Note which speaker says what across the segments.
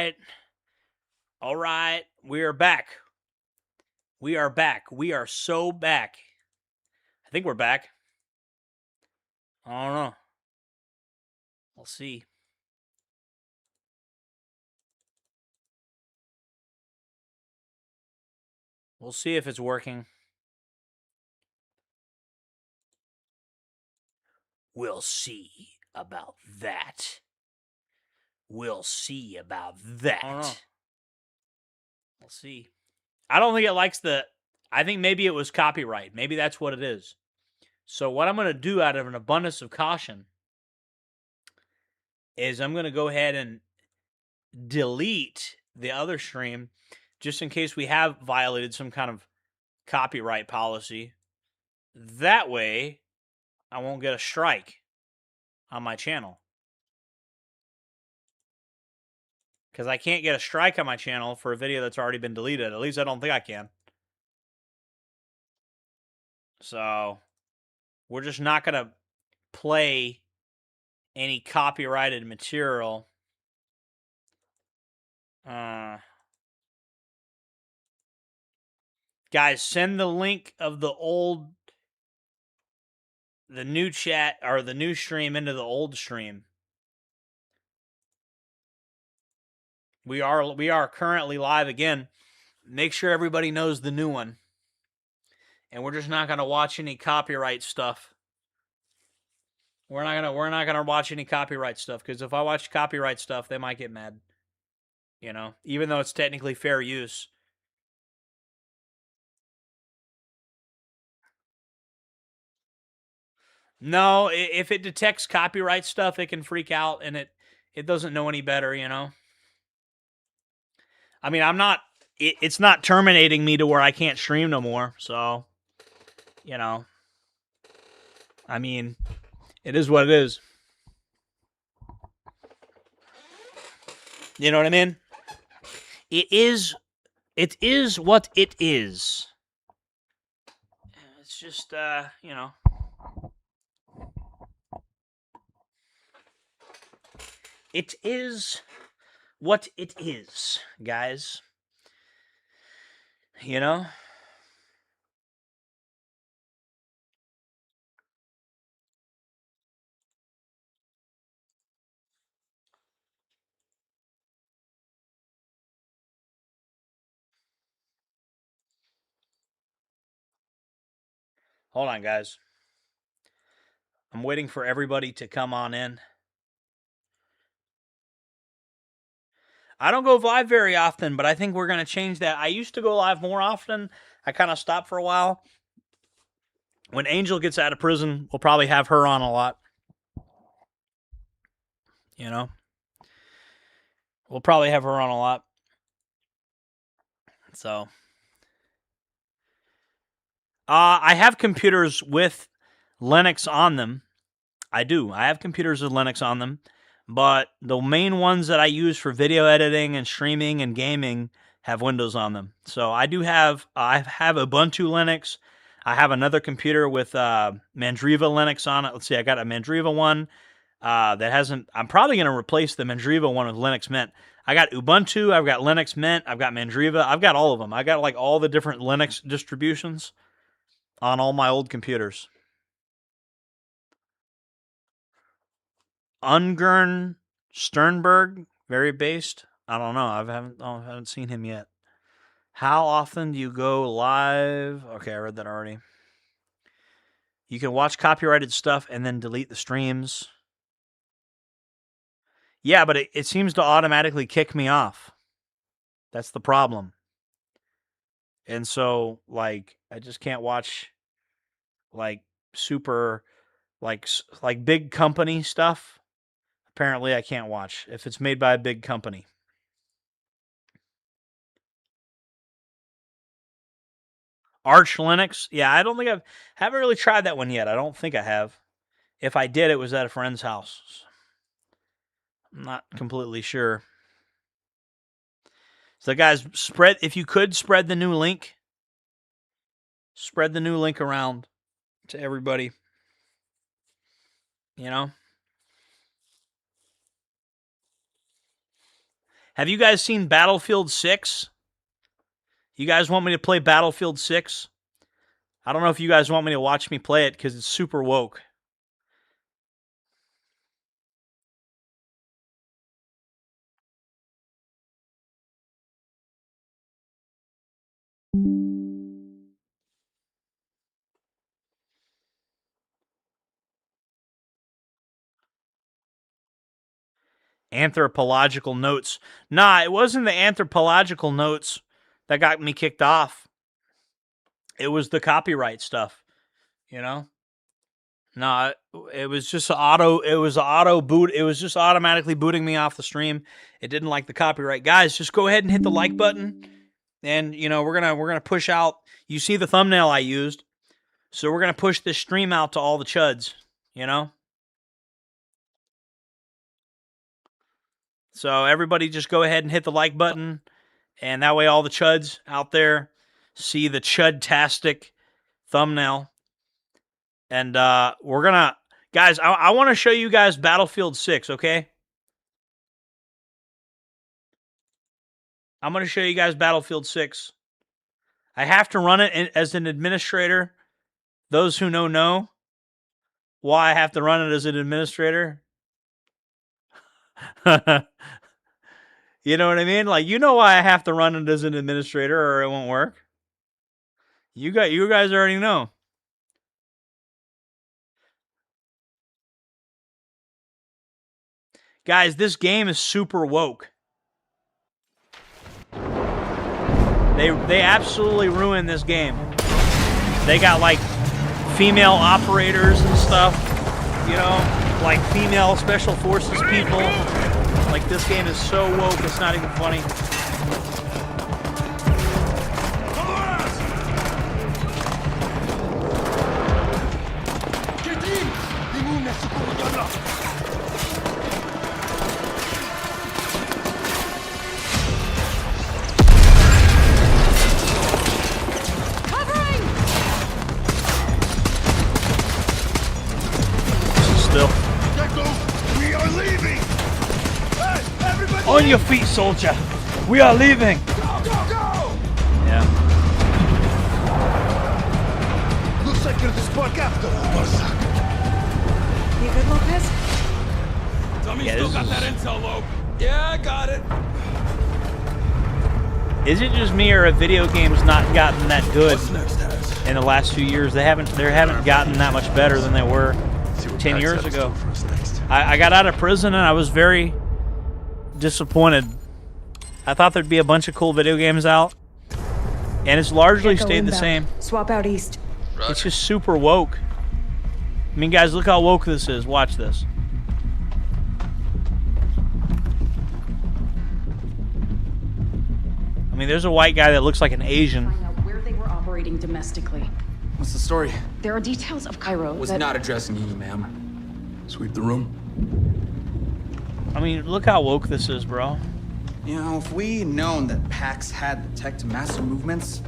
Speaker 1: right. All right. We are back. We are back. We are so back. I think we're back. I don't know. We'll see. We'll see if it's working. We'll see about that. We'll see about that. I don't know. We'll see. I don't think it likes the... I think maybe it was copyright. Maybe that's what it is. So what I'm going to do out of an abundance of caution is I'm going to go ahead and delete the other stream just in case we have violated some kind of copyright policy. That way, I won't get a strike on my channel. Because I can't get a strike on my channel for a video that's already been deleted. At least I don't think I can. So, we're just not going to play any copyrighted material. Guys, send the link of the new chat, or the new stream into the old stream. We are currently live again. Make sure everybody knows the new one. And we're just not going to watch any copyright stuff. We're not gonna watch any copyright stuff, because if I watch copyright stuff, they might get mad. You know, even though it's technically fair use. No, if it detects copyright stuff, it can freak out, and it doesn't know any better, you know? I mean, it's not terminating me to where I can't stream no more, so, you know. I mean, it is what it is. You know what I mean? It is what it is. It's just, you know. It is what it is, guys. You know? Hold on, guys. I'm waiting for everybody to come on in. I don't go live very often, but I think we're going to change that. I used to go live more often. I kind of stopped for a while. When Angel gets out of prison, we'll probably have her on a lot. You know? We'll probably have her on a lot. So. I have computers with Linux on them. I do. I have computers with Linux on them. But the main ones that I use for video editing and streaming and gaming have Windows on them. So I have Ubuntu Linux. I have another computer with Mandriva Linux on it. Let's see, I got a Mandriva one that hasn't... I'm probably going to replace the Mandriva one with Linux Mint. I got Ubuntu, I've got Linux Mint, I've got Mandriva, I've got all of them. I got like all the different Linux distributions on all my old computers. Ungern Sternberg, very based. I don't know. I haven't seen him yet. How often do you go live? Okay, I read that already. You can watch copyrighted stuff and then delete the streams. Yeah, but it seems to automatically kick me off. That's the problem. And so, like, I just can't watch, like, super, like big company stuff. Apparently, I can't watch if it's made by a big company. Arch Linux? Yeah, I don't think haven't really tried that one yet. I don't think I have. If I did, it was at a friend's house. I'm not completely sure. So, guys, if you could spread the new link. Spread the new link around to everybody. You know? Have you guys seen Battlefield 6? You guys want me to play Battlefield 6? I don't know if you guys want me to watch me play it because it's super woke. Anthropological notes. Nah, it wasn't the anthropological notes that got me kicked off. It was the copyright stuff, you know? No, it was just auto boot. It was just automatically booting me off the stream. It didn't like the copyright. Guys, just go ahead and hit the like button. And you know, we're gonna push out. You see the thumbnail I used. So we're gonna push this stream out to all the chuds, you know? So everybody just go ahead and hit the like button, and that way all the chuds out there see the chud-tastic thumbnail. And we're gonna, guys, I want to show you guys Battlefield 6, okay? I'm going to show you guys Battlefield 6. I have to run it as an administrator. Those who know why I have to run it as an administrator. You know what I mean? Like, you know why I have to run it as an administrator or it won't work. You guys already know. Guys, this game is super woke. They absolutely ruined this game. They got like female operators and stuff, you know, like female special forces people. Like, this game is so woke, it's not even funny. On your feet, soldier. We are leaving.
Speaker 2: Go, go, go!
Speaker 1: Yeah.
Speaker 2: Looks like you're the spark after all, Barsak.
Speaker 3: You good, Lopez?
Speaker 2: Tell me you still got that intel, Lope. Yeah, I got it.
Speaker 1: Is it just me, or have video games not gotten that good in the last few years? They haven't gotten that much better than they were 10 years ago. I got out of prison and I was very disappointed. I thought there'd be a bunch of cool video games out, and it's largely stayed the same.
Speaker 3: Swap out east.
Speaker 4: Roger.
Speaker 1: It's just super woke. I mean, guys, look how woke this is. Watch this. I mean, there's a white guy that looks like an Asian.
Speaker 5: Find out where they were operating domestically.
Speaker 6: What's the story?
Speaker 5: There are details of Cairo
Speaker 6: Was
Speaker 5: that...
Speaker 6: not addressing you, ma'am.
Speaker 2: Sweep the room.
Speaker 1: I mean, look how woke this is, bro.
Speaker 6: You know, if we known that Pax had the tech to master movements,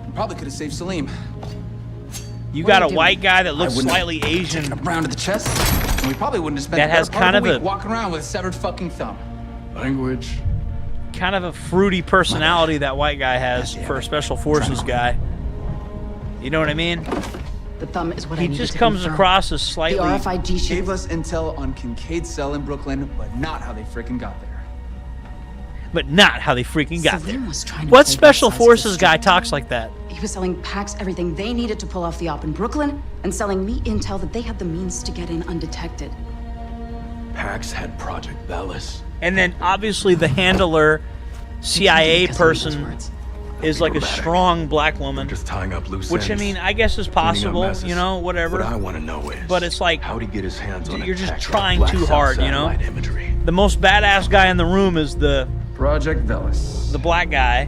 Speaker 6: we probably could have saved Salim.
Speaker 1: You
Speaker 5: What
Speaker 1: got
Speaker 5: are
Speaker 1: a
Speaker 5: you
Speaker 1: white
Speaker 5: doing?
Speaker 1: guy that
Speaker 6: I
Speaker 1: looks
Speaker 6: wouldn't
Speaker 1: slightly
Speaker 6: have
Speaker 1: Asian.
Speaker 6: taken a round to the chest, and we probably wouldn't have spent
Speaker 1: That
Speaker 6: the
Speaker 1: has
Speaker 6: better part
Speaker 1: kind
Speaker 6: of the
Speaker 1: of
Speaker 6: week
Speaker 1: a-
Speaker 6: walking around with a severed fucking thumb.
Speaker 2: Language.
Speaker 1: Kind of a fruity personality that white guy has for a special forces guy. You know what I mean?
Speaker 5: The thumb is what I
Speaker 1: He
Speaker 5: needed
Speaker 1: just
Speaker 5: to
Speaker 1: comes
Speaker 5: confirm.
Speaker 1: across as
Speaker 5: The
Speaker 1: slightly...
Speaker 5: RFID chip.
Speaker 6: Gave us intel on Kincaid's cell in Brooklyn, but not how they freaking got there.
Speaker 1: But not how they freaking got there.
Speaker 5: Salim was trying to
Speaker 1: What
Speaker 5: play
Speaker 1: special
Speaker 5: both sides of the
Speaker 1: forces guy
Speaker 5: street.
Speaker 1: talks like that?
Speaker 5: He was selling Pax everything they needed to pull off the op in Brooklyn, and selling me intel that they had the means to get in undetected.
Speaker 2: Pax had Project Velis.
Speaker 1: And then obviously the handler, CIA
Speaker 5: Because of his
Speaker 1: person,
Speaker 5: words.
Speaker 1: is like a
Speaker 2: Dramatic.
Speaker 1: strong black woman.
Speaker 2: Just tying up loose
Speaker 1: Which, I
Speaker 2: ends,
Speaker 1: mean, I guess is
Speaker 2: cleaning up
Speaker 1: possible,
Speaker 2: messes.
Speaker 1: you know, whatever.
Speaker 2: What I want to know is,
Speaker 1: But it's like,
Speaker 2: how'd he get his hands on
Speaker 1: you're just
Speaker 2: tech
Speaker 1: trying
Speaker 2: like
Speaker 1: too
Speaker 2: black
Speaker 1: hard,
Speaker 2: cell
Speaker 1: you know?
Speaker 2: satellite Imagery.
Speaker 1: The most badass guy in the room is the
Speaker 6: Project Velis.
Speaker 1: black guy.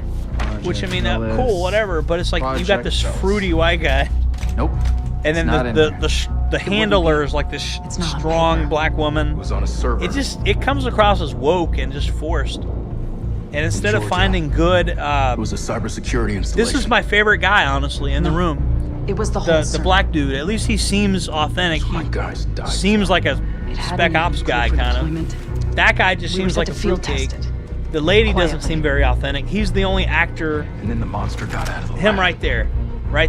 Speaker 1: Which, I mean, cool, whatever. But it's like, you got this fruity white guy.
Speaker 6: Nope.
Speaker 1: And then
Speaker 6: not in
Speaker 1: the
Speaker 6: there.
Speaker 1: handler is like this
Speaker 5: It's not on
Speaker 1: strong
Speaker 5: paper.
Speaker 1: black
Speaker 2: It
Speaker 1: woman.
Speaker 2: was on a server.
Speaker 1: It comes across as woke and just forced. And instead of
Speaker 2: Georgia.
Speaker 1: finding good,
Speaker 2: It was a cybersecurity installation.
Speaker 1: this is my favorite guy, honestly, in the room.
Speaker 5: It was the whole
Speaker 1: The
Speaker 5: circle.
Speaker 1: black dude. At least he seems authentic.
Speaker 2: My
Speaker 1: He
Speaker 2: guys died.
Speaker 1: seems like a
Speaker 5: It had
Speaker 1: spec
Speaker 5: to be
Speaker 1: ops
Speaker 5: clear
Speaker 1: guy,
Speaker 5: for
Speaker 1: kind of.
Speaker 5: deployment.
Speaker 1: That guy just
Speaker 5: We were
Speaker 1: seems
Speaker 5: set
Speaker 1: like
Speaker 5: to
Speaker 1: a
Speaker 5: field
Speaker 1: fruitcake.
Speaker 5: test it.
Speaker 1: The lady doesn't seem very authentic. He's the only actor.
Speaker 2: And then the monster got out of the way.
Speaker 1: Him right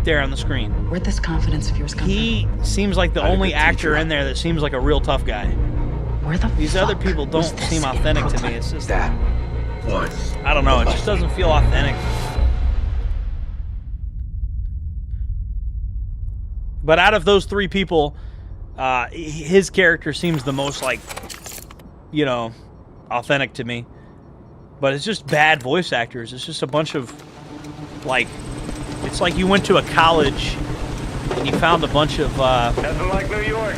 Speaker 1: there on the screen.
Speaker 5: Where'd this confidence of yours come
Speaker 1: He seems like the
Speaker 2: I had a
Speaker 1: only
Speaker 2: good
Speaker 1: actor
Speaker 2: teacher.
Speaker 1: in there that seems like a real tough guy.
Speaker 5: from? Where the
Speaker 1: These other
Speaker 5: fuck
Speaker 1: people don't
Speaker 5: was this
Speaker 1: seem
Speaker 5: in
Speaker 1: authentic to me.
Speaker 5: Brooklyn?
Speaker 1: It's just,
Speaker 2: That was.
Speaker 1: I don't know. It just doesn't feel authentic. But out of those three people, his character seems the most like, you know, authentic to me. But it's just bad voice actors. It's just a bunch of, like, it's like you went to a college and you found a bunch of
Speaker 4: Nothing like New York.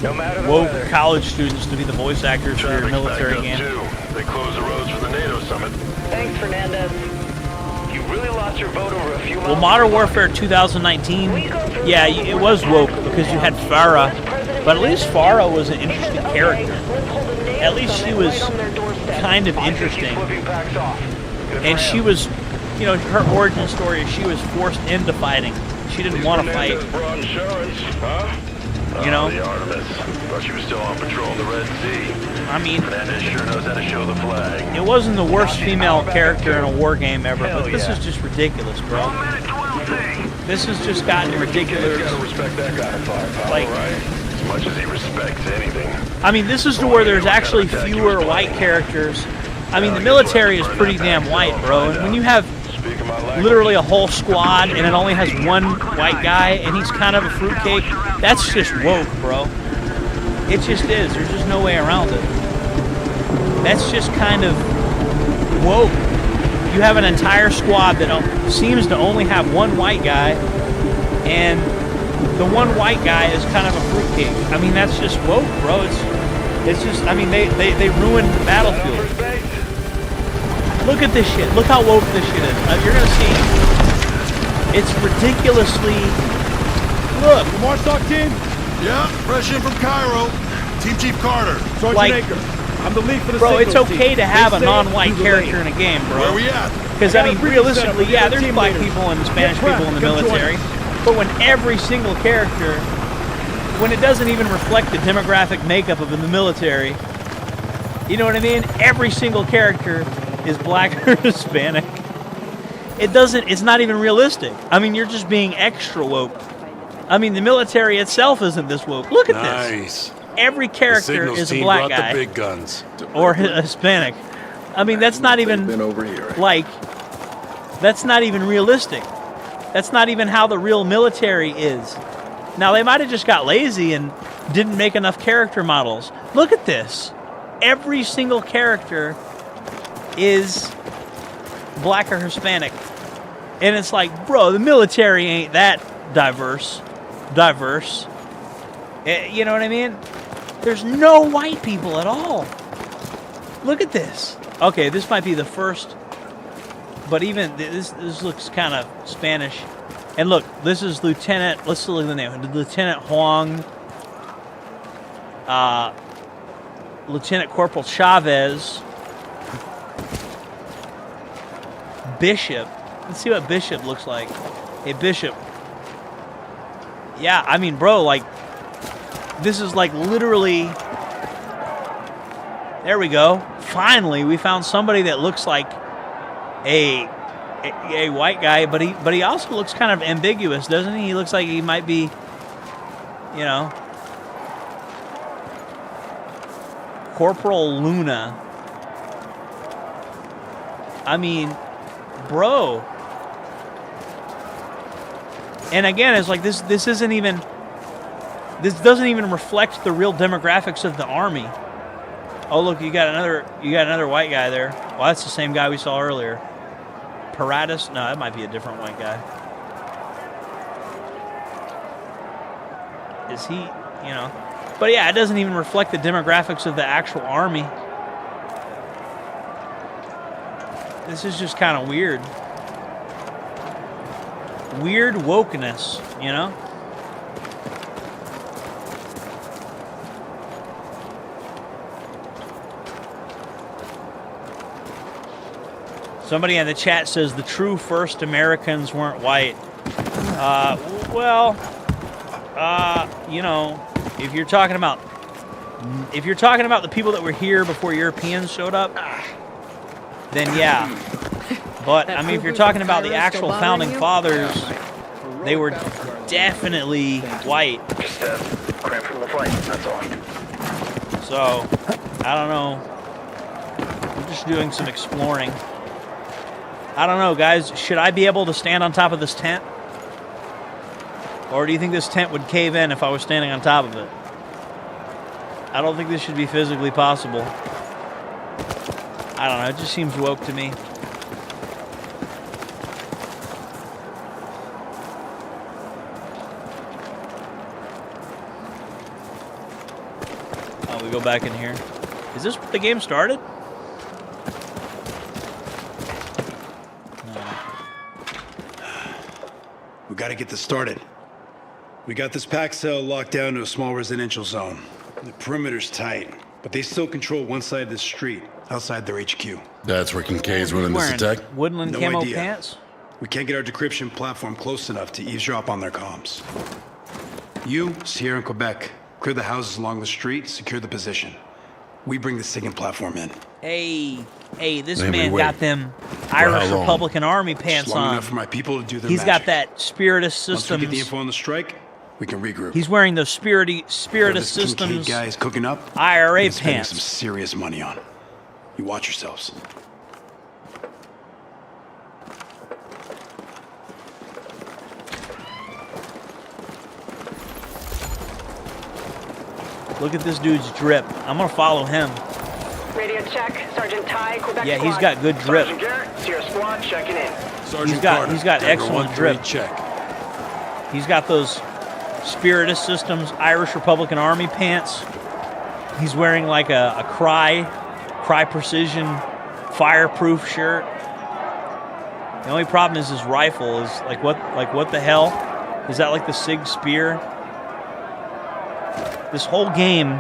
Speaker 4: No matter the
Speaker 1: woke
Speaker 4: weather.
Speaker 1: college students to be the voice actors for your
Speaker 7: Traffic's
Speaker 1: military
Speaker 7: backed
Speaker 1: game.
Speaker 7: up too. They closed the roads for the NATO summit.
Speaker 4: Thanks, Fernandez. You really lost your vote over a few
Speaker 1: Well,
Speaker 4: miles.
Speaker 1: Modern Warfare 2019, yeah, it was woke because you had Farah, but at least Farah was an interesting character. At least she was kind of interesting. And she was, you know, her origin story is she was forced into fighting. She didn't want to fight,
Speaker 7: Brought insurance, huh?
Speaker 1: you know?
Speaker 7: The Artemis. Thought she was still on patrol in the Red Sea.
Speaker 1: I mean,
Speaker 7: Fernandez sure knows how to show the flag.
Speaker 1: it wasn't the worst female character in a war game ever, but this is just ridiculous, bro. This has just gotten ridiculous.
Speaker 7: Gotta respect that guy.
Speaker 1: Like,
Speaker 7: All right. As much as he respects anything.
Speaker 1: I mean, this is to where there's actually fewer white characters. I mean, the military is pretty damn white, bro. And when you have
Speaker 7: Speaking my language.
Speaker 1: literally a whole squad and it only has one white guy and he's kind of a fruitcake, that's just woke, bro. It just is. There's just no way around it. That's just kind of woke. You have an entire squad that seems to only have one white guy, and the one white guy is kind of a fruitcake. I mean, that's just woke, bro. It's just, I mean, they ruined the battlefield. Look at this shit. Look how woke this shit is. You're gonna see. It's ridiculously. Look.
Speaker 8: Marstock team,
Speaker 9: Yeah, fresh in from Cairo. Team Chief Carter.
Speaker 8: Sergeant
Speaker 1: Like-
Speaker 8: Aker. I'm the lead for the
Speaker 1: Bro, it's
Speaker 8: signals
Speaker 1: okay
Speaker 8: team.
Speaker 1: to have a
Speaker 8: They say
Speaker 1: non-white
Speaker 8: do the
Speaker 1: character
Speaker 8: lane.
Speaker 1: in a game,
Speaker 9: Where
Speaker 1: bro.
Speaker 9: we at?
Speaker 1: Because,
Speaker 8: I
Speaker 1: I
Speaker 8: got a
Speaker 1: mean,
Speaker 8: briefing set up
Speaker 1: realistically,
Speaker 8: with the
Speaker 1: yeah,
Speaker 8: other
Speaker 1: there's
Speaker 8: team
Speaker 1: black
Speaker 8: leaders.
Speaker 1: people and Spanish
Speaker 8: Get
Speaker 1: people in the
Speaker 8: prepped. Come join
Speaker 1: military.
Speaker 8: us.
Speaker 1: But when every single character, when it doesn't even reflect the demographic makeup of the military, you know what I mean? Every single character is black or Hispanic. It's not even realistic. I mean, you're just being extra woke. I mean, the military itself isn't this woke. Look at this.
Speaker 9: Nice.
Speaker 1: Every
Speaker 9: The
Speaker 1: character
Speaker 9: signals
Speaker 1: is a
Speaker 9: team
Speaker 1: black
Speaker 9: brought
Speaker 1: guy
Speaker 9: the big guns.
Speaker 1: or Hispanic. I mean, that's not even
Speaker 9: over here.
Speaker 1: like, that's not even realistic. That's not even how the real military is. Now, they might have just got lazy and didn't make enough character models. Look at this. Every single character is black or Hispanic. And it's like, bro, the military ain't that diverse. You know what I mean? There's no white people at all. Look at this. Okay, this might be the first, but even this looks kind of Spanish. And look, this is Lieutenant, let's look at the name, Lieutenant Huang, Lieutenant Corporal Chavez, Bishop. Let's see what Bishop looks like. Hey, Bishop. Yeah, I mean, bro, like, this is like literally, there we go. Finally, we found somebody that looks like a white guy, but he also looks kind of ambiguous, doesn't he? He looks like he might be, you know, Corporal Luna. I mean, bro. And again, it's like this isn't even, this doesn't even reflect the real demographics of the army. Oh, look, you got another white guy there. Well, that's the same guy we saw earlier. Paratus? No, that might be a different white guy. Is he, you know? But yeah, it doesn't even reflect the demographics of the actual army. This is just kind of weird. Weird wokeness, you know? Somebody in the chat says the true first Americans weren't white. You know, if you're talking about the people that were here before Europeans showed up, then yeah. But, I mean, if you're talking about the actual founding fathers, they were definitely white.
Speaker 4: Just cramp from the flight, that's all.
Speaker 1: So, I don't know. I'm just doing some exploring. I don't know, guys. Should I be able to stand on top of this tent? Or do you think this tent would cave in if I was standing on top of it? I don't think this should be physically possible. I don't know. It just seems woke to me. Oh, we go back in here. Is this where the game started?
Speaker 9: We gotta get this started. We got this pack cell locked down to a small residential zone. The perimeter's tight, but they still control one side of the street, outside their HQ.
Speaker 10: That's where Kincaid's running this
Speaker 1: Wearing
Speaker 10: attack?
Speaker 1: woodland
Speaker 9: No
Speaker 1: camo
Speaker 9: idea.
Speaker 1: pants?
Speaker 9: We can't get our decryption platform close enough to eavesdrop on their comms. You, Sierra and Quebec, clear the houses along the street, secure the position. We bring the SIGINT platform in.
Speaker 1: Hey, this
Speaker 10: Hey,
Speaker 1: man
Speaker 10: wait.
Speaker 1: got them
Speaker 10: how
Speaker 1: Irish
Speaker 10: long?
Speaker 1: Republican Army
Speaker 9: Just
Speaker 1: pants
Speaker 9: long
Speaker 1: on.
Speaker 9: enough for my people to do their
Speaker 1: He's got
Speaker 9: magic.
Speaker 1: that Spiritist
Speaker 9: Once we get the
Speaker 1: Systems.
Speaker 9: info on the strike, we can regroup.
Speaker 1: He's wearing those Spiritist
Speaker 9: This Kincaid
Speaker 1: Systems
Speaker 9: guy is cooking up.
Speaker 1: IRA
Speaker 9: He's spending
Speaker 1: pants.
Speaker 9: some serious money on. You watch yourselves.
Speaker 1: Look at this dude's drip. I'm gonna follow him.
Speaker 11: Radio check. Sergeant Ty, Quebec
Speaker 1: Yeah,
Speaker 11: squad.
Speaker 1: he's got good drip.
Speaker 4: Sergeant Garrett, Sierra Squad checking in.
Speaker 8: Sergeant
Speaker 1: He's got
Speaker 8: Dagger
Speaker 1: excellent
Speaker 8: 1-3,
Speaker 1: drip.
Speaker 8: check.
Speaker 1: He's got those Spiritist Systems Irish Republican Army pants. He's wearing like a Cry Precision fireproof shirt. The only problem is his rifle is like what the hell? Is that like the Sig Spear? This whole game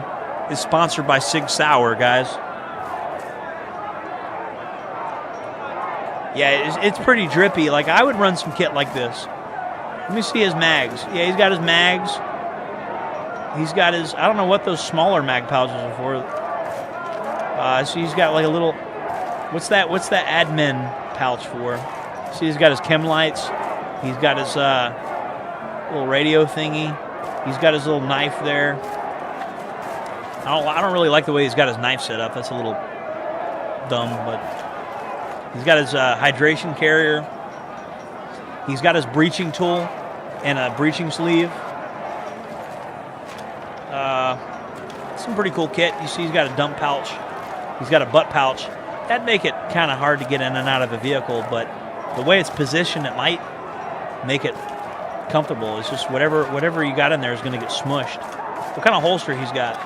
Speaker 1: is sponsored by Sig Sauer, guys. Yeah, it's pretty drippy. Like, I would run some kit like this. Let me see his mags. Yeah, he's got his mags. He's got his, I don't know what those smaller mag pouches are for. So he's got like a little, what's that admin pouch for? See, he's got his chem lights. He's got his little radio thingy. He's got his little knife there. I don't really like the way he's got his knife set up. That's a little dumb, but he's got his hydration carrier. He's got his breaching tool and a breaching sleeve. Some pretty cool kit. You see he's got a dump pouch. He's got a butt pouch. That'd make it kind of hard to get in and out of a vehicle, but the way it's positioned, it might make it comfortable. It's just whatever you got in there is going to get smushed. What kind of holster he's got?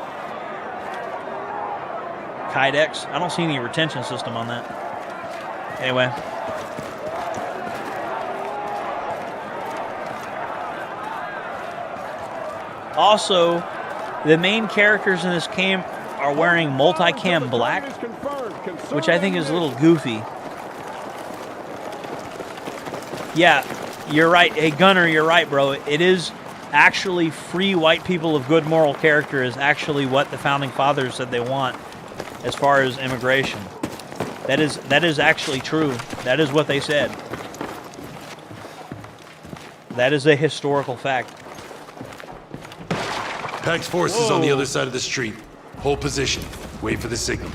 Speaker 1: Kydex. I don't see any retention system on that. Anyway. Also, the main characters in this game are wearing multicam black, which I think is a little goofy. Yeah, you're right. Hey, Gunner, you're right, bro. It is actually free white people of good moral character is actually what the Founding Fathers said they want as far as immigration. That is actually true. That is what they said. That is a historical fact.
Speaker 8: Pax force is on the other side of the street. Hold position. Wait for the signal.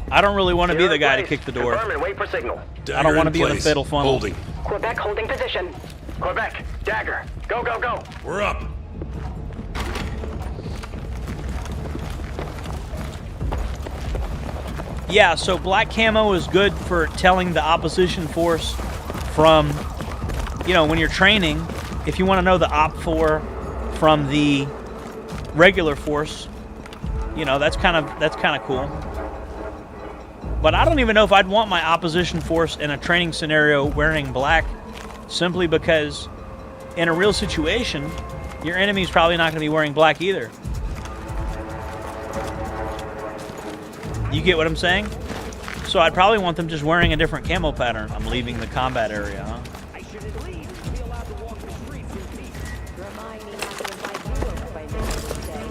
Speaker 1: I don't really want to be
Speaker 4: Sierra
Speaker 1: the guy to
Speaker 4: place.
Speaker 1: kick the door.
Speaker 4: Confirm and wait for signal.
Speaker 1: I don't want to be in the
Speaker 8: place.
Speaker 1: fatal funnel.
Speaker 8: Holding.
Speaker 11: Quebec holding position.
Speaker 4: Quebec, Dagger, go, go, go.
Speaker 8: We're up.
Speaker 1: Yeah, so black camo is good for telling the opposition force from, when you're training, if you want to know the op 4 from the regular force, that's kind of cool. But I don't even know if I'd want my opposition force in a training scenario wearing black, simply because in a real situation, your enemy's probably not going to be wearing black either. You get what I'm saying? So I'd probably want them just wearing a different camo pattern. I'm leaving the combat area, huh?
Speaker 11: I should at least be allowed to walk the streets in peace. Remind me not to invite you over by midday.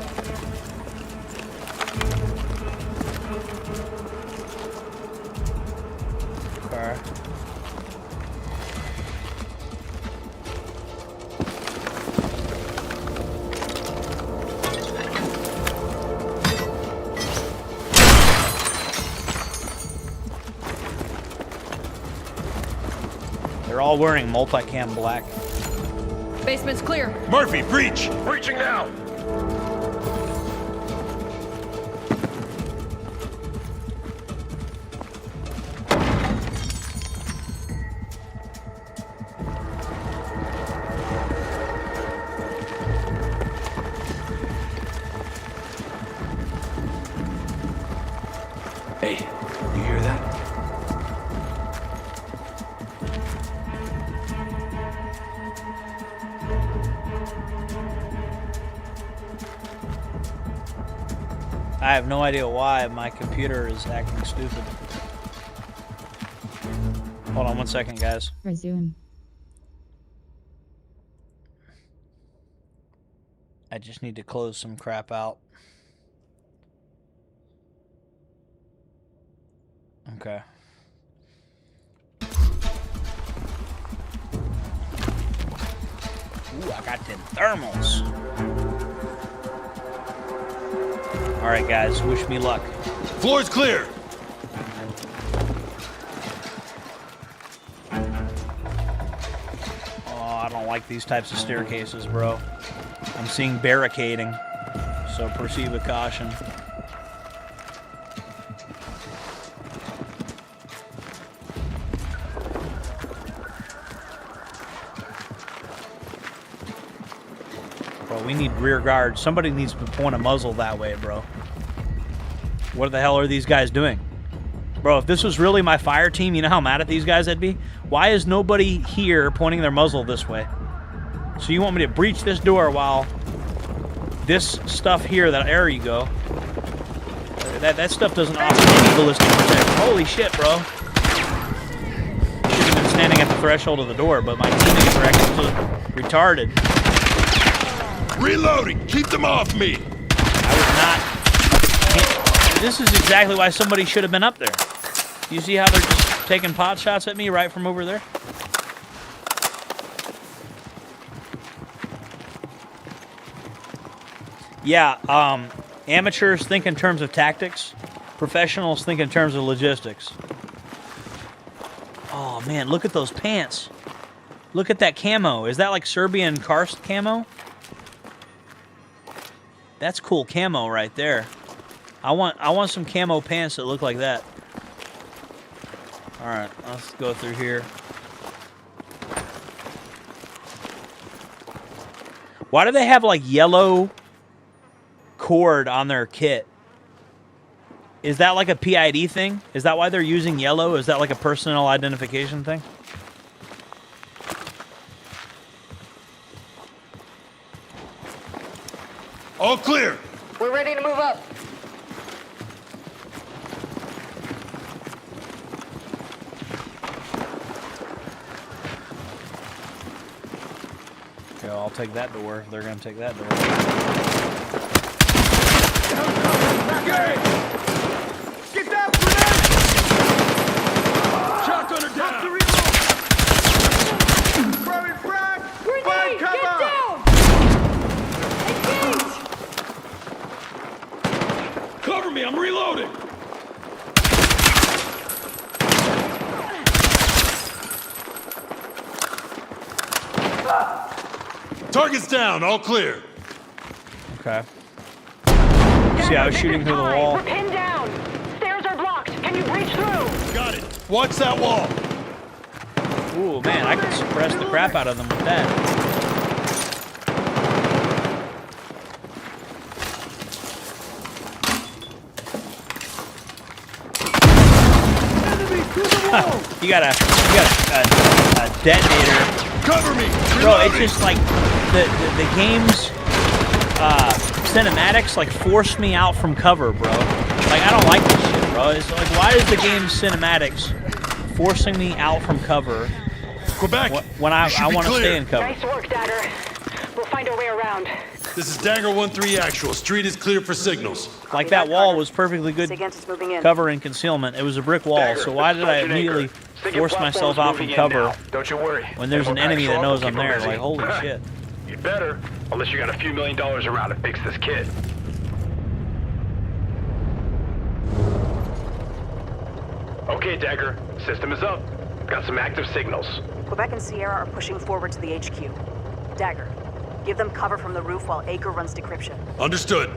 Speaker 1: Okay. They're all wearing multicam black.
Speaker 11: Basement's clear.
Speaker 8: Murphy, breach!
Speaker 7: Breaching now!
Speaker 9: Hey, you hear that?
Speaker 1: I have no idea why my computer is acting stupid. Hold on 1 second, guys.
Speaker 12: Resume.
Speaker 1: I just need to close some crap out. Okay. Ooh, I got them thermals. All right, guys, wish me luck.
Speaker 8: Floor's clear!
Speaker 1: Oh, I don't like these types of staircases, bro. I'm seeing barricading, so proceed with caution. Bro, we need rear guard. Somebody needs to point a muzzle that way, bro. What the hell are these guys doing? Bro, if this was really my fire team, you know how mad at these guys I'd be? Why is nobody here pointing their muzzle this way? So you want me to breach this door while this stuff here, there you go. That stuff doesn't offer any ballistic protection. Holy shit, bro. Should have been standing at the threshold of the door, but my teammates are actually retarded.
Speaker 8: Reloading! Keep them off me!
Speaker 1: I was not... This is exactly why somebody should have been up there. You see how they're just taking pot shots at me right from over there? Yeah, amateurs think in terms of tactics. Professionals think in terms of logistics. Oh, man, look at those pants. Look at that camo. Is that like Serbian karst camo? That's cool camo right there. I want some camo pants that look like that. All right, let's go through here. Why do they have like yellow cord on their kit? Is that like a PID thing? Is that why they're using yellow? Is that like a personal identification thing?
Speaker 8: All clear!
Speaker 11: We're ready to move up.
Speaker 1: Okay, I'll take that door if they're gonna take that door.
Speaker 2: Get that grenade! Shotgunner down! Throwing frag! Find cover!
Speaker 11: Get down! Engage!
Speaker 2: Cover me, I'm reloading!
Speaker 8: Target's down, all clear.
Speaker 1: Okay. See, I was shooting through the wall.
Speaker 11: We're pinned down. Stairs are blocked. Can you breach through?
Speaker 8: Got it. Watch that wall.
Speaker 1: Ooh, man, I could suppress the crap out of them with that. You got a detonator.
Speaker 8: Cover me.
Speaker 1: Bro, it's just like the game's cinematics like forced me out from cover, bro. Like I don't like this shit, bro. It's like why is the game's cinematics forcing me out from cover
Speaker 8: Quebec,
Speaker 1: when I want to stay in cover?
Speaker 11: Nice work, Dagger. We'll find our way around.
Speaker 8: This is Dagger 1-3 actual. Street is clear for signals.
Speaker 1: Like that wall was perfectly good
Speaker 11: Against moving in.
Speaker 1: cover and concealment. It was a brick wall, so why did I immediately force myself out from cover
Speaker 4: Don't you worry.
Speaker 1: when there's an enemy that knows I'm there. Like, holy shit.
Speaker 4: You better, unless you got a few $1 million around to fix this kid. Okay, Dagger. System is up. Got some active signals.
Speaker 11: Quebec and Sierra are pushing forward to the HQ. Dagger, give them cover from the roof while Acre runs decryption.
Speaker 8: Understood.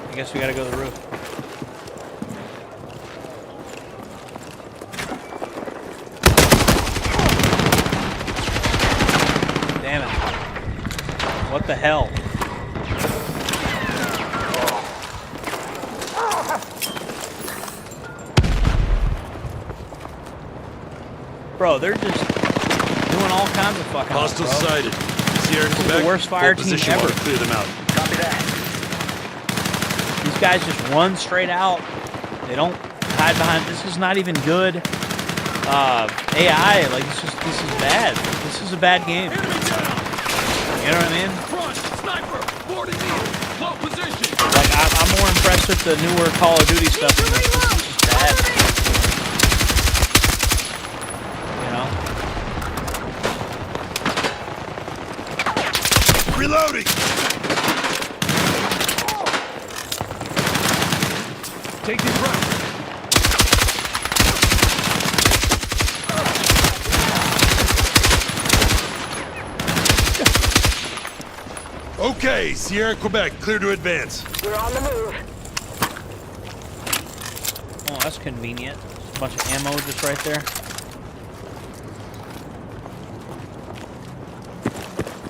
Speaker 1: I guess we gotta go to the roof. Damn it. What the hell? Bro, they're just doing all kinds of fucking
Speaker 8: Hostiles
Speaker 1: stuff, bro.
Speaker 8: sighted. Sierra,
Speaker 1: This is
Speaker 8: Quebec.
Speaker 1: the worst fire
Speaker 8: Hold
Speaker 1: team
Speaker 8: position
Speaker 1: ever.
Speaker 8: while we clear them out.
Speaker 4: Copy that.
Speaker 1: These guys just run straight out. They don't hide behind. This is not even good AI. Like, this is bad. This is a bad game.
Speaker 2: Enemy down!
Speaker 1: You know what I mean?
Speaker 2: Front! Sniper! Boarding me! Low position!
Speaker 1: Like, I'm more impressed with the newer Call of Duty stuff than this. This is just bad. You know?
Speaker 8: Reloading!
Speaker 2: Take these rounds!
Speaker 8: Okay, Sierra, Quebec, clear to advance.
Speaker 11: We're on the move.
Speaker 1: Oh, that's convenient. A bunch of ammo just right there.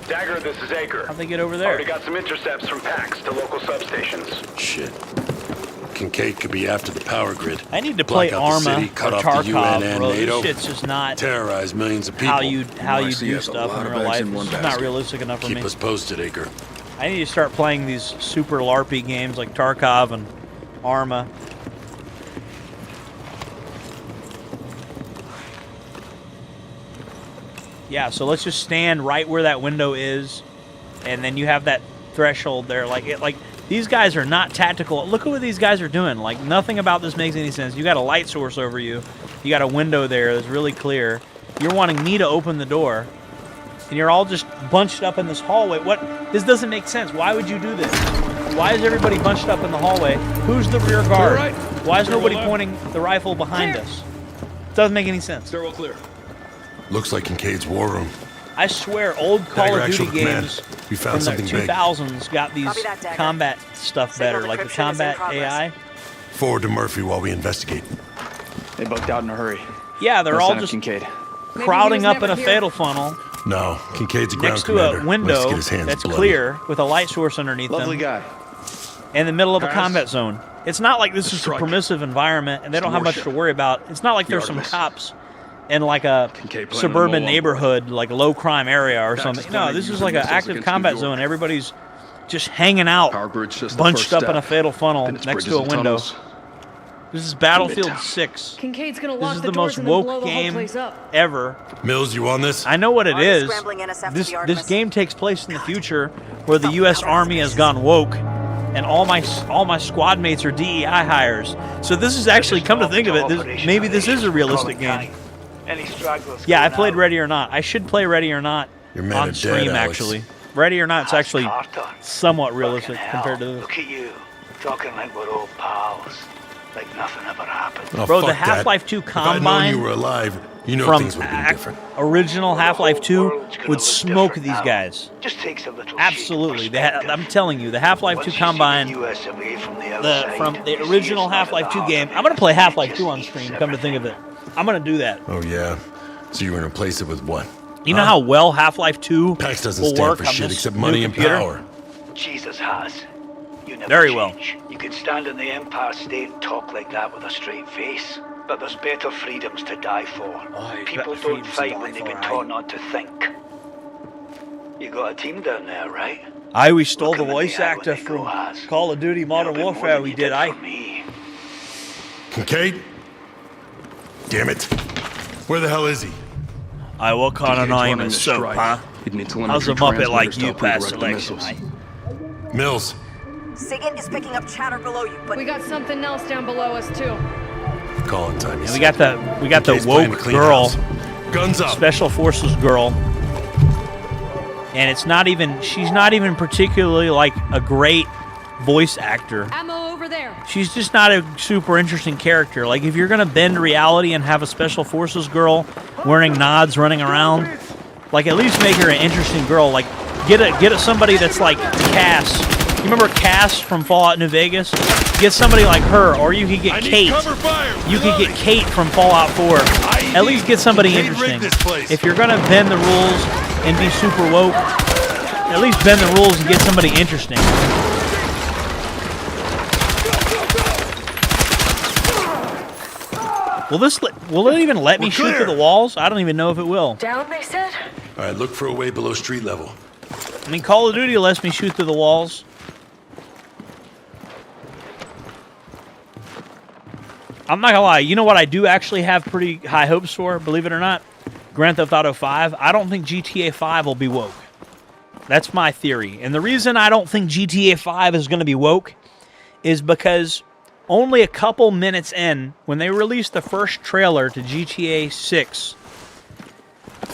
Speaker 4: Dagger, this is Acre.
Speaker 1: How'd they get over there?
Speaker 4: Already got some intercepts from PAX to local substations.
Speaker 8: Shit. Kincaid could be after the power grid.
Speaker 1: I need to play
Speaker 8: Block out the
Speaker 1: Arma
Speaker 8: city, cut
Speaker 1: or
Speaker 8: off the UN
Speaker 1: Tarkov,
Speaker 8: and
Speaker 1: bro.
Speaker 8: NATO.
Speaker 1: This shit's just not
Speaker 8: Terrorize millions of people.
Speaker 1: how you
Speaker 10: NYC
Speaker 1: do
Speaker 10: has a
Speaker 1: stuff
Speaker 10: lot
Speaker 1: in
Speaker 10: of
Speaker 1: real
Speaker 10: eggs
Speaker 1: life.
Speaker 10: in one
Speaker 1: This is not
Speaker 10: basket.
Speaker 1: realistic enough for
Speaker 8: Keep
Speaker 1: me.
Speaker 8: us posted, Acre.
Speaker 1: I need to start playing these super LARPy games like Tarkov and Arma. Yeah, so let's just stand right where that window is, and then you have that threshold there. Like these guys are not tactical. Look at what these guys are doing. Like, nothing about this makes any sense. You got a light source over you. You got a window there that's really clear. You're wanting me to open the door, and you're all just bunched up in this hallway. What? This doesn't make sense. Why would you do this? Why is everybody bunched up in the hallway? Who's the rear guard?
Speaker 2: right.
Speaker 1: Why is
Speaker 2: Clear
Speaker 1: nobody
Speaker 2: left.
Speaker 1: pointing the rifle behind us? Doesn't make any sense.
Speaker 2: Stairwell clear.
Speaker 8: Looks like Kincaid's war room.
Speaker 1: I swear, old Call
Speaker 8: Dagger,
Speaker 1: of Duty
Speaker 8: actual command.
Speaker 1: games
Speaker 8: We
Speaker 1: from
Speaker 8: found
Speaker 1: the
Speaker 8: something big.
Speaker 1: 2000s got these
Speaker 11: Copy that, Dagger.
Speaker 1: combat stuff
Speaker 11: Signal
Speaker 1: better, like the
Speaker 11: decryption is in
Speaker 1: combat
Speaker 11: progress.
Speaker 1: AI.
Speaker 8: Forward to Murphy while we investigate.
Speaker 6: They bucked out in a hurry.
Speaker 1: Yeah, they're
Speaker 6: No
Speaker 1: all
Speaker 6: sign of
Speaker 1: just
Speaker 6: Kincaid.
Speaker 1: crowding
Speaker 3: was
Speaker 1: up in
Speaker 3: never
Speaker 1: a
Speaker 3: here.
Speaker 1: fatal funnel
Speaker 8: No, Kincaid's a ground
Speaker 1: next to
Speaker 8: commander.
Speaker 1: a
Speaker 8: Wants to
Speaker 1: window
Speaker 8: get his hands
Speaker 1: that's
Speaker 8: bloody.
Speaker 1: clear with a light source underneath
Speaker 6: Lovely
Speaker 1: them
Speaker 6: guy.
Speaker 1: in the middle of a
Speaker 6: Paris.
Speaker 1: combat zone. It's not like this is a
Speaker 2: strike.
Speaker 1: permissive environment and they don't have much to
Speaker 2: Warship.
Speaker 1: worry about. It's not like there's some
Speaker 2: Artemis.
Speaker 1: cops in like a
Speaker 2: Kincaid planning
Speaker 1: suburban
Speaker 2: to roll on
Speaker 1: neighborhood, like a low crime area or
Speaker 2: Pax
Speaker 1: something.
Speaker 2: is
Speaker 1: No,
Speaker 2: planning
Speaker 1: this
Speaker 2: to
Speaker 1: is
Speaker 2: use
Speaker 1: like
Speaker 2: the
Speaker 1: an
Speaker 2: missiles
Speaker 1: active
Speaker 2: against
Speaker 1: combat
Speaker 2: New York.
Speaker 1: zone. Everybody's just hanging out,
Speaker 2: Power grid's just the
Speaker 1: bunched
Speaker 2: first
Speaker 1: up in a
Speaker 2: step.
Speaker 1: fatal funnel
Speaker 2: Then it's
Speaker 1: next
Speaker 2: bridges
Speaker 1: to a
Speaker 2: and
Speaker 1: window.
Speaker 2: tunnels.
Speaker 1: This is Battlefield
Speaker 2: Midtown.
Speaker 1: 6.
Speaker 3: Kincaid's gonna
Speaker 1: This
Speaker 3: lock
Speaker 1: is
Speaker 3: the
Speaker 1: the
Speaker 3: doors
Speaker 1: most
Speaker 3: and then blow
Speaker 1: woke
Speaker 3: the whole
Speaker 1: game
Speaker 3: place up.
Speaker 1: ever.
Speaker 8: Mills, you on this?
Speaker 1: I know what it
Speaker 11: Already
Speaker 1: is.
Speaker 11: scrambling NSF to
Speaker 1: This
Speaker 11: the Artemis.
Speaker 1: game takes place in the future where the U.S. Army has gone woke, and all my squad mates are DEI hires. So this is actually, come to think of it, maybe this is a realistic game.
Speaker 4: Any stragglers?
Speaker 1: Yeah, I played Ready or Not. I should play Ready or Not
Speaker 8: Your men
Speaker 1: on
Speaker 8: are dead,
Speaker 1: stream,
Speaker 8: Alex.
Speaker 1: actually. Ready or Not's actually
Speaker 4: Carter.
Speaker 1: somewhat realistic compared to this.
Speaker 4: Look at you, talking like we're old pals, like nothing ever happened.
Speaker 8: Oh,
Speaker 1: Bro,
Speaker 8: fuck
Speaker 1: the
Speaker 8: that.
Speaker 1: Half-Life 2
Speaker 8: If I'd known
Speaker 1: Combine
Speaker 8: you were alive, you know
Speaker 1: from
Speaker 8: things would have been different.
Speaker 1: original Half-Life 2
Speaker 4: World's gonna
Speaker 1: would
Speaker 4: look
Speaker 1: smoke
Speaker 4: different
Speaker 1: these
Speaker 4: now.
Speaker 1: guys.
Speaker 4: Just takes a little
Speaker 1: Absolutely.
Speaker 4: sheer perspective.
Speaker 1: I'm telling you, the Half-Life 2
Speaker 4: Once you see
Speaker 1: Combine,
Speaker 4: the US away from the
Speaker 1: from
Speaker 4: outside,
Speaker 1: the
Speaker 4: you see
Speaker 1: original
Speaker 4: it's not
Speaker 1: Half-Life
Speaker 4: at
Speaker 1: 2
Speaker 4: the
Speaker 1: game.
Speaker 4: heart
Speaker 1: I'm going to play
Speaker 4: of it.
Speaker 1: Half-Life
Speaker 4: It
Speaker 1: 2 on
Speaker 4: just
Speaker 1: stream,
Speaker 4: eats
Speaker 1: come to think of it. I'm going to do that.
Speaker 8: Oh, yeah. So you're going to replace it with what?
Speaker 1: You know how well Half-Life 2
Speaker 8: PAX doesn't
Speaker 1: will
Speaker 8: stand
Speaker 1: work
Speaker 8: for
Speaker 1: on
Speaker 8: shit
Speaker 1: this
Speaker 8: except
Speaker 1: new
Speaker 8: money and
Speaker 1: computer?
Speaker 8: power.
Speaker 4: Jesus has. You never
Speaker 1: Very well.
Speaker 4: change. You can stand in the Empire State and talk like that with a straight face. But there's better freedoms to die for.
Speaker 1: Aye,
Speaker 4: People
Speaker 1: better
Speaker 4: don't
Speaker 1: freedoms to
Speaker 4: fight
Speaker 1: die
Speaker 4: when they've
Speaker 1: for,
Speaker 4: been
Speaker 1: aye.
Speaker 4: taught not to think. You got a team down there, right?
Speaker 1: We stole
Speaker 4: Look
Speaker 1: the
Speaker 4: 'em in
Speaker 1: voice
Speaker 4: the eye
Speaker 1: actor
Speaker 4: when they go
Speaker 1: from
Speaker 4: has.
Speaker 1: Call of Duty Modern
Speaker 4: Little bit more
Speaker 1: Warfare
Speaker 4: than
Speaker 1: we
Speaker 4: you
Speaker 1: did.
Speaker 4: for me.
Speaker 8: Kincaid? Damn it. Where the hell is he?
Speaker 1: What kind of
Speaker 2: Kincaid's
Speaker 1: name
Speaker 2: running
Speaker 1: is
Speaker 2: the
Speaker 1: soap,
Speaker 2: strike.
Speaker 1: huh?
Speaker 2: He'd need
Speaker 1: How's a
Speaker 2: telemetry
Speaker 1: Muppet like
Speaker 2: transmitters to
Speaker 1: you
Speaker 2: help
Speaker 1: pass
Speaker 2: redirect the
Speaker 1: selection,
Speaker 2: missiles.
Speaker 1: mate?
Speaker 8: Mills.
Speaker 11: SIGINT is picking up chatter below you, but
Speaker 12: We got something else down below us, too.
Speaker 8: Calling time.
Speaker 1: And we got the woke girl,
Speaker 8: Guns up.
Speaker 1: Special Forces girl. And it's not even, she's not even particularly like a great voice actor.
Speaker 12: Ammo over there.
Speaker 1: She's just not a super interesting character. Like, if you're gonna bend reality and have a Special Forces girl wearing nods running around, like, at least make her an interesting girl. Like, get somebody that's like Cass. You remember Cass from Fallout New Vegas? Get somebody like her, or you could get Kate. You could get Kate from Fallout 4. At least get somebody interesting. If you're gonna bend the rules and be super woke, at least bend the rules and get somebody interesting. Will it even let me shoot through the walls? I don't even know if it will.
Speaker 12: Down, they said?
Speaker 8: All right, look for a way below street level.
Speaker 1: I mean, Call of Duty lets me shoot through the walls. I'm not gonna lie, you know what I do actually have pretty high hopes for, believe it or not? Grand Theft Auto 5. I don't think GTA 5 will be woke. That's my theory. And the reason I don't think GTA 5 is going to be woke is because only a couple minutes in, when they released the first trailer to GTA 6,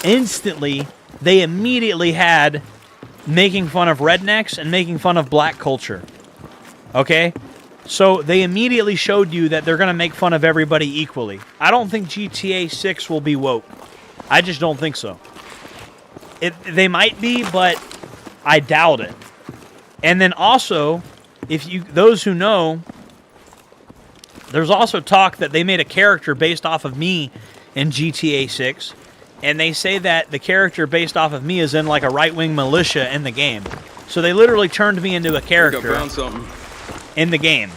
Speaker 1: instantly, they immediately had making fun of rednecks and making fun of black culture. Okay? So they immediately showed you that they're going to make fun of everybody equally. I don't think GTA 6 will be woke. I just don't think so. They might be, but I doubt it. And then also, those who know, there's also talk that they made a character based off of me in GTA 6, and they say that the character based off of me is in like a right-wing militia in the game. So they literally turned me into a character in the game.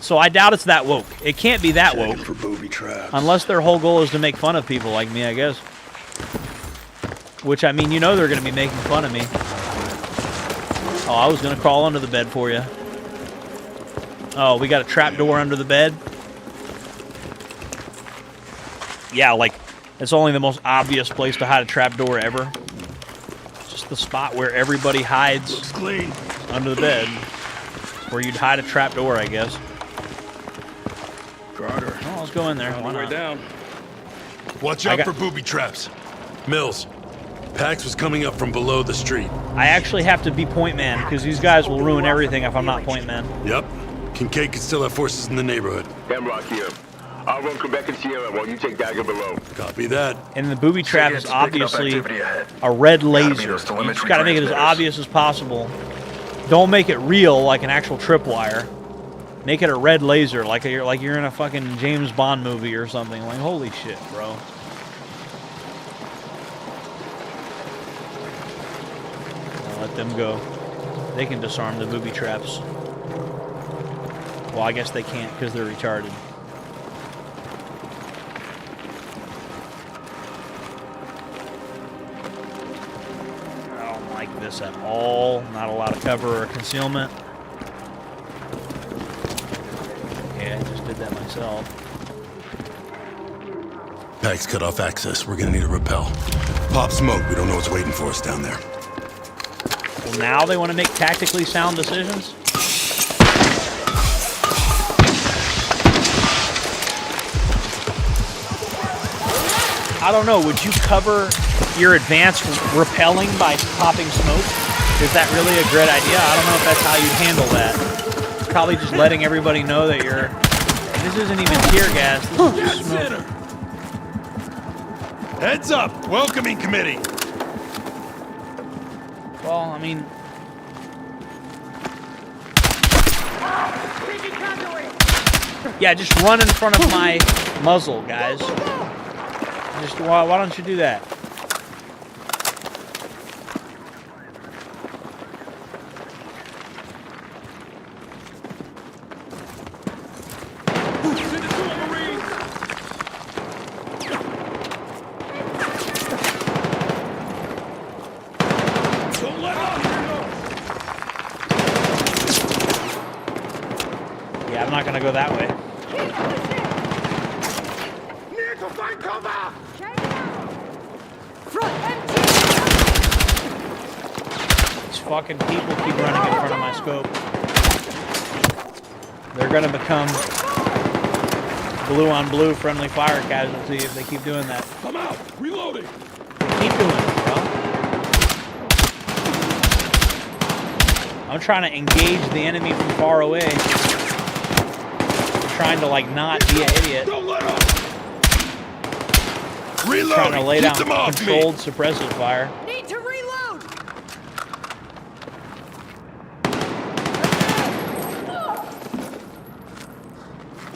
Speaker 1: So I doubt it's that woke. It can't be that woke.
Speaker 9: For booby traps.
Speaker 1: Unless their whole goal is to make fun of people like me, I guess. Which, I mean, you know they're going to be making fun of me. Oh, I was going to crawl under the bed for you. Oh, we got a trap door under the bed? Yeah, like, it's only the most obvious place to hide a trap door ever. It's just the spot where everybody hides.
Speaker 8: Looks clean.
Speaker 1: Under the bed. Where you'd hide a trap door, I guess.
Speaker 9: Carter.
Speaker 1: Oh, let's go in there. Why not?
Speaker 9: Down.
Speaker 8: Watch out for booby traps. Mills. Pax was coming up from below the street.
Speaker 1: I actually have to be point man, because these guys will ruin everything if I'm not point man.
Speaker 8: Yep. Kincaid could still have forces in the neighborhood.
Speaker 7: Hemlock here. I'll run Quebec and Sierra while you take Dagger below.
Speaker 8: Copy that.
Speaker 1: And the booby trap is obviously a red laser. You just gotta make it as obvious as possible. Don't make it real like an actual tripwire. Make it a red laser, like you're in a fucking James Bond movie or something. Like, holy shit, bro. I'll let them go. They can disarm the booby traps. Well, I guess they can't because they're retarded. I don't like this at all. Not a lot of cover or concealment. Yeah, I just did that myself.
Speaker 8: Pax cut off access. We're gonna need a rappel. Pop smoke. We don't know what's waiting for us down there.
Speaker 1: Well, now they want to make tactically sound decisions? I don't know. Would you cover your advanced repelling by popping smoke? Is that really a great idea? I don't know if that's how you'd handle that. Probably just letting everybody know that you're... This isn't even tear gas. This is just smoke.
Speaker 8: Heads up! Welcoming committee!
Speaker 1: Well, I mean... Yeah, just run in front of my muzzle, guys. Just why don't you do that? Yeah, I'm not gonna go that way.
Speaker 2: Need to find cover!
Speaker 1: fucking people keep running in front of my scope. They're gonna become blue on blue friendly fire casualty if they keep doing that.
Speaker 2: I'm out. Reloading.
Speaker 1: Keep doing it, bro. I'm trying to engage the enemy from far away. I'm trying to like not be an idiot.
Speaker 2: Don't let up.
Speaker 8: Reload.
Speaker 1: Trying to lay down
Speaker 8: Keep them off me.
Speaker 1: controlled suppressive fire.
Speaker 12: Need to reload!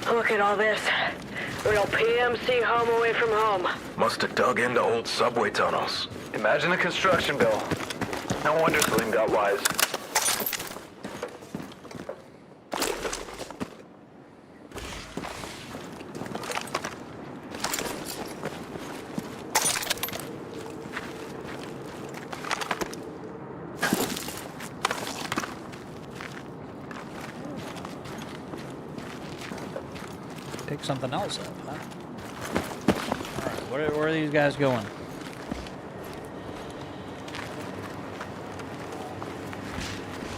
Speaker 11: Look at all this. Real PMC home away from home.
Speaker 13: Must have dug into old subway tunnels. Imagine the construction bill. No wonder Slim got wise.
Speaker 1: Pick something else up, huh? Alright, where are these guys going?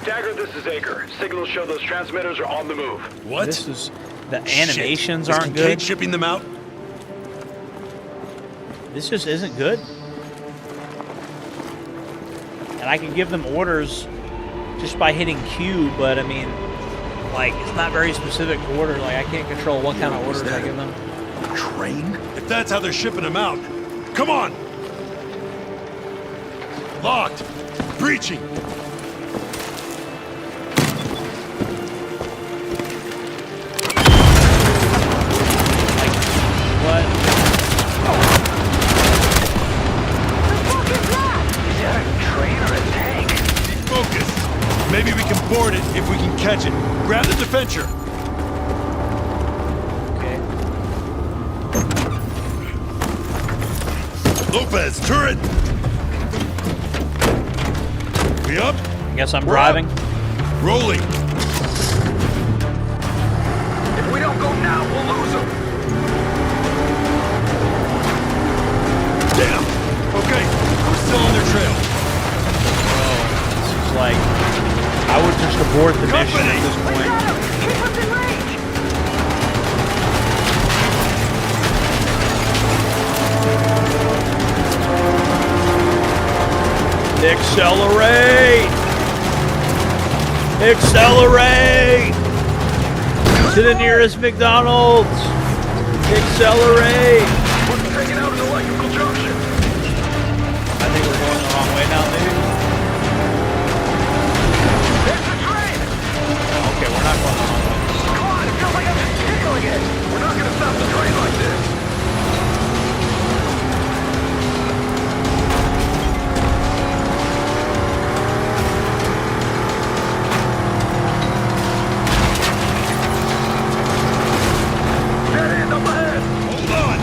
Speaker 13: Dagger, this is Acre. Signals show those transmitters are on the move.
Speaker 8: What?
Speaker 1: This is the animations
Speaker 8: Shit. Is
Speaker 1: aren't
Speaker 8: Kincaid
Speaker 1: good.
Speaker 8: shipping them out?
Speaker 1: This just isn't good. And I can give them orders just by hitting Q, but I mean, like, it's not very specific order. Like, I can't control what kind of orders I give them.
Speaker 8: Train? If that's how they're shipping them out, come on! Locked! Breaching!
Speaker 1: What?
Speaker 13: Is that a train or a tank?
Speaker 8: Focus! Maybe we can board it if we can catch it. Grab the defenser!
Speaker 1: Okay.
Speaker 8: Lopez, turret! We up?
Speaker 1: I guess I'm
Speaker 8: We're
Speaker 1: driving.
Speaker 8: up. Rolling!
Speaker 13: If we don't go now, we'll lose them.
Speaker 8: Damn! Okay, we're still on their trail.
Speaker 1: This is like, I would just abort the mission at this point.
Speaker 11: Keep us in range!
Speaker 1: Accelerate! Accelerate! To the nearest McDonald's! Accelerate!
Speaker 13: We're taking out an electrical junction.
Speaker 1: I think we're going the wrong way now, maybe?
Speaker 13: There's the train!
Speaker 1: Okay, we're not going the wrong way.
Speaker 13: Come on, it feels like I'm just tickling it. We're not gonna stop the train like this. Dead end up ahead!
Speaker 8: Hold on!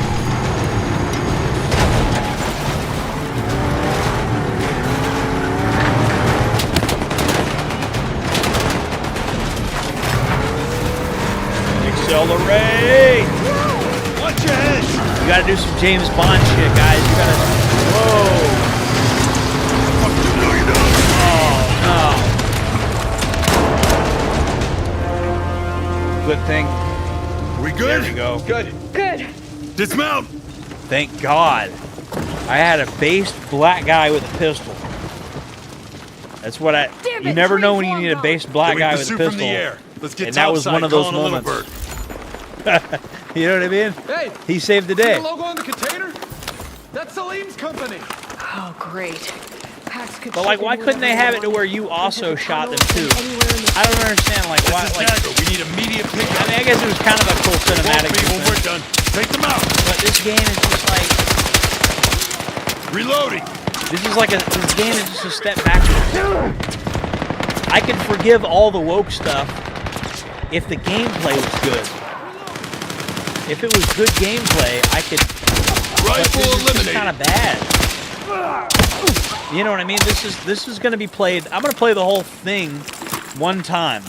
Speaker 1: Accelerate!
Speaker 8: Watch your head!
Speaker 1: You gotta do some James Bond shit, guys. You gotta. Whoa!
Speaker 8: No, you don't!
Speaker 1: Oh, no. Good thing.
Speaker 8: We good?
Speaker 1: There we go.
Speaker 2: Good.
Speaker 12: Good.
Speaker 8: Dismount!
Speaker 1: Thank God. I had a based black guy with a pistol. That's what I.
Speaker 12: Damn
Speaker 1: You
Speaker 12: it,
Speaker 1: never know
Speaker 12: train's
Speaker 1: when you
Speaker 12: long
Speaker 1: need a
Speaker 12: gone.
Speaker 1: based black
Speaker 8: Can we
Speaker 1: guy with a
Speaker 8: pursue
Speaker 1: pistol.
Speaker 8: from the air? Let's get
Speaker 1: And that was one of those
Speaker 8: topside, calling a
Speaker 1: moments.
Speaker 8: little bird.
Speaker 1: You know what I mean?
Speaker 2: Hey,
Speaker 1: He saved the
Speaker 2: see
Speaker 1: day.
Speaker 2: the logo on the container? That's Salim's company.
Speaker 3: Oh, great. Pax could
Speaker 1: But like,
Speaker 3: ship
Speaker 1: why
Speaker 3: in
Speaker 1: couldn't they
Speaker 3: whatever
Speaker 1: have it to where you also shot them too?
Speaker 3: anywhere in the
Speaker 1: I don't understand. Like, why?
Speaker 8: This is
Speaker 1: Like,
Speaker 8: Dagger. We need immediate
Speaker 1: I
Speaker 8: pickup.
Speaker 1: mean, I guess it was kind of a cool cinematic.
Speaker 8: Both me when we're done. Take them out.
Speaker 1: But this game is just like.
Speaker 8: Reloading.
Speaker 1: This game is just a step backwards. I can forgive all the woke stuff if the gameplay was good. If it was good gameplay, I could.
Speaker 8: Rifle eliminated.
Speaker 1: Kind of bad. You know what I mean? This is going to be played. I'm going to play the whole thing one time,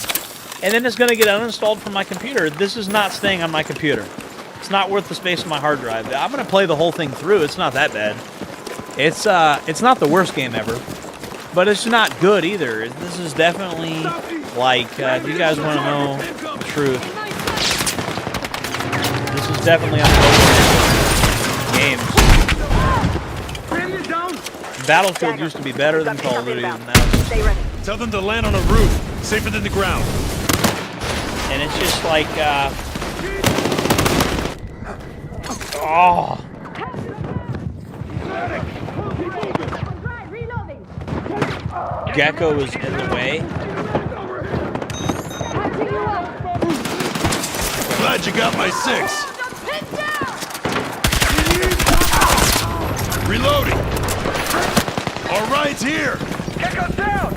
Speaker 1: and then it's going to get uninstalled from my computer. This is not staying on my computer. It's not worth the space on my hard drive. I'm going to play the whole thing through. It's not that bad. It's not the worst game ever. But it's not good either. This is definitely like, if you guys want to know the truth, this is definitely on the lower end of games. Battlefield used to be better than Call of Duty, and now
Speaker 11: Stay ready.
Speaker 8: Tell them to land on a roof, safer than the ground.
Speaker 1: and it's just like, oh. Gecko is in the way.
Speaker 8: Glad you got my 6. Reloading. All right, here.
Speaker 13: Gecko's down!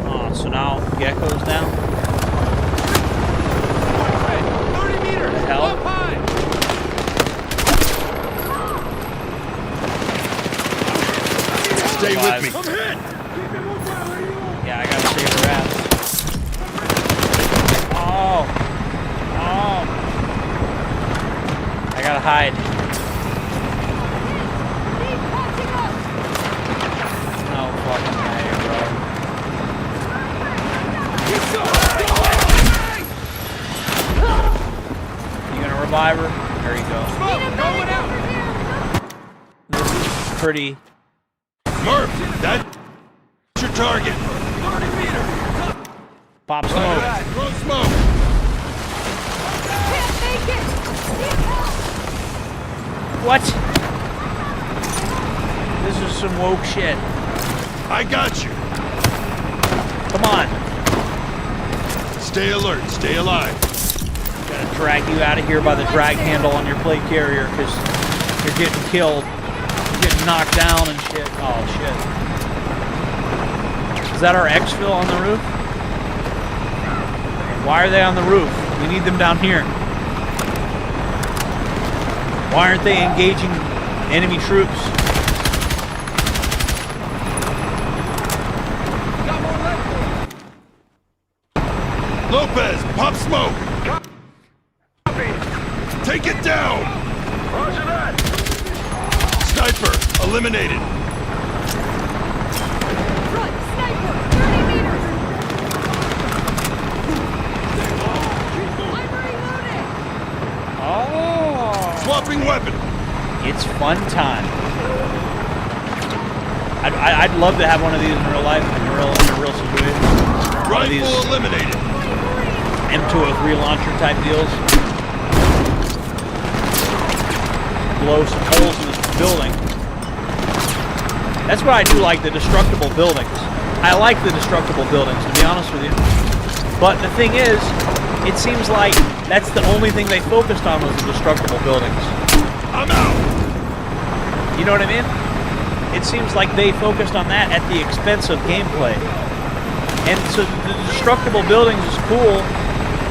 Speaker 1: Oh, so now Gecko's down?
Speaker 2: 30 meters!
Speaker 1: The hell?
Speaker 2: Up high!
Speaker 8: Stay with me.
Speaker 2: I'm hit!
Speaker 1: Yeah, I gotta save her ass. Oh. Oh. I gotta hide. No fucking way, bro. You gonna revive her? There you go.
Speaker 2: Going out!
Speaker 1: This is pretty.
Speaker 8: Murph, that's your target.
Speaker 2: 30 meters!
Speaker 1: Pop smoke.
Speaker 8: Throw smoke.
Speaker 1: What? This is some woke shit.
Speaker 8: I got you.
Speaker 1: Come on.
Speaker 8: Stay alert. Stay alive.
Speaker 1: Gotta drag you out of here by the drag handle on your plate carrier because you're getting killed. You're getting knocked down and shit. Oh, shit. Is that our exfil on the roof? Why are they on the roof? We need them down here. Why aren't they engaging enemy troops?
Speaker 8: Lopez, pop smoke. Take it down.
Speaker 13: Roger that!
Speaker 8: Sniper, eliminated.
Speaker 12: Front, sniper! 30 meters! I'm reloading!
Speaker 1: Oh.
Speaker 8: Swapping weapon.
Speaker 1: It's fun time. I'd love to have one of these in real life, in a real situation. One of these
Speaker 8: Rifle eliminated.
Speaker 1: M203 launcher type deals. Blow some holes in this building. That's what I do like, the destructible buildings. I like the destructible buildings, to be honest with you. But the thing is, it seems like that's the only thing they focused on was the destructible buildings.
Speaker 8: I'm out.
Speaker 1: You know what I mean? It seems like they focused on that at the expense of gameplay. And so the destructible buildings is cool.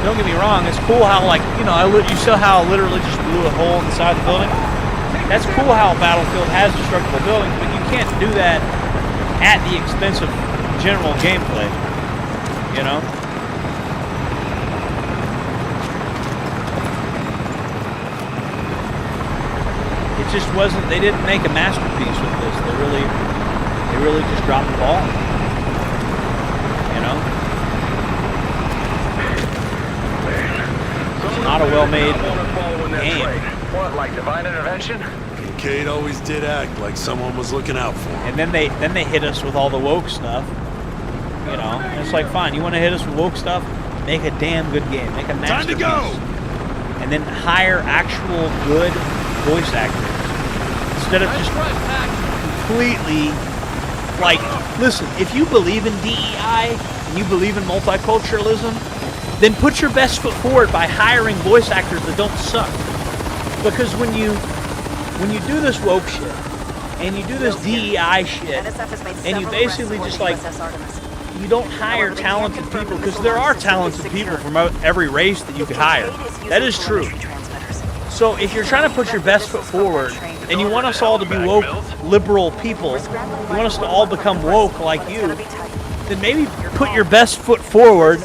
Speaker 1: Don't get me wrong, it's cool how, like, you know, you saw how I literally just blew a hole inside the building? That's cool how Battlefield has destructible buildings, but you can't do that at the expense of general gameplay, you know? It just wasn't, they didn't make a masterpiece with this. They really just dropped the ball, you know? It's not a well-made game.
Speaker 13: What, like divine intervention?
Speaker 8: Kincaid always did act like someone was looking out for him.
Speaker 1: And then they hit us with all the woke stuff. You know, and it's like, fine, you want to hit us with woke stuff? Make a damn good game. Make a masterpiece.
Speaker 8: Time to go!
Speaker 1: And then hire actual good voice actors instead of just completely, like, listen, if you believe in DEI and you believe in multiculturalism, then put your best foot forward by hiring voice actors that don't suck. Because when you do this woke shit and you do this DEI shit and you basically just, like, you don't hire talented people, because there are talented people from every race that you could hire. That is true. So if you're trying to put your best foot forward and you want us all to be woke, liberal people, you want us to all become woke like you, then maybe put your best foot forward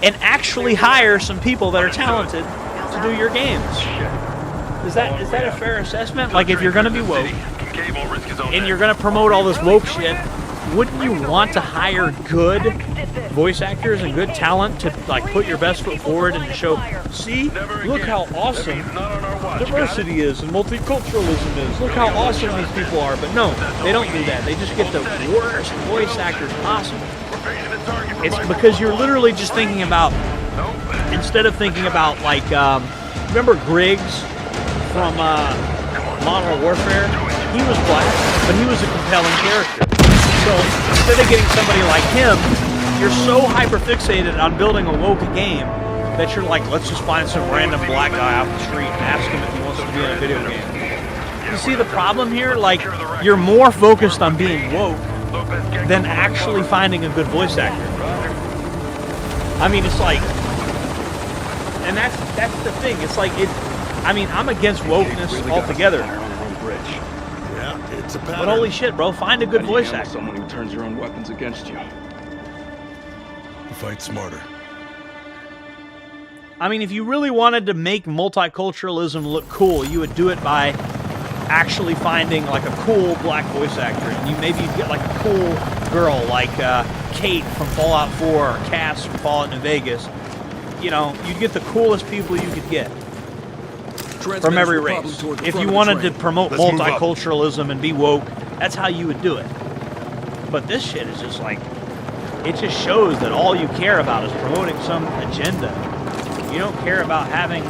Speaker 1: and actually hire some people that are talented to do your games. Is that a fair assessment? Like, if you're going to be woke and you're going to promote all this woke shit, wouldn't you want to hire good voice actors and good talent to like put your best foot forward and show, see, look how awesome diversity is and multiculturalism is. Look how awesome these people are. But no, they don't do that. They just get the worst voice actors possible. It's because you're literally just thinking about, instead of thinking about like, remember Griggs from Modern Warfare? He was black, but he was a compelling character. So instead of getting somebody like him, you're so hyper-fixated on building a woke game that you're like, let's just find some random black guy off the street and ask him if he wants to be in a video game. You see the problem here? Like, you're more focused on being woke than actually finding a good voice actor. I mean, it's like, and that's the thing. It's like, I mean, I'm against wokeness altogether.
Speaker 8: Yeah, it's a pattern.
Speaker 1: But holy shit, bro, find a good voice actor.
Speaker 2: Someone who turns their own weapons against you.
Speaker 8: Fight smarter.
Speaker 1: I mean, if you really wanted to make multiculturalism look cool, you would do it by actually finding like a cool black voice actor. And you maybe get like a cool girl like Kate from Fallout 4 or Cass from Fallout New Vegas. You know, you'd get the coolest people you could get from every race. If you wanted to promote multiculturalism and be woke, that's how you would do it. But this shit is just like, it just shows that all you care about is promoting some agenda. You don't care about having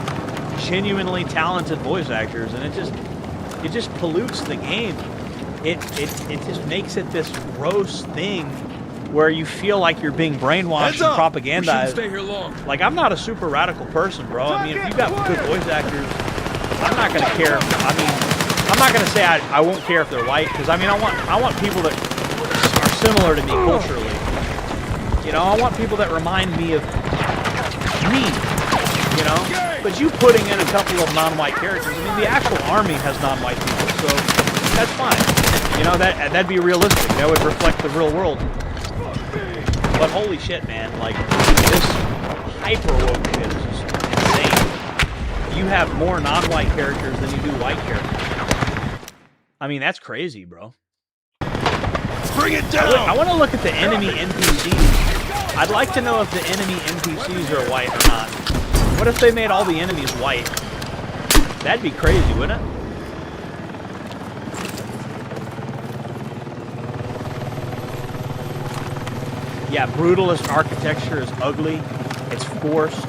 Speaker 1: genuinely talented voice actors, and it just pollutes the game. It just makes it this gross thing where you feel like you're being brainwashed and propagandized.
Speaker 2: Stay here long.
Speaker 1: Like, I'm not a super radical person, bro. I mean, if you got good voice actors, I'm not gonna care. I mean, I'm not gonna say I won't care if they're white, because I mean, I want people that are similar to me culturally. You know, I want people that remind me of me. You know, but you putting in a couple of non-white characters. I mean, the actual army has non-white people, so that's fine. You know, that'd be realistic. That would reflect the real world. But holy shit, man! Like, this hyper woke shit is just insane. You have more non-white characters than you do white characters. I mean, that's crazy, bro.
Speaker 8: Bring it down!
Speaker 1: I want to look at the enemy NPCs. I'd like to know if the enemy NPCs are white or not. What if they made all the enemies white? That'd be crazy, wouldn't it? Yeah, brutalist architecture is ugly. It's forced.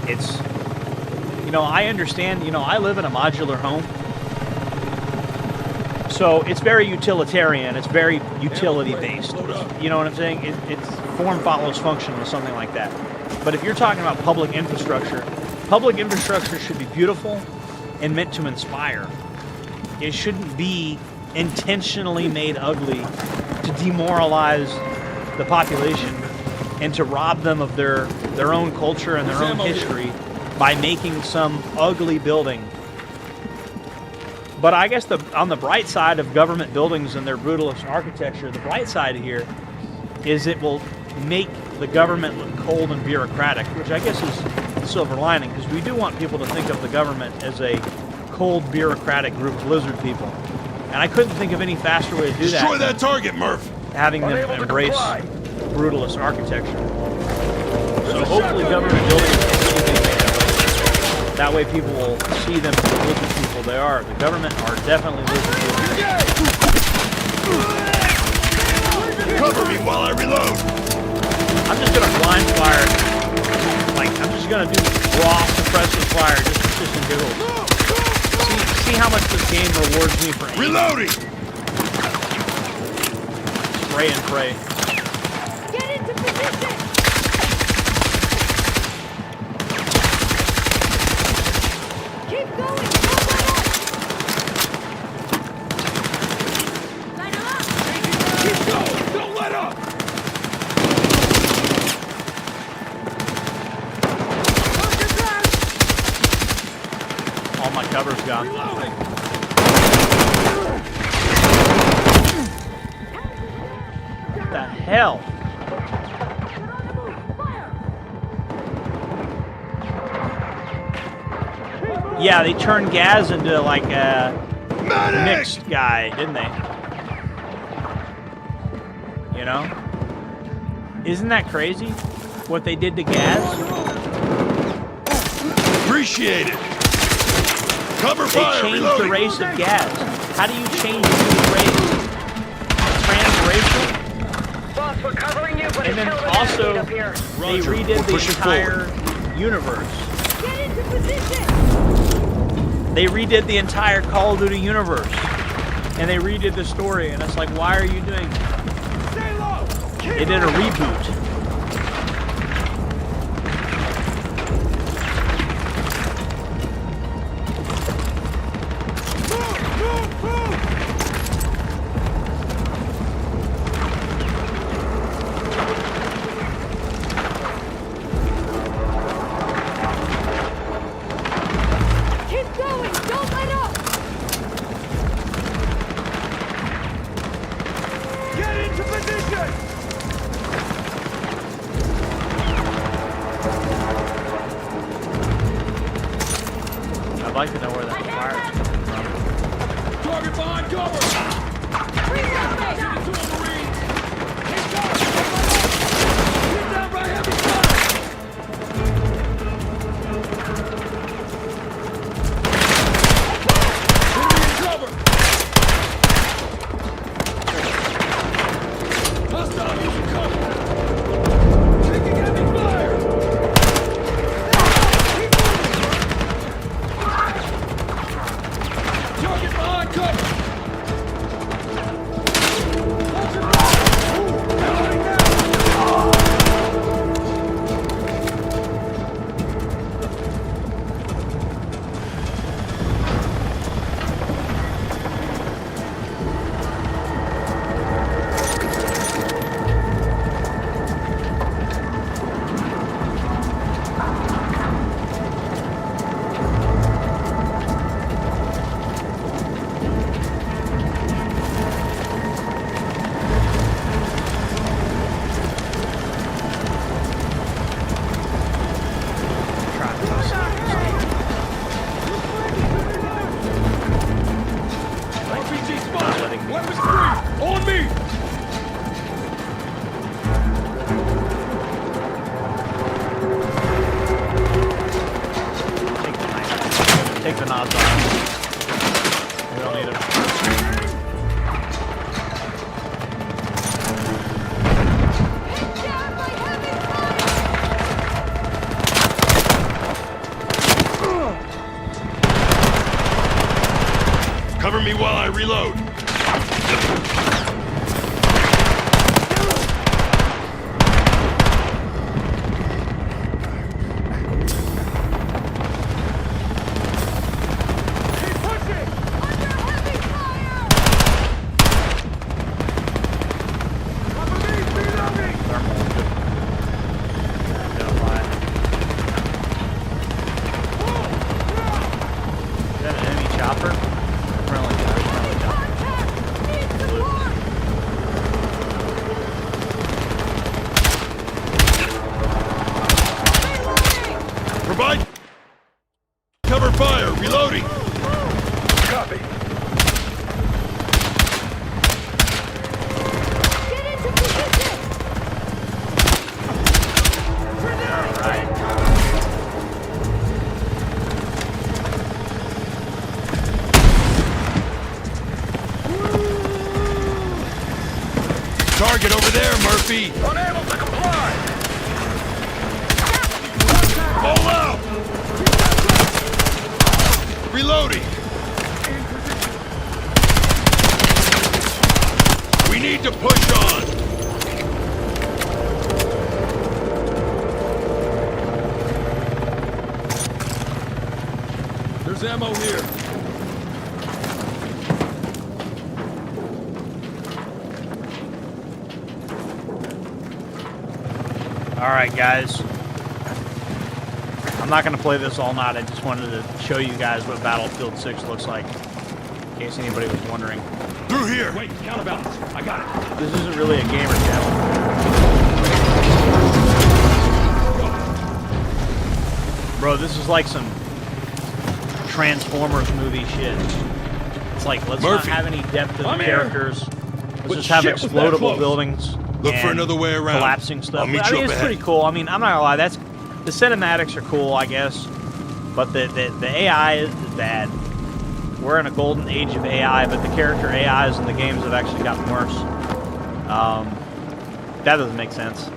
Speaker 1: It's, you know, I understand, you know, I live in a modular home. So it's very utilitarian. It's very utility-based. You know what I'm saying? It's form follows function or something like that. But if you're talking about public infrastructure should be beautiful and meant to inspire. It shouldn't be intentionally made ugly to demoralize the population and to rob them of their own culture and their own history by making some ugly building. But I guess on the bright side of government buildings and their brutalist architecture, the bright side here is it will make the government look cold and bureaucratic, which I guess is the silver lining, because we do want people to think of the government as a cold, bureaucratic group of lizard people. And I couldn't think of any faster way to do that.
Speaker 8: Destroy that target, Murph!
Speaker 1: Having them embrace brutalist architecture. So hopefully government buildings will be made that way people will see them as the lizard people they are. The government are definitely lizard people.
Speaker 8: Cover me while I reload!
Speaker 1: I'm just gonna blind fire. Like, I'm just gonna do raw suppressive fire just for shits and giggles. See how much this game rewards me for aiming.
Speaker 8: Reloading!
Speaker 1: Spray and pray.
Speaker 12: Get into position! Keep going! Line them up!
Speaker 2: Keep going! Don't let up!
Speaker 1: All my cover's gone.
Speaker 2: Reloading!
Speaker 1: What the hell? Yeah, they turned Gaz into like a mixed guy, didn't they? You know? Isn't that crazy? What they did to Gaz?
Speaker 8: Appreciate it. Cover fire.
Speaker 1: They changed the race of Gaz. How do you change the race? Transracial?
Speaker 11: Boss, we're covering you, but
Speaker 1: and then also, they redid the entire universe.
Speaker 12: Get into position!
Speaker 1: They redid the entire Call of Duty universe. And they redid the story, and it's like, why are you doing that?
Speaker 2: Stay low!
Speaker 1: They did a reboot. I'd like to know where that fire is coming from.
Speaker 2: Target behind cover! Get down by heavy fire! Enemy in cover! Hostile using cover! Taking heavy fire! Target behind cover! RPG spotted! Weapons free! On me!
Speaker 1: Take the nods off. We don't need it.
Speaker 8: Cover me while I reload.
Speaker 1: Is that an enemy chopper? Friendly chopper.
Speaker 8: Provide cover fire. Reloading.
Speaker 13: Copy.
Speaker 12: Get into position!
Speaker 8: Target over there, Murphy.
Speaker 13: Unable to comply.
Speaker 8: All out. Reloading. We need to push on.
Speaker 2: There's ammo here.
Speaker 1: Alright, guys. I'm not going to play this all night. I just wanted to show you guys what Battlefield 6 looks like, in case anybody was wondering.
Speaker 8: Through here.
Speaker 2: Wait, counterbalance. I got it.
Speaker 1: This isn't really a gamer channel. Bro, this is like some Transformers movie shit. It's like, let's
Speaker 8: Murphy.
Speaker 1: not have any depth of
Speaker 2: I'm
Speaker 1: characters. Let's
Speaker 2: What
Speaker 1: just have
Speaker 2: shit was that
Speaker 1: explodable
Speaker 2: close?
Speaker 1: buildings.
Speaker 8: Look for
Speaker 1: and
Speaker 8: another way around.
Speaker 1: collapsing stuff.
Speaker 8: I'll meet
Speaker 1: I
Speaker 8: you
Speaker 1: mean,
Speaker 8: up
Speaker 1: it's
Speaker 8: ahead.
Speaker 1: pretty cool. I mean, I'm not gonna lie. The cinematics are cool, I guess, but the AI is bad. We're in a golden age of AI, but the character AIs in the games have actually gotten worse. That doesn't make sense.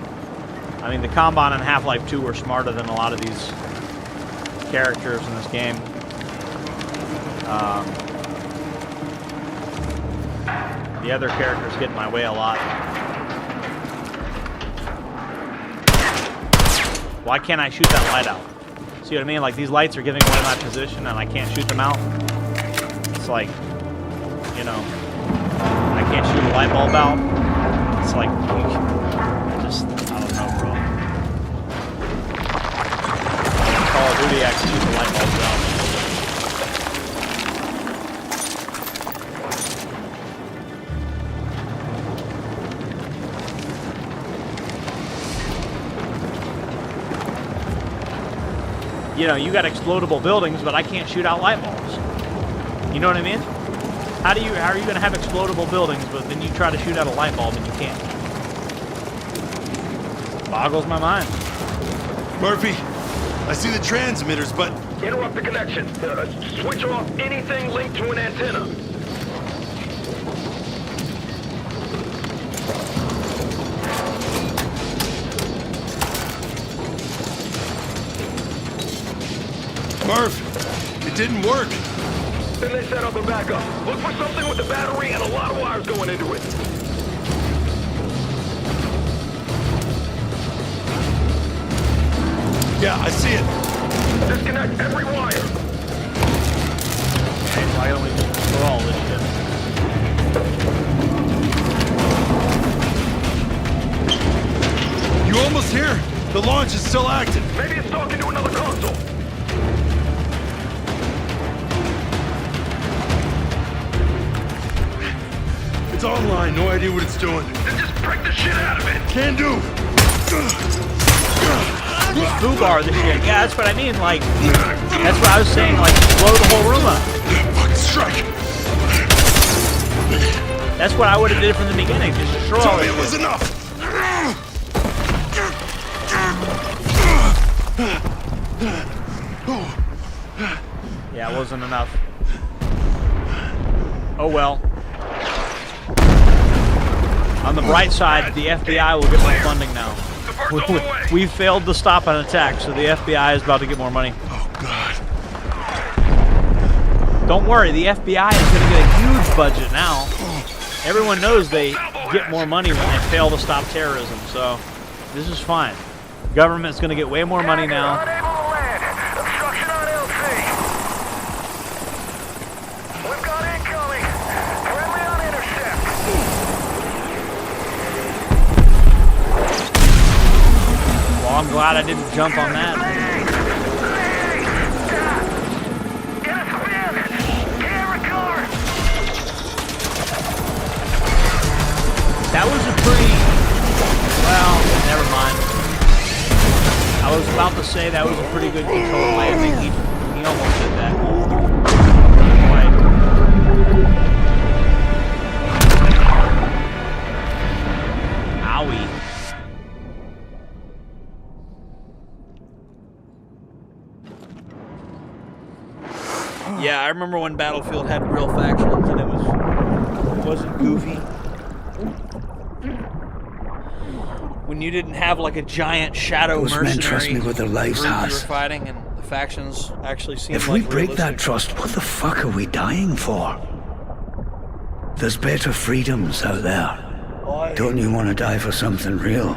Speaker 1: I mean, the Kanban in Half-Life 2 were smarter than a lot of these characters in this game. The other characters get in my way a lot. Why can't I shoot that light out? See what I mean? Like, these lights are giving away my position and I can't shoot them out. It's like, you know, I can't shoot a light bulb out. It's like, just, I don't know, bro. In Call of Duty, I can shoot the light bulbs out. You know, you got explodable buildings, but I can't shoot out light bulbs. You know what I mean? How are you going to have explodable buildings, but then you try to shoot out a light bulb and you can't? Boggles my mind.
Speaker 8: Murphy, I see the transmitters, but...
Speaker 13: Interrupt the connection. Switch off anything linked to an antenna.
Speaker 8: Murph, it didn't work.
Speaker 13: Then they set up a backup. Look for something with a battery and a lot of wires going into it.
Speaker 8: Yeah, I see it.
Speaker 13: Disconnect every wire.
Speaker 1: Okay, so I only for all this shit.
Speaker 8: You almost here? The launch is still active.
Speaker 13: Maybe it's talking to another console.
Speaker 8: It's online, no idea what it's doing.
Speaker 13: Then just break the shit out of it.
Speaker 8: Can do.
Speaker 1: Foobar this shit. Yeah, that's what I mean. Like, that's what I was saying. Like, blow the whole room up.
Speaker 8: Fucking strike.
Speaker 1: That's what I would have did from the beginning. Just destroy all
Speaker 8: Tell me
Speaker 1: this
Speaker 8: it was
Speaker 1: shit.
Speaker 8: enough.
Speaker 1: Yeah, it wasn't enough. Oh well. On the bright side, the FBI will get more funding now. We failed to stop an attack, so the FBI is about to get more money.
Speaker 8: Oh, God.
Speaker 1: Don't worry, the FBI is going to get a huge budget now. Everyone knows they get more money when they fail to stop terrorism, so this is fine. Government's going to get way more money now.
Speaker 13: Unable to land. Obstruction on LC. We've got incoming. Friendly on intercept.
Speaker 1: Well, I'm glad I didn't jump on that. That was a pretty... Well, never mind. I was about to say that was a pretty good control landing. He almost did that. Owie. Yeah, I remember when Battlefield had real factions and it wasn't goofy. When you didn't have like a giant shadow
Speaker 4: Those men
Speaker 1: mercenary
Speaker 4: trust me with their lives,
Speaker 1: group you were
Speaker 4: Haas.
Speaker 1: fighting, and the factions actually seemed
Speaker 4: If
Speaker 1: like
Speaker 4: we break that
Speaker 1: realistic.
Speaker 4: trust, what the fuck are we dying for? There's better freedoms out there. Don't you want to die for something real?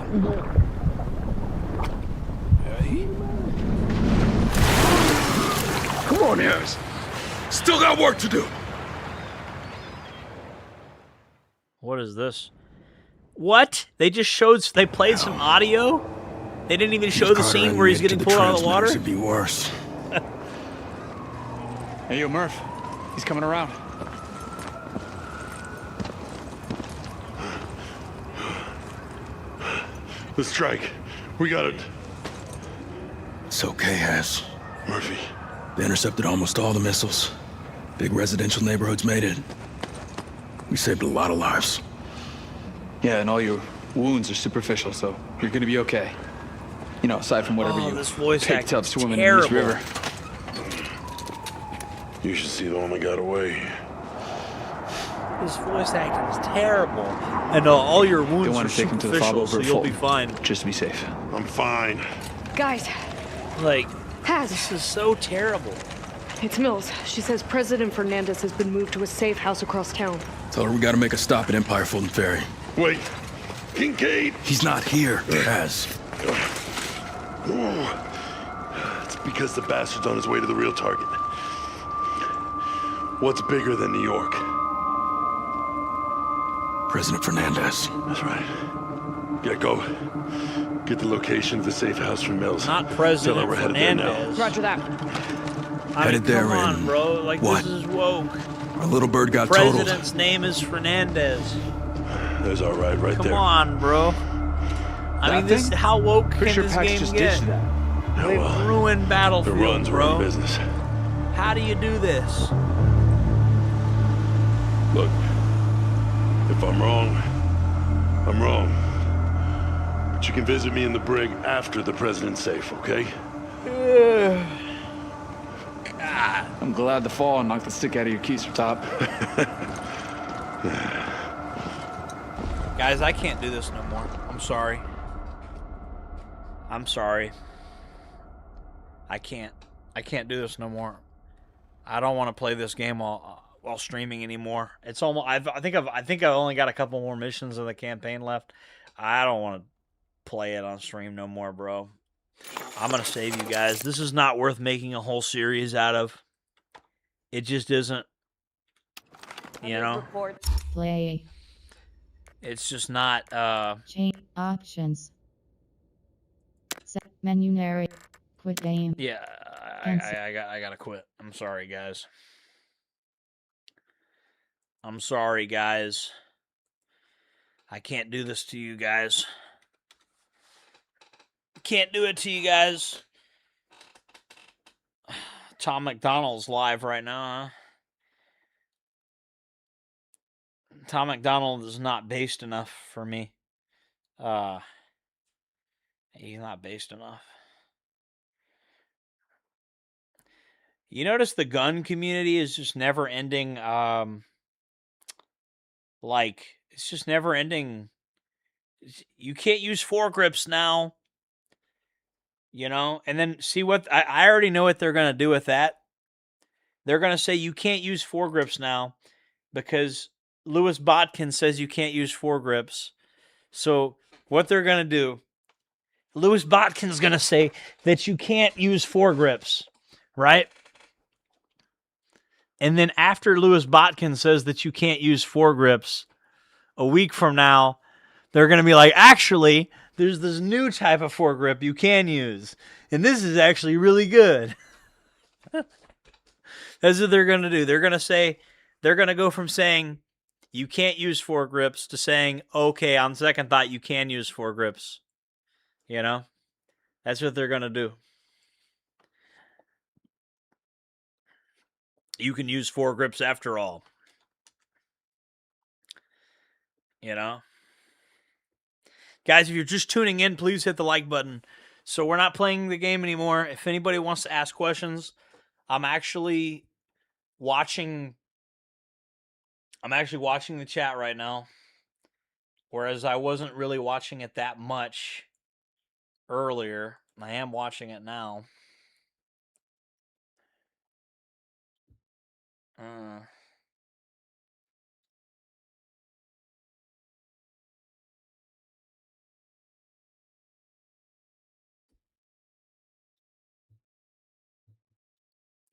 Speaker 8: Come on, Harris. Still got work to do.
Speaker 1: What is this? What? They just showed. They played some audio. They didn't even show the scene where he's getting pulled out of the water.
Speaker 6: Should be worse. Hey, yo, Murph. He's coming around.
Speaker 8: The strike. We got it.
Speaker 10: It's okay, Haz.
Speaker 8: Murphy.
Speaker 10: They intercepted almost all the missiles. Big residential neighborhoods made it. We saved a lot of lives.
Speaker 6: Yeah, and all your wounds are superficial, so you're gonna be okay. You know, aside from whatever you
Speaker 1: this voice
Speaker 6: picked up
Speaker 1: acting's
Speaker 6: swimming in this
Speaker 1: terrible.
Speaker 6: river.
Speaker 8: You should see the one that got away.
Speaker 1: His voice acting is terrible. And all your
Speaker 6: They
Speaker 1: wounds
Speaker 6: want
Speaker 1: are
Speaker 6: to take him to the fob
Speaker 1: superficial, so
Speaker 6: over
Speaker 1: you'll be
Speaker 6: Fulton,
Speaker 1: fine.
Speaker 6: just to be safe.
Speaker 8: I'm fine.
Speaker 12: Guys,
Speaker 1: Like,
Speaker 12: Paz,
Speaker 1: this is so terrible.
Speaker 12: it's Mills. She says President Fernandez has been moved to a safe house across town.
Speaker 10: Tell her we gotta make a stop at Empire Fulton Ferry.
Speaker 8: Wait. Kincaid!
Speaker 10: He's not here, Paz.
Speaker 8: It's because the bastard's on his way to the real target. What's bigger than New York?
Speaker 10: President Fernandez.
Speaker 8: That's right. Yeah, go. Get the location of the safe house from Mills.
Speaker 1: Not
Speaker 8: Tell
Speaker 1: President
Speaker 8: her we're headed there now.
Speaker 1: Fernandez.
Speaker 12: Roger that.
Speaker 10: Headed there
Speaker 1: come on,
Speaker 10: in
Speaker 1: bro. Like,
Speaker 10: what?
Speaker 1: this is woke.
Speaker 10: Our little bird got totaled.
Speaker 1: President's name is Fernandez.
Speaker 8: There's our ride right
Speaker 1: Come
Speaker 8: there.
Speaker 1: on, bro. I mean, this how woke
Speaker 6: Pretty
Speaker 1: can
Speaker 6: sure
Speaker 1: this
Speaker 6: Pax
Speaker 1: game
Speaker 6: just
Speaker 1: get?
Speaker 6: ditched that.
Speaker 8: Yeah,
Speaker 1: They've
Speaker 8: well,
Speaker 1: ruined
Speaker 8: the
Speaker 1: Battlefield,
Speaker 8: runs were
Speaker 1: bro.
Speaker 8: in business.
Speaker 1: How do you do this?
Speaker 8: Look, if I'm wrong, I'm wrong. But you can visit me in the brig after the president's safe, okay?
Speaker 6: I'm glad the fall knocked the stick out of your keister top.
Speaker 1: Guys, I can't do this no more. I'm sorry. I'm sorry. I can't do this no more. I don't want to play this game while streaming anymore. It's almost. I think I've only got a couple more missions of the campaign left. I don't want to play it on stream no more, bro. I'm gonna save you guys. This is not worth making a whole series out of. It just isn't. You know.
Speaker 14: Play.
Speaker 1: It's just not.
Speaker 14: Change options. Set menu narrate. Quit game.
Speaker 1: Yeah, I gotta quit. I'm sorry, guys. I'm sorry, guys. I can't do this to you guys. Can't do it to you guys. Tom McDonald's live right now, huh? Tom McDonald is not based enough for me. He's not based enough. You notice the gun community is just never ending, like, it's just never ending. You can't use foregrips now, you know? And then see what, I already know what they're going to do with that. They're going to say you can't use foregrips now because Louis Botkin says you can't use foregrips. So what they're going to do, Louis Botkin's going to say that you can't use foregrips, right? And then after Louis Botkin says that you can't use foregrips, a week from now, they're going to be like, actually, there's this new type of foregrip you can use. And this is actually really good. That's what they're going to do. They're going to say, they're going to go from saying you can't use foregrips to saying, okay, on second thought, you can use foregrips. You know? That's what they're going to do. You can use foregrips after all. You know? Guys, if you're just tuning in, please hit the like button. So we're not playing the game anymore. If anybody wants to ask questions, I'm actually watching the chat right now. Whereas I wasn't really watching it that much earlier. I am watching it now.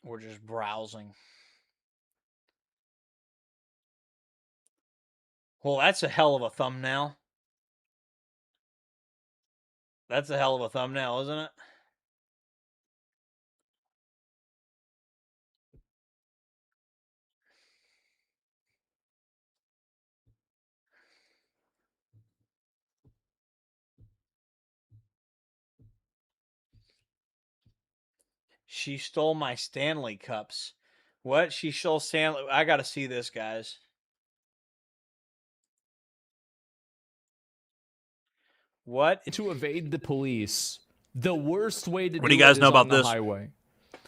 Speaker 1: We're just browsing. Well, that's a hell of a thumbnail. That's a hell of a thumbnail, isn't it? She stole my Stanley cups. What? She stole Stanley... I gotta see this, guys. What?
Speaker 15: To evade the police, the worst way to
Speaker 1: What
Speaker 15: do
Speaker 1: do you guys
Speaker 15: it
Speaker 1: know
Speaker 15: is
Speaker 1: about
Speaker 15: on the
Speaker 1: this?
Speaker 15: highway.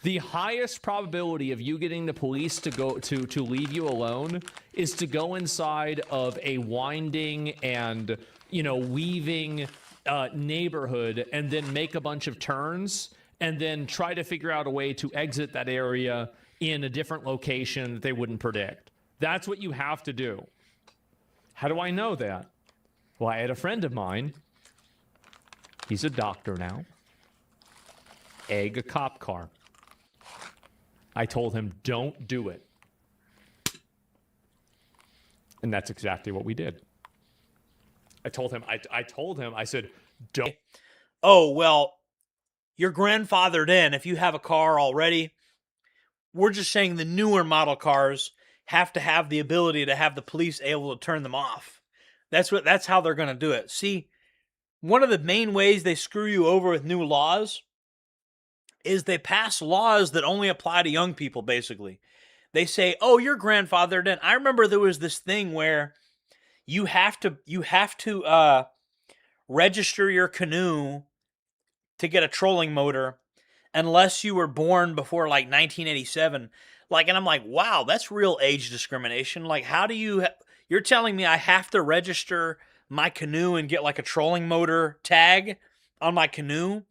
Speaker 15: The highest probability of you getting the police to go to leave you alone is to go inside of a winding and, you know, weaving neighborhood and then make a bunch of turns and then try to figure out a way to exit that area in a different location that they wouldn't predict. That's what you have to do. How do I know that? Well, I had a friend of mine. He's a doctor now. Egg a cop car. I told him, don't do it. And that's exactly what we did. I told him, I said, don't.
Speaker 1: Oh, well, you're grandfathered in if you have a car already. We're just saying the newer model cars have to have the ability to have the police able to turn them off. That's how they're going to do it. See, one of the main ways they screw you over with new laws is they pass laws that only apply to young people, basically. They say, oh, you're grandfathered in. I remember there was this thing where you have to register your canoe to get a trolling motor unless you were born before like 1987. Like, and I'm like, wow, that's real age discrimination. Like, how do you're telling me I have to register my canoe and get like a trolling motor tag on my canoe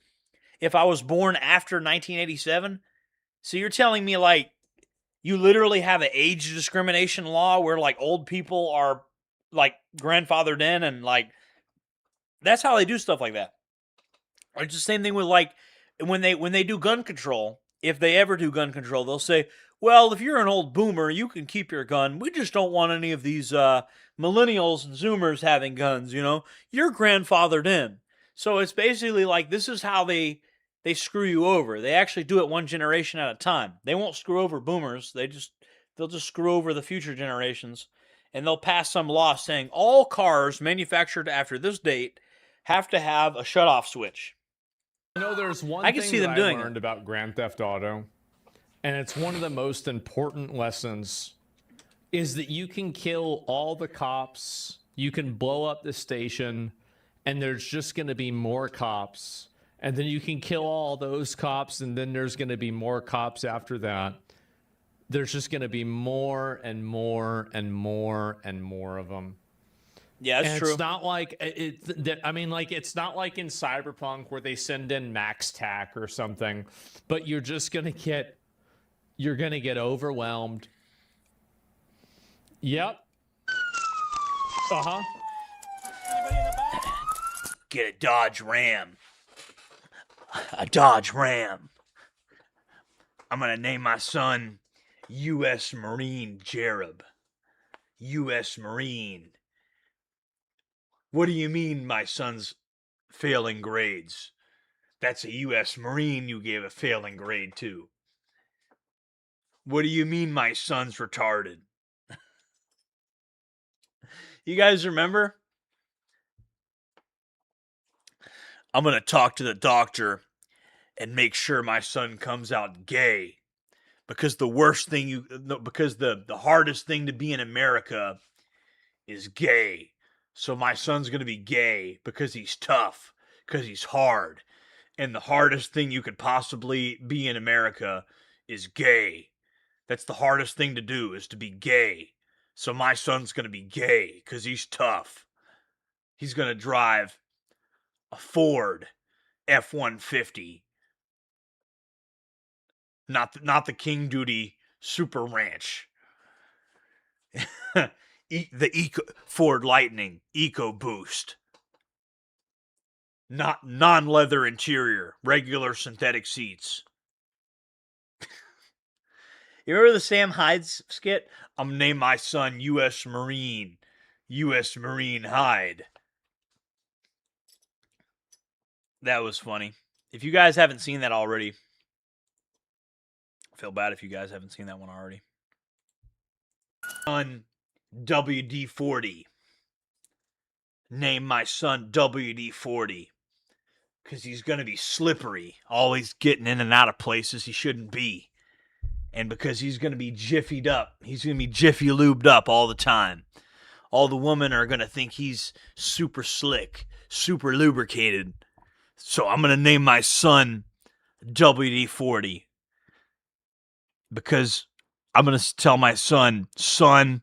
Speaker 1: if I was born after 1987? So you're telling me like you literally have an age discrimination law where like old people are like grandfathered in, and like that's how they do stuff like that. Or it's the same thing with like when they do gun control. If they ever do gun control, they'll say, well, if you're an old boomer, you can keep your gun. We just don't want any of these millennials and zoomers having guns, you know? You're grandfathered in. So it's basically like this is how they screw you over. They actually do it one generation at a time. They won't screw over boomers. They'll just screw over the future generations. And they'll pass some law saying all cars manufactured after this date have to have a shutoff switch.
Speaker 15: You know, there's one
Speaker 1: I can
Speaker 15: thing
Speaker 1: see them
Speaker 15: that
Speaker 1: doing
Speaker 15: I learned about Grand Theft Auto, and it's one of the most important lessons, is that you can kill all the cops, you can blow up the station, and there's just going to be more cops. And then you can kill all those cops, and then there's going to be more cops after that. There's just going to be more and more and more and more of them.
Speaker 1: Yeah, that's true.
Speaker 15: It's not like it's not like in Cyberpunk where they send in max tack or something, but you're gonna get overwhelmed. Yep.
Speaker 1: Get a Dodge Ram. A Dodge Ram. I'm gonna name my son U.S. Marine Jereb. U.S. Marine. What do you mean my son's failing grades? That's a U.S. Marine you gave a failing grade to. What do you mean my son's retarded? You guys remember? I'm going to talk to the doctor and make sure my son comes out gay. Because the hardest thing to be in America is gay. So my son's going to be gay because he's tough, because he's hard. And the hardest thing you could possibly be in America is gay. That's the hardest thing to do, is to be gay. So my son's going to be gay because he's tough. He's going to drive a Ford F-150. Not the King Duty Super Ranch. The Ford Lightning EcoBoost. Not non-leather interior, regular synthetic seats. You remember the Sam Hyde skit? I'm gonna name my son U.S. Marine. U.S. Marine Hyde. That was funny. If you guys haven't seen that already, I feel bad if you guys haven't seen that one already. On WD-40. Name my son WD-40. Because he's going to be slippery. Always getting in and out of places he shouldn't be. And because he's going to be jiffied up. He's going to be jiffy lubed up all the time. All the women are going to think he's super slick, super lubricated. So I'm going to name my son WD-40. Because I'm going to tell my son, son,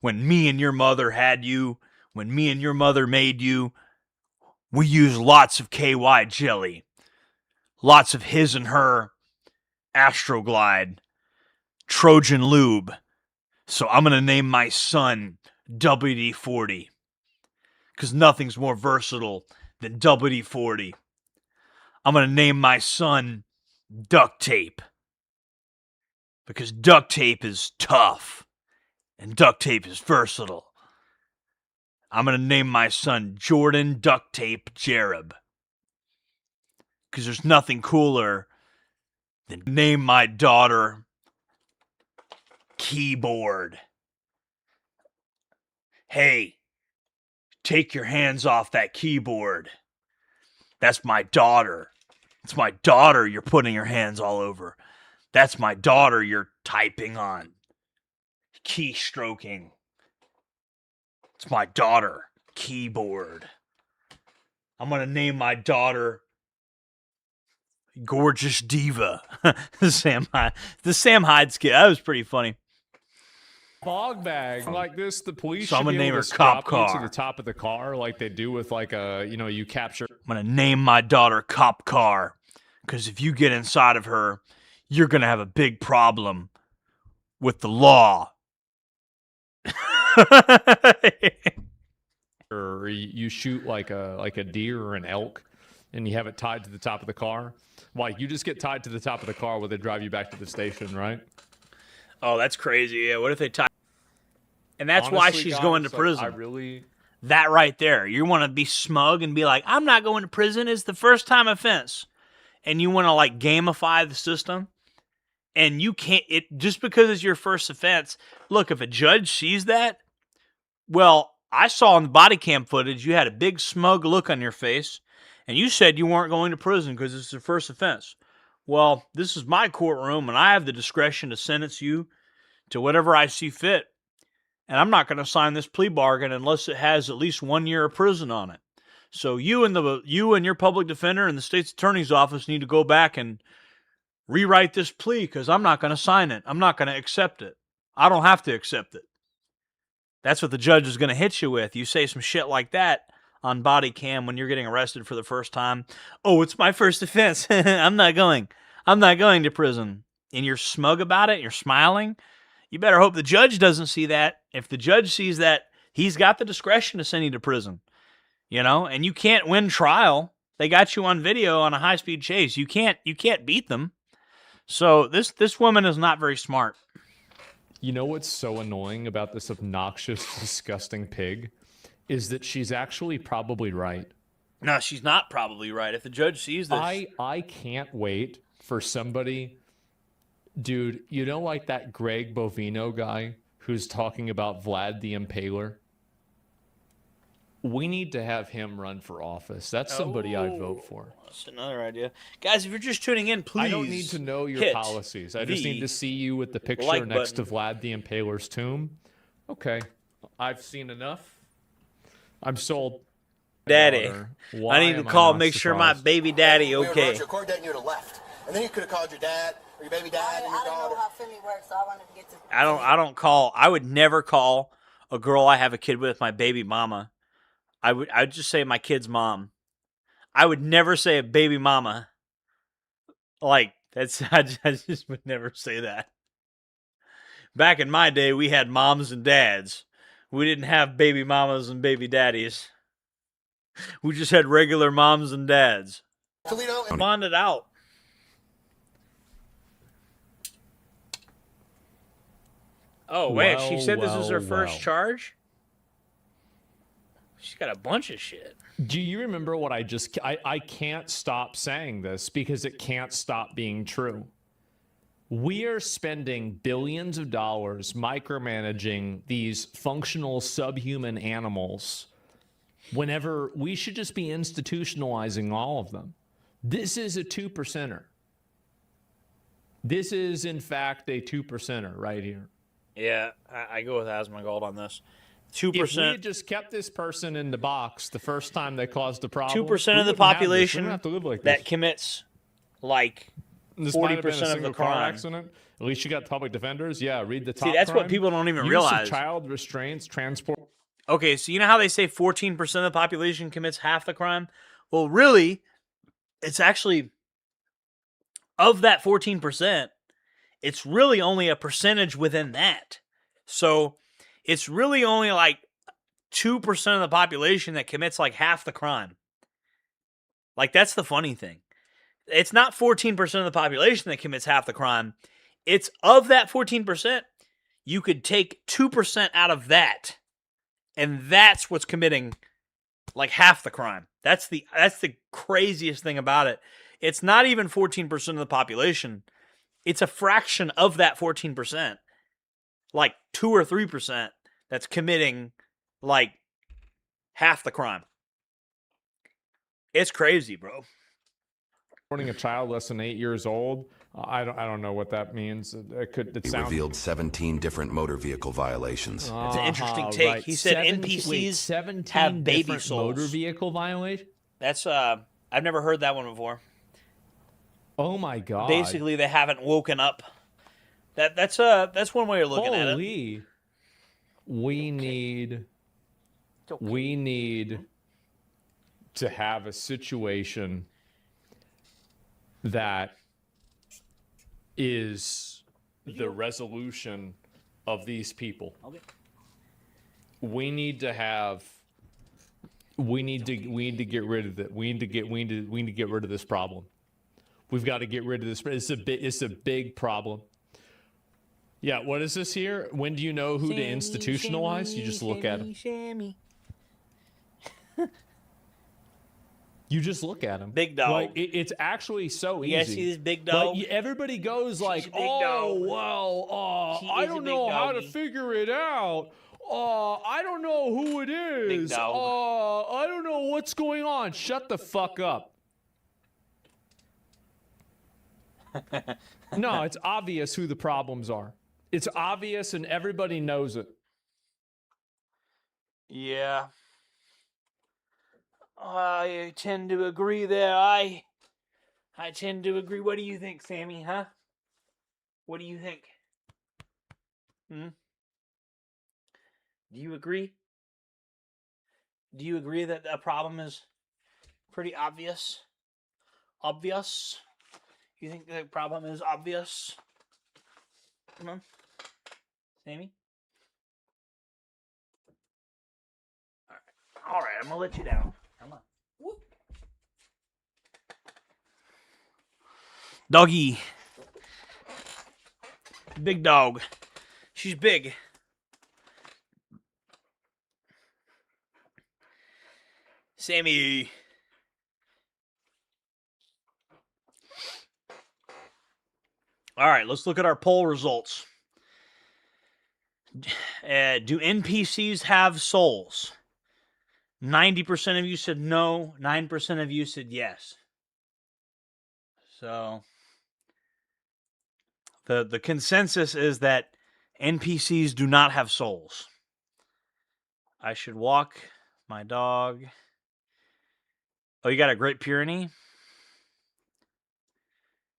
Speaker 1: when me and your mother had you, when me and your mother made you, we used lots of KY jelly. Lots of his and her Astroglide, Trojan lube. So I'm going to name my son WD-40. Because nothing's more versatile than WD-40. I'm going to name my son Duct Tape. Because duct tape is tough. And duct tape is versatile. I'm going to name my son Jordan Duct Tape Jereb. Because there's nothing cooler than name my daughter Keyboard. Hey, take your hands off that keyboard. That's my daughter. It's my daughter you're putting your hands all over. That's my daughter you're typing on. Keystroking. It's my daughter. Keyboard. I'm going to name my daughter Gorgeous Diva. The Sam Hyde skit. That was pretty funny.
Speaker 15: Fog bag like this, the police
Speaker 1: So I'm
Speaker 15: should
Speaker 1: gonna
Speaker 15: be
Speaker 1: name
Speaker 15: able
Speaker 1: her
Speaker 15: to
Speaker 1: Cop
Speaker 15: strap you to
Speaker 1: Car.
Speaker 15: the top of the car like they do with like a, you capture.
Speaker 1: I'm going to name my daughter Cop Car. Because if you get inside of her, you're going to have a big problem with the law.
Speaker 15: Or you shoot like a deer or an elk and you have it tied to the top of the car. Like you just get tied to the top of the car where they drive you back to the station, right?
Speaker 1: Oh, that's crazy. Yeah, what if they tie? And that's why
Speaker 15: Honestly,
Speaker 1: she's
Speaker 15: guys,
Speaker 1: going to
Speaker 15: like,
Speaker 1: prison. That right there. You want to be smug and be like, I'm not going to prison. It's the first time offense. And you want to like gamify the system. And you can't, just because it's your first offense. Look, if a judge sees that, well, I saw in the body cam footage, you had a big smug look on your face. And you said you weren't going to prison because it's the first offense. Well, this is my courtroom, and I have the discretion to sentence you to whatever I see fit. And I'm not going to sign this plea bargain unless it has at least 1 year of prison on it. So you and your public defender and the state's attorney's office need to go back and rewrite this plea because I'm not going to sign it. I'm not going to accept it. I don't have to accept it. That's what the judge is going to hit you with. You say some shit like that on body cam when you're getting arrested for the first time. Oh, it's my first offense. I'm not going to prison. And you're smug about it. You're smiling. You better hope the judge doesn't see that. If the judge sees that, he's got the discretion to send you to prison. And you can't win trial. They got you on video on a high-speed chase. You can't beat them. So this woman is not very smart.
Speaker 15: You know what's so annoying about this obnoxious, disgusting pig? Is that she's actually probably right.
Speaker 1: No, she's not probably right. If the judge sees this...
Speaker 15: I can't wait for somebody... Dude, like that Greg Bovino guy who's talking about Vlad the Impaler? We need to have him run for office. That's somebody I'd vote for.
Speaker 1: That's another idea. Guys, if you're just tuning in, please
Speaker 15: I don't need to know your policies. I just need to see you with the picture next to Vlad the Impaler's tomb. Okay. I've seen enough. I'm sold.
Speaker 1: Daddy. I need to call and make sure my baby daddy okay.
Speaker 16: We were coordinating you to left. And then you could have called your dad or your baby dad and your daughter. I don't know how Finley works, so I wanted to get to...
Speaker 1: I don't call. I would never call a girl I have a kid with my baby mama. I'd just say my kid's mom. I would never say a baby mama. Like, I just would never say that. Back in my day, we had moms and dads. We didn't have baby mamas and baby daddies. We just had regular moms and dads.
Speaker 16: Toledo.
Speaker 1: Bonded out. Oh, wait. She said this is her first charge? She's got a bunch of shit.
Speaker 15: Do you remember what I can't stop saying this because it can't stop being true. We are spending billions of dollars micromanaging these functional subhuman animals whenever we should just be institutionalizing all of them. This is a 2%er. This is, in fact, a 2%er right here.
Speaker 1: Yeah, I go with Asmongold on this. 2%.
Speaker 15: If we had just kept this person in the box the first time they caused the problem,
Speaker 1: 2% of the population that commits like 40% of the
Speaker 15: car
Speaker 1: crime.
Speaker 15: accident. At least you got public defenders. Yeah, read the top.
Speaker 1: See, that's what
Speaker 15: crime.
Speaker 1: people don't even
Speaker 15: Use
Speaker 1: realize.
Speaker 15: Of child restraints, transport.
Speaker 1: Okay, so you know how they say 14% of the population commits half the crime? Well, really, it's actually, of that 14%, it's really only a percentage within that. So it's really only like 2% of the population that commits like half the crime. Like, that's the funny thing. It's not 14% of the population that commits half the crime. It's of that 14%, you could take 2% out of that, and that's what's committing like half the crime. That's the craziest thing about it. It's not even 14% of the population. It's a fraction of that 14%, like 2 or 3%, that's committing like half the crime. It's crazy, bro.
Speaker 15: Reporting a child less than 8 years old. I don't know what that means. It
Speaker 17: He revealed 17 different motor vehicle violations.
Speaker 1: It's an interesting take.
Speaker 15: Right.
Speaker 1: He said NPCs have baby souls.
Speaker 15: Motor vehicle violation.
Speaker 1: That's I've never heard that one before.
Speaker 15: Oh my god!
Speaker 1: Basically, they haven't woken up. That's one way of looking at it.
Speaker 15: Holy, we need to have a situation that is the resolution of these people.
Speaker 1: Okay.
Speaker 15: We need to get rid of it. We need to get rid of this problem. We've got to get rid of this. It's a big problem. Yeah, what is this here? When do you know who to institutionalize? You just look at him. You just look at him.
Speaker 1: Big dog.
Speaker 15: Like, it's actually so easy.
Speaker 1: You guys see this big dog?
Speaker 15: But everybody goes like,
Speaker 1: oh,
Speaker 15: dog. Well, I don't know how to figure it out. I don't know who it is.
Speaker 1: Big dog.
Speaker 15: I don't know what's going on. Shut the fuck up. No, it's obvious who the problems are. It's obvious and everybody knows it.
Speaker 1: Yeah. I tend to agree there. I tend to agree. What do you think, Sammy, huh? What do you think? Do you agree? Do you agree that the problem is pretty obvious? Obvious? You think the problem is obvious? Come on. Sammy? All right, I'm going to let you down. Come on. Whoop. Doggy. Big dog. She's big. Sammy. All right, let's look at our poll results. Do NPCs have souls? 90% of you said no. 9% of you said yes. So the consensus is that NPCs do not have souls. I should walk my dog. Oh, you got a Great Pyrenees?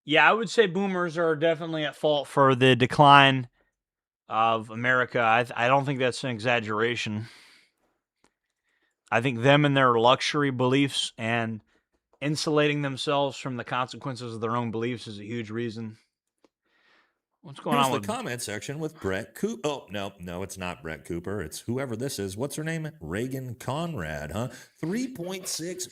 Speaker 1: Yeah, I would say boomers are definitely at fault for the decline of America. I don't think that's an exaggeration. I think them and their luxury beliefs and insulating themselves from the consequences of their own beliefs is a huge reason. What's going on with
Speaker 18: the comment section with Brett Cooper? Oh, no, it's not Brett Cooper. It's whoever this is. What's her name? Reagan Conrad, huh? 3.6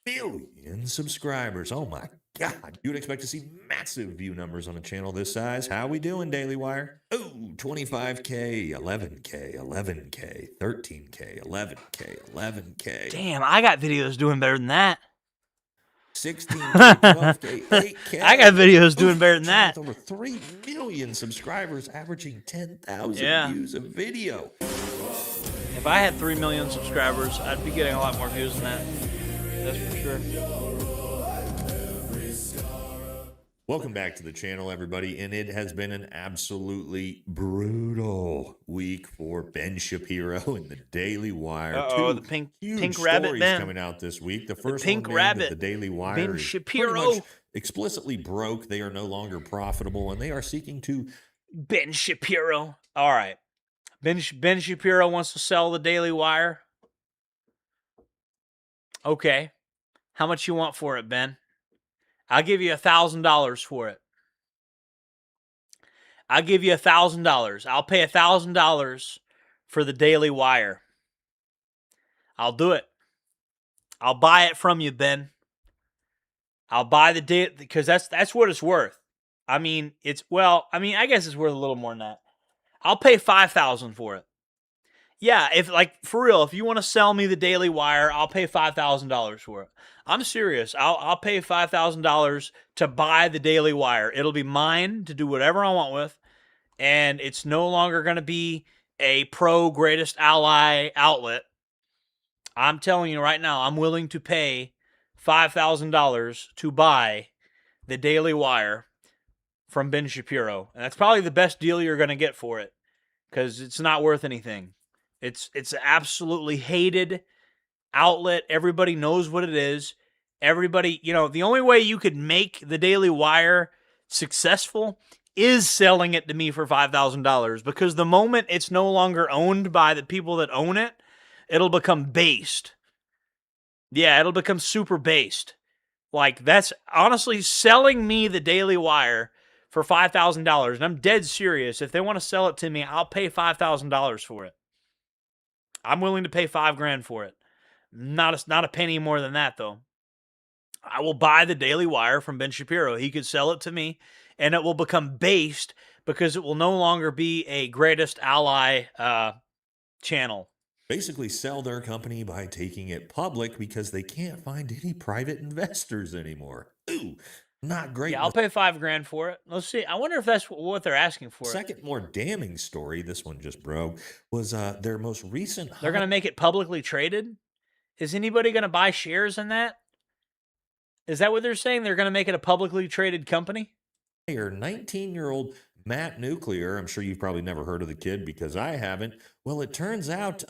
Speaker 18: billion subscribers. Oh, my God. You'd expect to see massive view numbers on a channel this size. How we doing, Daily Wire? Oh, 25K, 11K, 11K, 13K, 11K, 11K.
Speaker 1: Damn, I got videos doing better than that.
Speaker 18: 16K, 12K, 8K.
Speaker 1: I got videos doing better than that.
Speaker 18: Over 3 million subscribers, averaging 10,000 views a video.
Speaker 1: If I had 3 million subscribers, I'd be getting a lot more views than that. That's for sure.
Speaker 18: Welcome back to the channel, everybody, and it has been an absolutely brutal week for Ben Shapiro and the Daily Wire.
Speaker 1: Uh-oh,
Speaker 18: Two
Speaker 1: the pink
Speaker 18: huge
Speaker 1: rabbit,
Speaker 18: stories
Speaker 1: Ben.
Speaker 18: coming out this week. The first
Speaker 1: pink
Speaker 18: one being
Speaker 1: rabbit,
Speaker 18: that the Daily Wire
Speaker 1: Ben
Speaker 18: is
Speaker 1: Shapiro.
Speaker 18: pretty much explicitly broke. They are no longer profitable, and they are seeking to...
Speaker 1: Ben Shapiro. All right. Ben Shapiro wants to sell the Daily Wire. Okay. How much you want for it, Ben? I'll give you $1,000 for it. I'll give you $1,000. I'll pay $1,000 for the Daily Wire. I'll do it. I'll buy it from you, Ben. I'll buy the Daily, because that's what it's worth. I mean, I guess it's worth a little more than that. I'll pay $5,000 for it. Yeah, for real, if you want to sell me the Daily Wire, I'll pay $5,000 for it. I'm serious. I'll pay $5,000 to buy the Daily Wire. It'll be mine to do whatever I want with, and it's no longer going to be a pro greatest ally outlet. I'm telling you right now, I'm willing to pay $5,000 to buy the Daily Wire from Ben Shapiro, and that's probably the best deal you're going to get for it, because it's not worth anything. It's an absolutely hated outlet. Everybody knows what it is. Everybody, the only way you could make the Daily Wire successful is selling it to me for $5,000, because the moment it's no longer owned by the people that own it, it'll become based. Yeah, it'll become super based. That's honestly selling me the Daily Wire for $5,000, and I'm dead serious. If they want to sell it to me, I'll pay $5,000 for it. I'm willing to pay $5,000 for it. Not a penny more than that, though. I will buy the Daily Wire from Ben Shapiro. He could sell it to me, and it will become based, because it will no longer be a greatest ally channel.
Speaker 18: Basically sell their company by taking it public because they can't find any private investors anymore. Ooh, not great.
Speaker 1: Yeah, I'll pay $5,000 for it. Let's see. I wonder if that's what they're asking for.
Speaker 18: Second more damning story, this one just broke, was their most recent...
Speaker 1: They're going to make it publicly traded? Is anybody going to buy shares in that? Is that what they're saying? They're going to make it a publicly traded company?
Speaker 18: 19-year-old Matt Nuclear. I'm sure you've probably never heard of the kid, because I haven't. Well, it turns out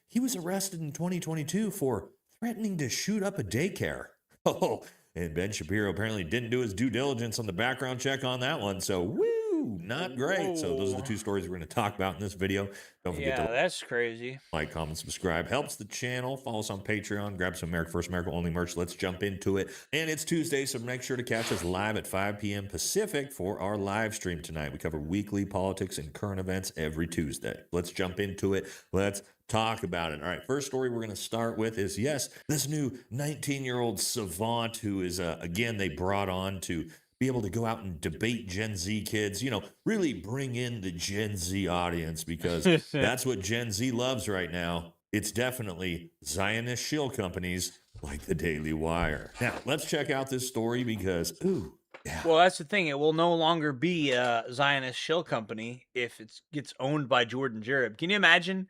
Speaker 18: he was arrested in 2022 for threatening to shoot up a daycare. Oh, and Ben Shapiro apparently didn't do his due diligence on the background check on that one. So, woo, not great. So those are the two stories we're going to talk about in this video. Don't forget to
Speaker 1: that's crazy.
Speaker 18: like, comment, subscribe. Helps the channel. Follow us on Patreon. Grab some America First, America Only merch. Let's jump into it. And it's Tuesday, so make sure to catch us live at 5 p.m. Pacific for our live stream tonight. We cover weekly politics and current events every Tuesday. Let's jump into it. Let's talk about it. All right, first story we're going to start with is, yes, this new 19-year-old savant who is, again, they brought on to be able to go out and debate Gen Z kids, really bring in the Gen Z audience, because that's what Gen Z loves right now. It's definitely Zionist shill companies like the Daily Wire. Now, let's check out this story because, ooh, yeah.
Speaker 1: Well, that's the thing. It will no longer be a Zionist shill company if it gets owned by JordanJJereb. Can you imagine,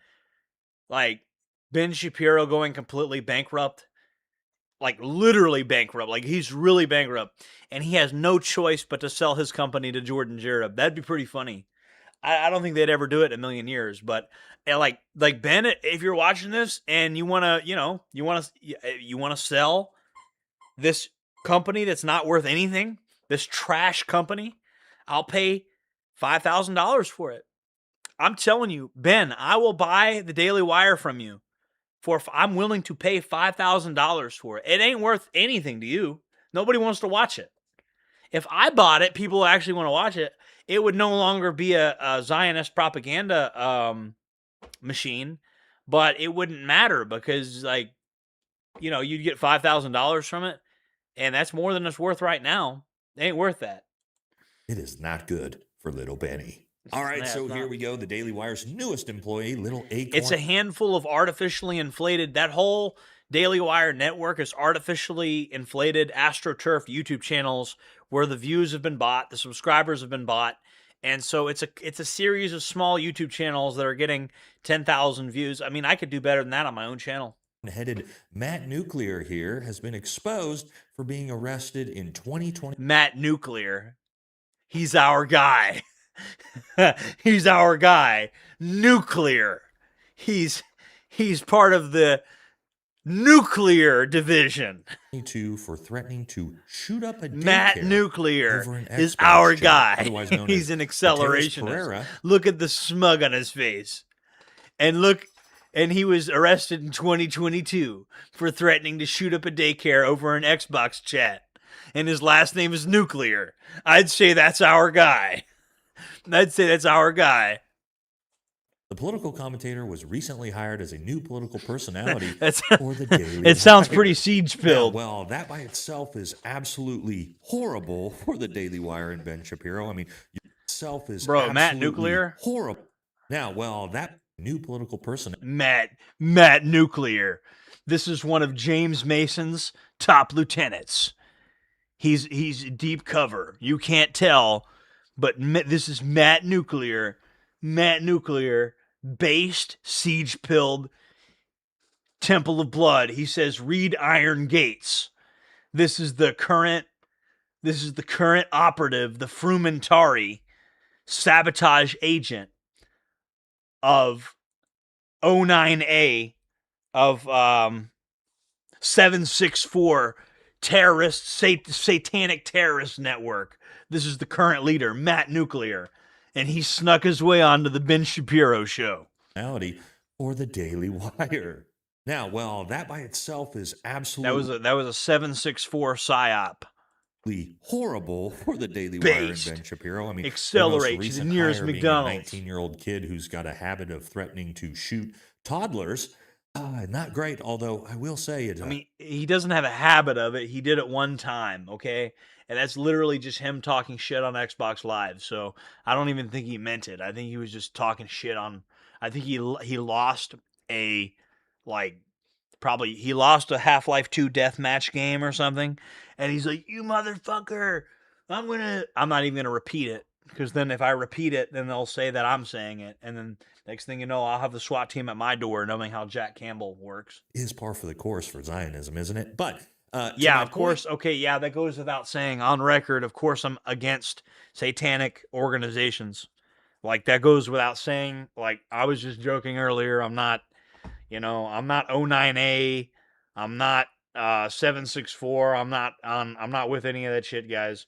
Speaker 1: Ben Shapiro going completely bankrupt? Literally bankrupt. He's really bankrupt. And he has no choice but to sell his company to JordanJJereb. That'd be pretty funny. I don't think they'd ever do it in a million years. But Ben, if you're watching this and you want to sell this company that's not worth anything, this trash company, I'll pay $5,000 for it. I'm telling you, Ben, I will buy the Daily Wire from you. I'm willing to pay $5,000 for it. It ain't worth anything to you. Nobody wants to watch it. If I bought it, people actually want to watch it. It would no longer be a Zionist propaganda machine, but it wouldn't matter, because you'd get $5,000 from it, and that's more than it's worth right now. It ain't worth that.
Speaker 18: It is not good for little Benny. All right, so here we go. The Daily Wire's newest employee, Little Acorn.
Speaker 1: It's a handful of artificially inflated. That whole Daily Wire network is artificially inflated AstroTurf YouTube channels where the views have been bought, the subscribers have been bought, and so it's a series of small YouTube channels that are getting 10,000 views. I mean, I could do better than that on my own channel.
Speaker 18: headed Matt Nuclear here has been exposed for being arrested in 2020.
Speaker 1: Matt Nuclear. He's our guy. He's our guy. Nuclear. He's part of the nuclear division.
Speaker 18: For threatening to shoot up a daycare.
Speaker 1: Matt Nuclear
Speaker 18: over an
Speaker 1: is
Speaker 18: Xbox
Speaker 1: our
Speaker 18: chat,
Speaker 1: guy.
Speaker 18: otherwise known
Speaker 1: He's
Speaker 18: as
Speaker 1: an
Speaker 18: Gutierrez
Speaker 1: accelerationist.
Speaker 18: Pereira.
Speaker 1: Look at the smug on his face. And he was arrested in 2022 for threatening to shoot up a daycare over an Xbox chat. And his last name is Nuclear. I'd say that's our guy.
Speaker 18: The political commentator was recently hired as a new political personality for the Daily
Speaker 1: It sounds
Speaker 18: Wire.
Speaker 1: pretty siege-filled.
Speaker 18: Yeah, well, that by itself is absolutely horrible for the Daily Wire and Ben Shapiro. I mean, itself is
Speaker 1: Bro, Matt
Speaker 18: absolutely
Speaker 1: Nuclear?
Speaker 18: horrible. Now, well, that new political person.
Speaker 1: Matt Nuclear. This is one of James Mason's top lieutenants. He's deep cover. You can't tell, but this is Matt Nuclear. Matt Nuclear, based, siege-pilled, Temple of Blood. He says, read Iron Gates. This is the current operative, the Frumentari sabotage agent of 09A of 764 terrorist, satanic terrorist network. This is the current leader, Matt Nuclear. And he snuck his way onto the Ben Shapiro show.
Speaker 18: Or the Daily Wire. Now, well, that by itself is absolutely
Speaker 1: That was a 764 psyop.
Speaker 18: Horrible for the Daily
Speaker 1: Based.
Speaker 18: Wire and Ben Shapiro. I mean,
Speaker 1: Accelerate to the nearest McDonald's.
Speaker 18: 19-year-old kid who's got a habit of threatening to shoot toddlers. Not great, although I will say it.
Speaker 1: I mean, he doesn't have a habit of it. He did it one time, okay? And that's literally just him talking shit on Xbox Live. So I don't even think he meant it. I think he was just talking shit on. I think he lost a he lost a Half-Life 2 deathmatch game or something, and he's like, "You motherfucker! I'm not even gonna repeat it, because then if I repeat it, then they'll say that I'm saying it, and then next thing you know, I'll have the SWAT team at my door, knowing how Jack Campbell works."
Speaker 18: Is par for the course for Zionism, isn't it? But
Speaker 1: yeah, of course. Okay, yeah, that goes without saying. On record, of course, I'm against satanic organizations. Like, that goes without saying. Like, I was just joking earlier. I'm not 09A. I'm not 764. I'm not with any of that shit, guys.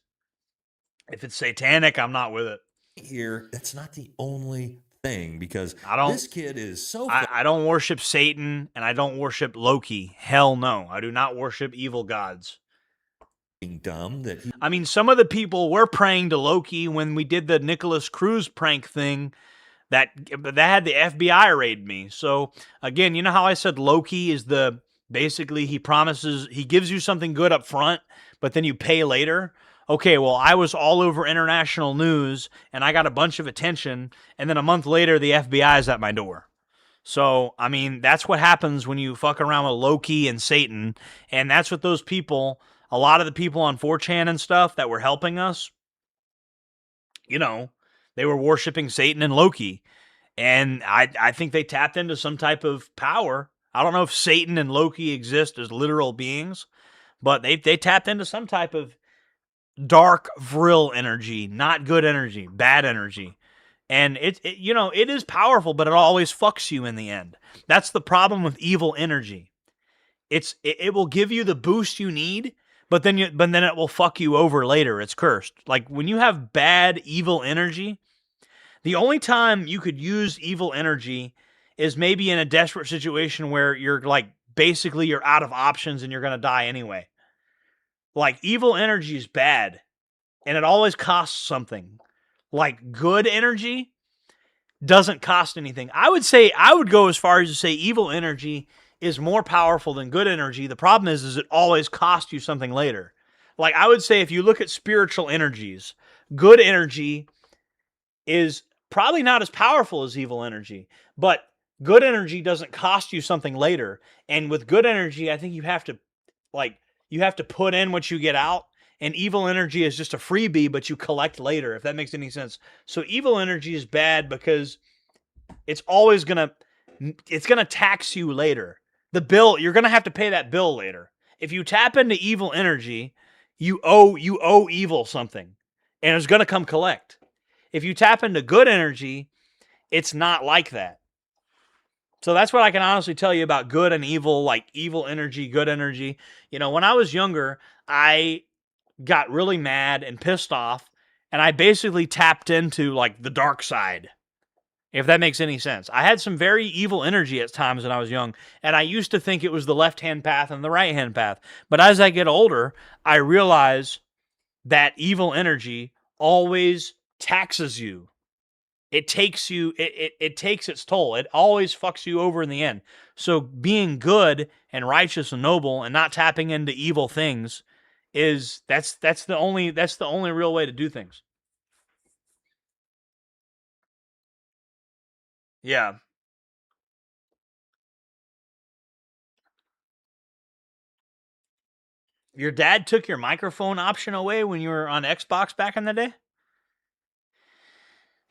Speaker 1: If it's satanic, I'm not with it.
Speaker 18: Here, that's not the only thing, because this kid is so.
Speaker 1: I don't worship Satan, and I don't worship Loki. Hell no, I do not worship evil gods.
Speaker 18: Dumb that
Speaker 1: I mean, some of the people were praying to Loki when we did the Nicholas Cruz prank thing. That had the FBI raid me. So again, you know how I said Loki is basically he gives you something good up front, but then you pay later. Okay, well, I was all over international news, and I got a bunch of attention, and then a month later, the FBI is at my door. So, I mean, that's what happens when you fuck around with Loki and Satan, and that's what those people, a lot of the people on 4chan and stuff that were helping us, they were worshiping Satan and Loki, and I think they tapped into some type of power. I don't know if Satan and Loki exist as literal beings, but they tapped into some type of dark, vril energy, not good energy, bad energy. And it is powerful, but it always fucks you in the end. That's the problem with evil energy. It will give you the boost you need, but then it will fuck you over later. It's cursed. Like, when you have bad, evil energy, the only time you could use evil energy is maybe in a desperate situation where you're basically you're out of options and you're going to die anyway. Like, evil energy is bad, and it always costs something. Like, good energy doesn't cost anything. I would go as far as to say evil energy is more powerful than good energy. The problem is it always costs you something later. Like, I would say if you look at spiritual energies, good energy is probably not as powerful as evil energy, but good energy doesn't cost you something later. And with good energy, I think you have to put in what you get out, and evil energy is just a freebie, but you collect later, if that makes any sense. So evil energy is bad because it's always gonna tax you later. The bill, you're going to have to pay that bill later. If you tap into evil energy, you owe evil something, and it's going to come collect. If you tap into good energy, it's not like that. So that's what I can honestly tell you about good and evil, like evil energy, good energy. You know, when I was younger, I got really mad and pissed off, and I basically tapped into like the dark side, if that makes any sense. I had some very evil energy at times when I was young, and I used to think it was the left-hand path and the right-hand path. But as I get older, I realize that evil energy always taxes you. It takes you, it takes its toll. It always fucks you over in the end. So being good and righteous and noble and not tapping into evil things that's the only real way to do things. Yeah. Your dad took your microphone option away when you were on Xbox back in the day?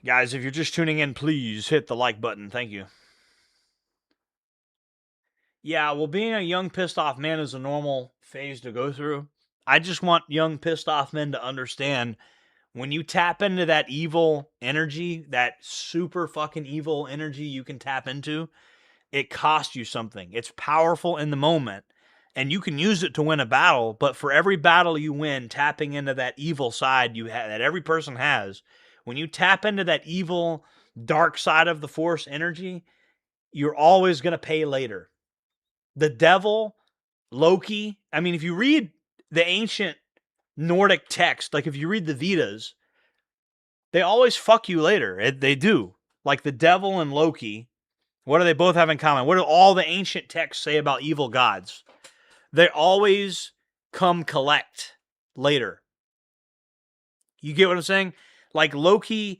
Speaker 1: Guys, if you're just tuning in, please hit the like button. Thank you. Yeah, well, being a young pissed off man is a normal phase to go through. I just want young pissed off men to understand when you tap into that evil energy, that super fucking evil energy you can tap into, it costs you something. It's powerful in the moment, and you can use it to win a battle, but for every battle you win, tapping into that evil side that every person has, when you tap into that evil, dark side of the Force energy, you're always going to pay later. The devil, Loki, I mean, if you read the ancient Nordic text, like if you read the Vedas, they always fuck you later. They do. Like the devil and Loki, what do they both have in common? What do all the ancient texts say about evil gods? They always come collect later. You get what I'm saying? Like Loki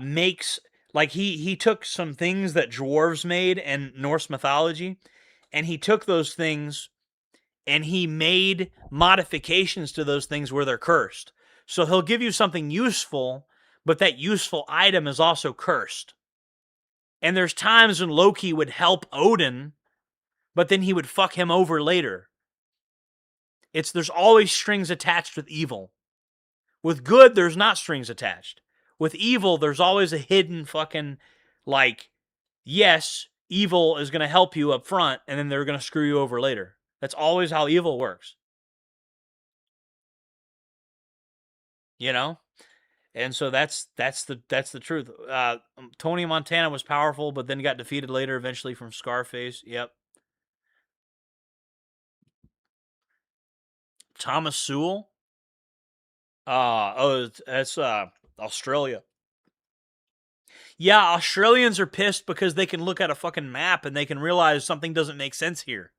Speaker 1: makes, like he took some things that dwarves made in Norse mythology, and he took those things and he made modifications to those things where they're cursed. So he'll give you something useful, but that useful item is also cursed. And there's times when Loki would help Odin, but then he would fuck him over later. There's always strings attached with evil. With good, there's not strings attached. With evil, there's always a hidden fucking, like, yes, evil is going to help you up front, and then they're going to screw you over later. That's always how evil works. You know? And so that's the truth. Tony Montana was powerful, but then got defeated later, eventually from Scarface. Yep. Thomas Sewell. That's Australia. Yeah, Australians are pissed because they can look at a fucking map and they can realize something doesn't make sense here.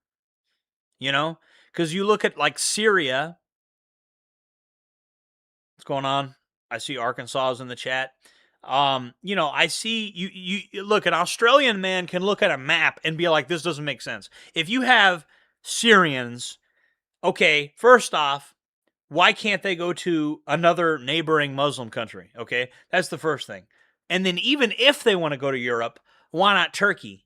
Speaker 1: You know? Because you look at, like, Syria. What's going on? I see Arkansas is in the chat. You know, I see you look, an Australian man can look at a map and be like, this doesn't make sense. If you have Syrians, okay, first off, why can't they go to another neighboring Muslim country? Okay, that's the first thing. And then even if they want to go to Europe, why not Turkey?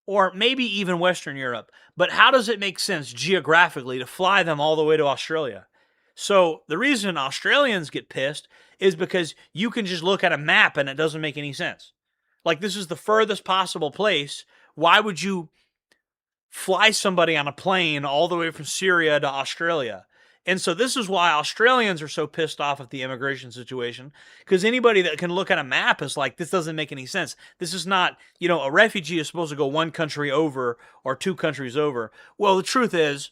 Speaker 1: Or maybe even Western Europe. But how does it make sense geographically to fly them all the way to Australia? So the reason Australians get pissed is because you can just look at a map and it doesn't make any sense. Like, this is the furthest possible place. Why would you fly somebody on a plane all the way from Syria to Australia? And so this is why Australians are so pissed off at the immigration situation, because anybody that can look at a map is like, this doesn't make any sense. This is not, you know, a refugee is supposed to go one country over or two countries over. Well, the truth is,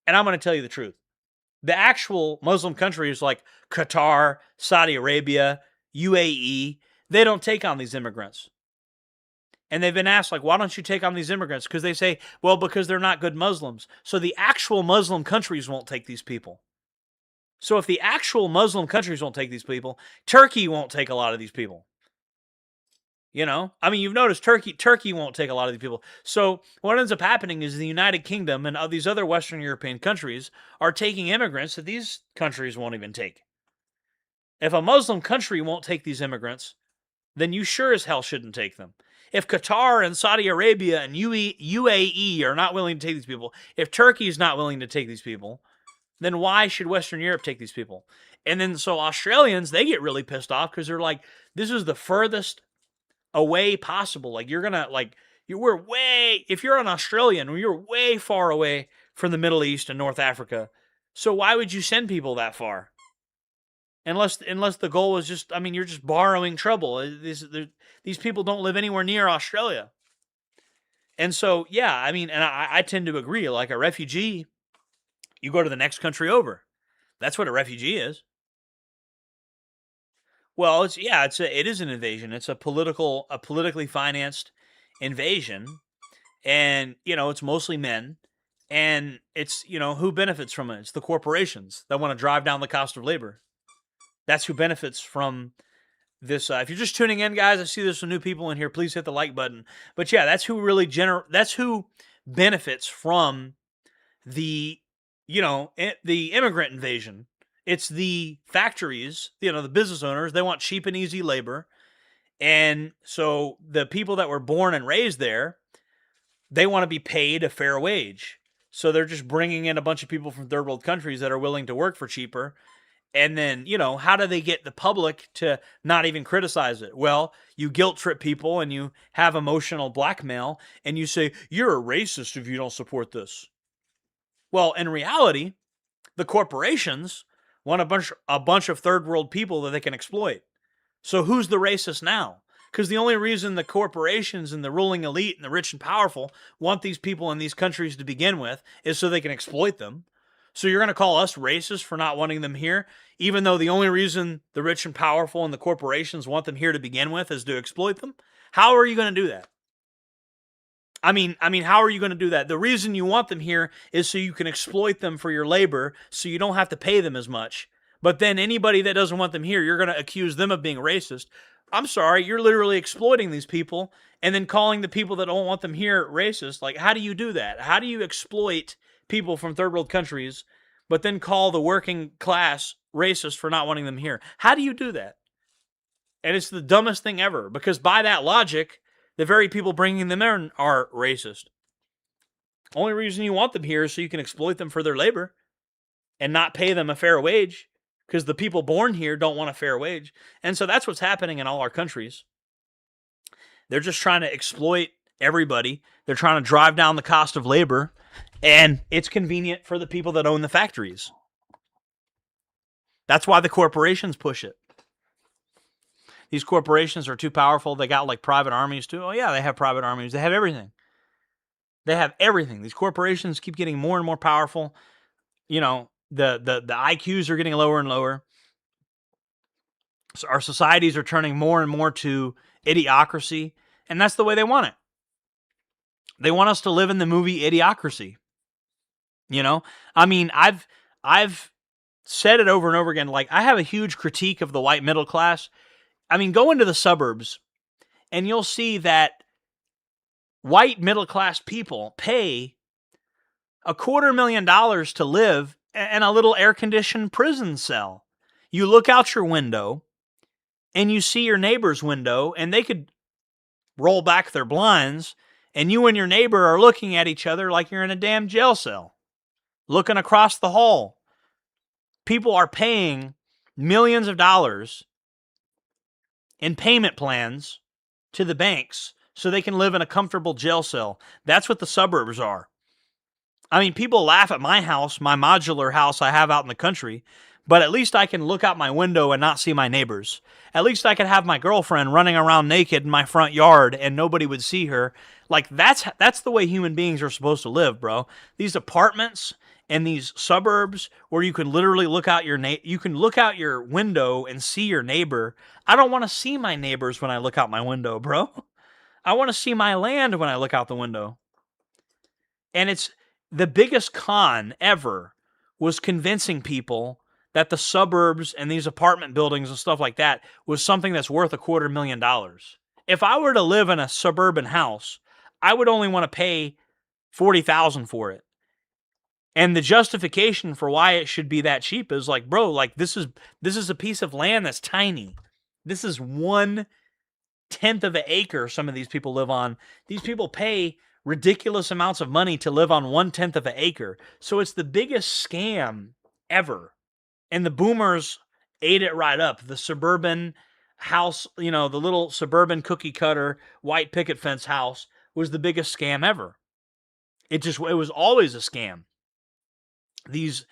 Speaker 1: and I'm going to tell you the truth, the actual Muslim countries like Qatar, Saudi Arabia, UAE, they don't take on these immigrants. And they've been asked, like, why don't you take on these immigrants? Because they say, well, because they're not good Muslims. So the actual Muslim countries won't take these people. So if the actual Muslim countries won't take these people, Turkey won't take a lot of these people. You know? I mean, you've noticed Turkey won't take a lot of these people. So what ends up happening is the United Kingdom and these other Western European countries are taking immigrants that these countries won't even take. If a Muslim country won't take these immigrants, then you sure as hell shouldn't take them. If Qatar and Saudi Arabia and UAE are not willing to take these people, if Turkey is not willing to take these people, then why should Western Europe take these people? And then so Australians, they get really pissed off because they're like, this is the furthest away possible. Like you're gonna if you're an Australian, you're way far away from the Middle East and North Africa. So why would you send people that far? Unless the goal is just, you're just borrowing trouble. These people don't live anywhere near Australia. And so, yeah, and I tend to agree. Like a refugee, you go to the next country over. That's what a refugee is. Well, it is an invasion. It's a politically financed invasion, and it's mostly men, and it's who benefits from it? It's the corporations that want to drive down the cost of labor. That's who benefits from this. If you're just tuning in, guys, I see there's some new people in here. Please hit the like button. But yeah, that's who that's who benefits from the the immigrant invasion. It's the factories, the business owners. They want cheap and easy labor. And so the people that were born and raised there, they want to be paid a fair wage. So they're just bringing in a bunch of people from third world countries that are willing to work for cheaper. And then, how do they get the public to not even criticize it? Well, you guilt trip people and you have emotional blackmail and you say, you're a racist if you don't support this. Well, in reality, the corporations want a bunch of third world people that they can exploit. So who's the racist now? Because the only reason the corporations and the ruling elite and the rich and powerful want these people in these countries to begin with is so they can exploit them. So you're going to call us racist for not wanting them here, even though the only reason the rich and powerful and the corporations want them here to begin with is to exploit them? How are you going to do that? How are you going to do that? The reason you want them here is so you can exploit them for your labor, so you don't have to pay them as much. But then anybody that doesn't want them here, you're going to accuse them of being racist. I'm sorry, you're literally exploiting these people and then calling the people that don't want them here racist. Like, how do you do that? How do you exploit people from third world countries, but then call the working class racist for not wanting them here? How do you do that? And it's the dumbest thing ever, because by that logic, the very people bringing them in are racist. Only reason you want them here is so you can exploit them for their labor and not pay them a fair wage, because the people born here don't want a fair wage. And so that's what's happening in all our countries. They're just trying to exploit everybody. They're trying to drive down the cost of labor, and it's convenient for the people that own the factories. That's why the corporations push it. These corporations are too powerful. They got like private armies too. Oh yeah, they have private armies. They have everything. They have everything. These corporations keep getting more and more powerful. The IQs are getting lower and lower. So our societies are turning more and more to idiocracy, and that's the way they want it. They want us to live in the movie Idiocracy. I've said it over and over again. Like, I have a huge critique of the white middle class. Go into the suburbs and you'll see that white middle class people pay $250,000 to live in a little air-conditioned prison cell. You look out your window and you see your neighbor's window, and they could roll back their blinds, and you and your neighbor are looking at each other like you're in a damn jail cell, looking across the hall. People are paying millions of dollars in payment plans to the banks so they can live in a comfortable jail cell. That's what the suburbs are. People laugh at my house, my modular house I have out in the country, but at least I can look out my window and not see my neighbors. At least I could have my girlfriend running around naked in my front yard and nobody would see her. Like, that's the way human beings are supposed to live, bro. These apartments and these suburbs where you can literally look out your window and see your neighbor. I don't want to see my neighbors when I look out my window, bro. I want to see my land when I look out the window. And it's the biggest con ever was convincing people that the suburbs and these apartment buildings and stuff like that was something that's worth $250,000. If I were to live in a suburban house, I would only want to pay $40,000 for it. And the justification for why it should be that cheap is like, bro, like this is a piece of land that's tiny. This is one tenth of an acre some of these people live on. These people pay ridiculous amounts of money to live on 1/10 of an acre. So it's the biggest scam ever. And the boomers ate it right up. The suburban house, the little suburban cookie cutter white picket fence house was the biggest scam ever. It was always a scam. These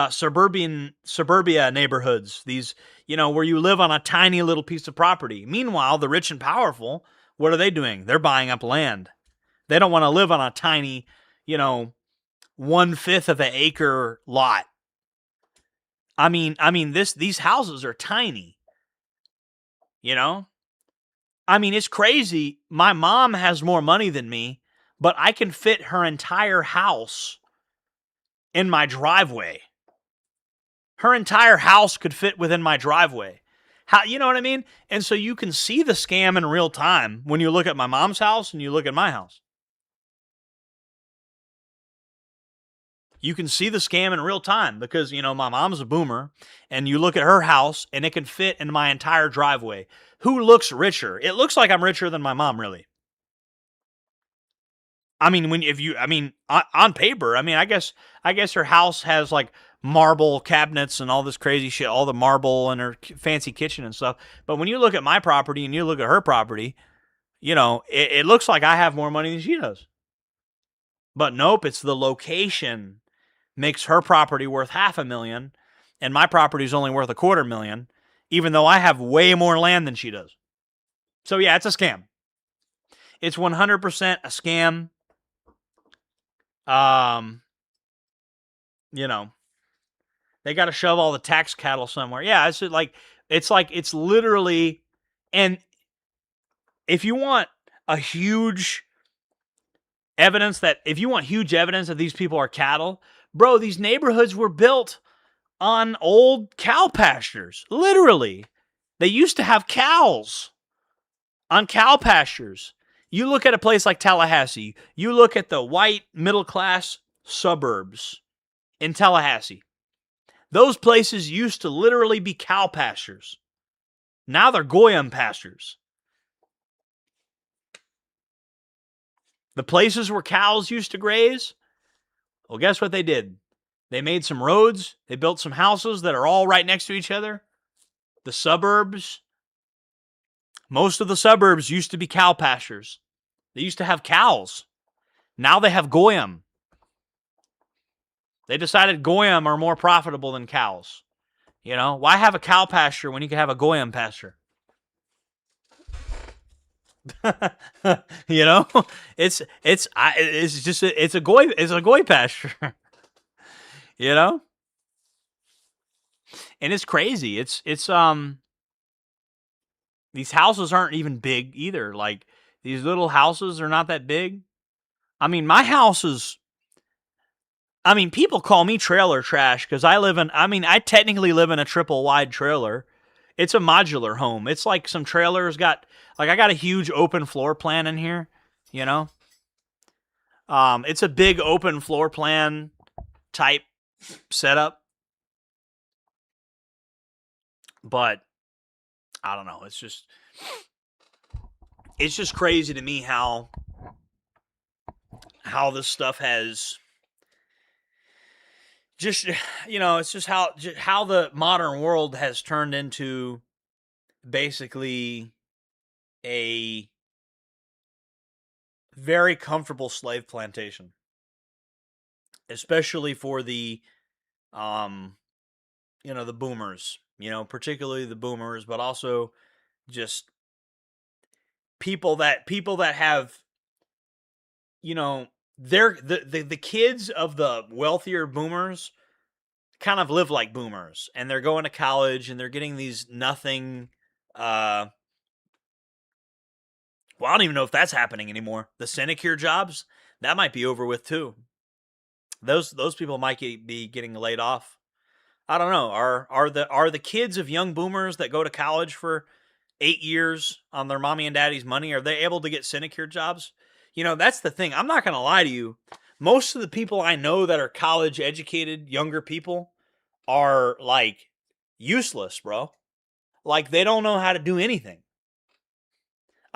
Speaker 1: suburbia neighborhoods, these, where you live on a tiny little piece of property. Meanwhile, the rich and powerful, what are they doing? They're buying up land. They don't want to live on a tiny, 1/5 of an acre lot. I mean, these houses are tiny. It's crazy. My mom has more money than me, but I can fit her entire house in my driveway. Her entire house could fit within my driveway. How, you know what I mean? And so you can see the scam in real time when you look at my mom's house and you look at my house. You can see the scam in real time because, my mom's a boomer, and you look at her house and it can fit in my entire driveway. Who looks richer? It looks like I'm richer than my mom, really. On paper, I guess her house has like marble cabinets and all this crazy shit, all the marble in her fancy kitchen and stuff. But when you look at my property and you look at her property, it looks like I have more money than she does. But nope, it's the location makes her property worth $500,000 and my property is only worth $250,000, even though I have way more land than she does. So yeah, it's a scam. It's 100% a scam. They got to shove all the tax cattle somewhere. Yeah, it's literally, and if you want huge evidence that these people are cattle, bro, these neighborhoods were built on old cow pastures. Literally. They used to have cows on cow pastures. You look at a place like Tallahassee, you look at the white middle-class suburbs in Tallahassee. Those places used to literally be cow pastures. Now they're Goyim pastures. The places where cows used to graze, well, guess what they did? They made some roads. They built some houses that are all right next to each other. The suburbs, most of the suburbs used to be cow pastures. They used to have cows. Now they have Goyim. They decided Goyim are more profitable than cows. Why have a cow pasture when you can have a Goyim pasture? It's a goy pasture. And it's crazy. These houses aren't even big either. Like, these little houses are not that big. My house is, people call me trailer trash because I technically live in a triple wide trailer. It's a modular home. It's like some trailers I got a huge open floor plan in here, It's a big open floor plan type setup. But I don't know. It's just crazy to me how this stuff has just, it's just how the modern world has turned into basically a very comfortable slave plantation, especially for the the boomers, particularly the boomers, but also just people that have, they're the kids of the wealthier boomers kind of live like boomers, and they're going to college and they're getting these nothing, well, I don't even know if that's happening anymore. The sinecure jobs, that might be over with too. Those people might be getting laid off. I don't know. Are the kids of young boomers that go to college for 8 years on their mommy and daddy's money, are they able to get sinecure jobs? That's the thing. I'm not going to lie to you. Most of the people I know that are college educated, younger people, are like useless, bro. Like, they don't know how to do anything.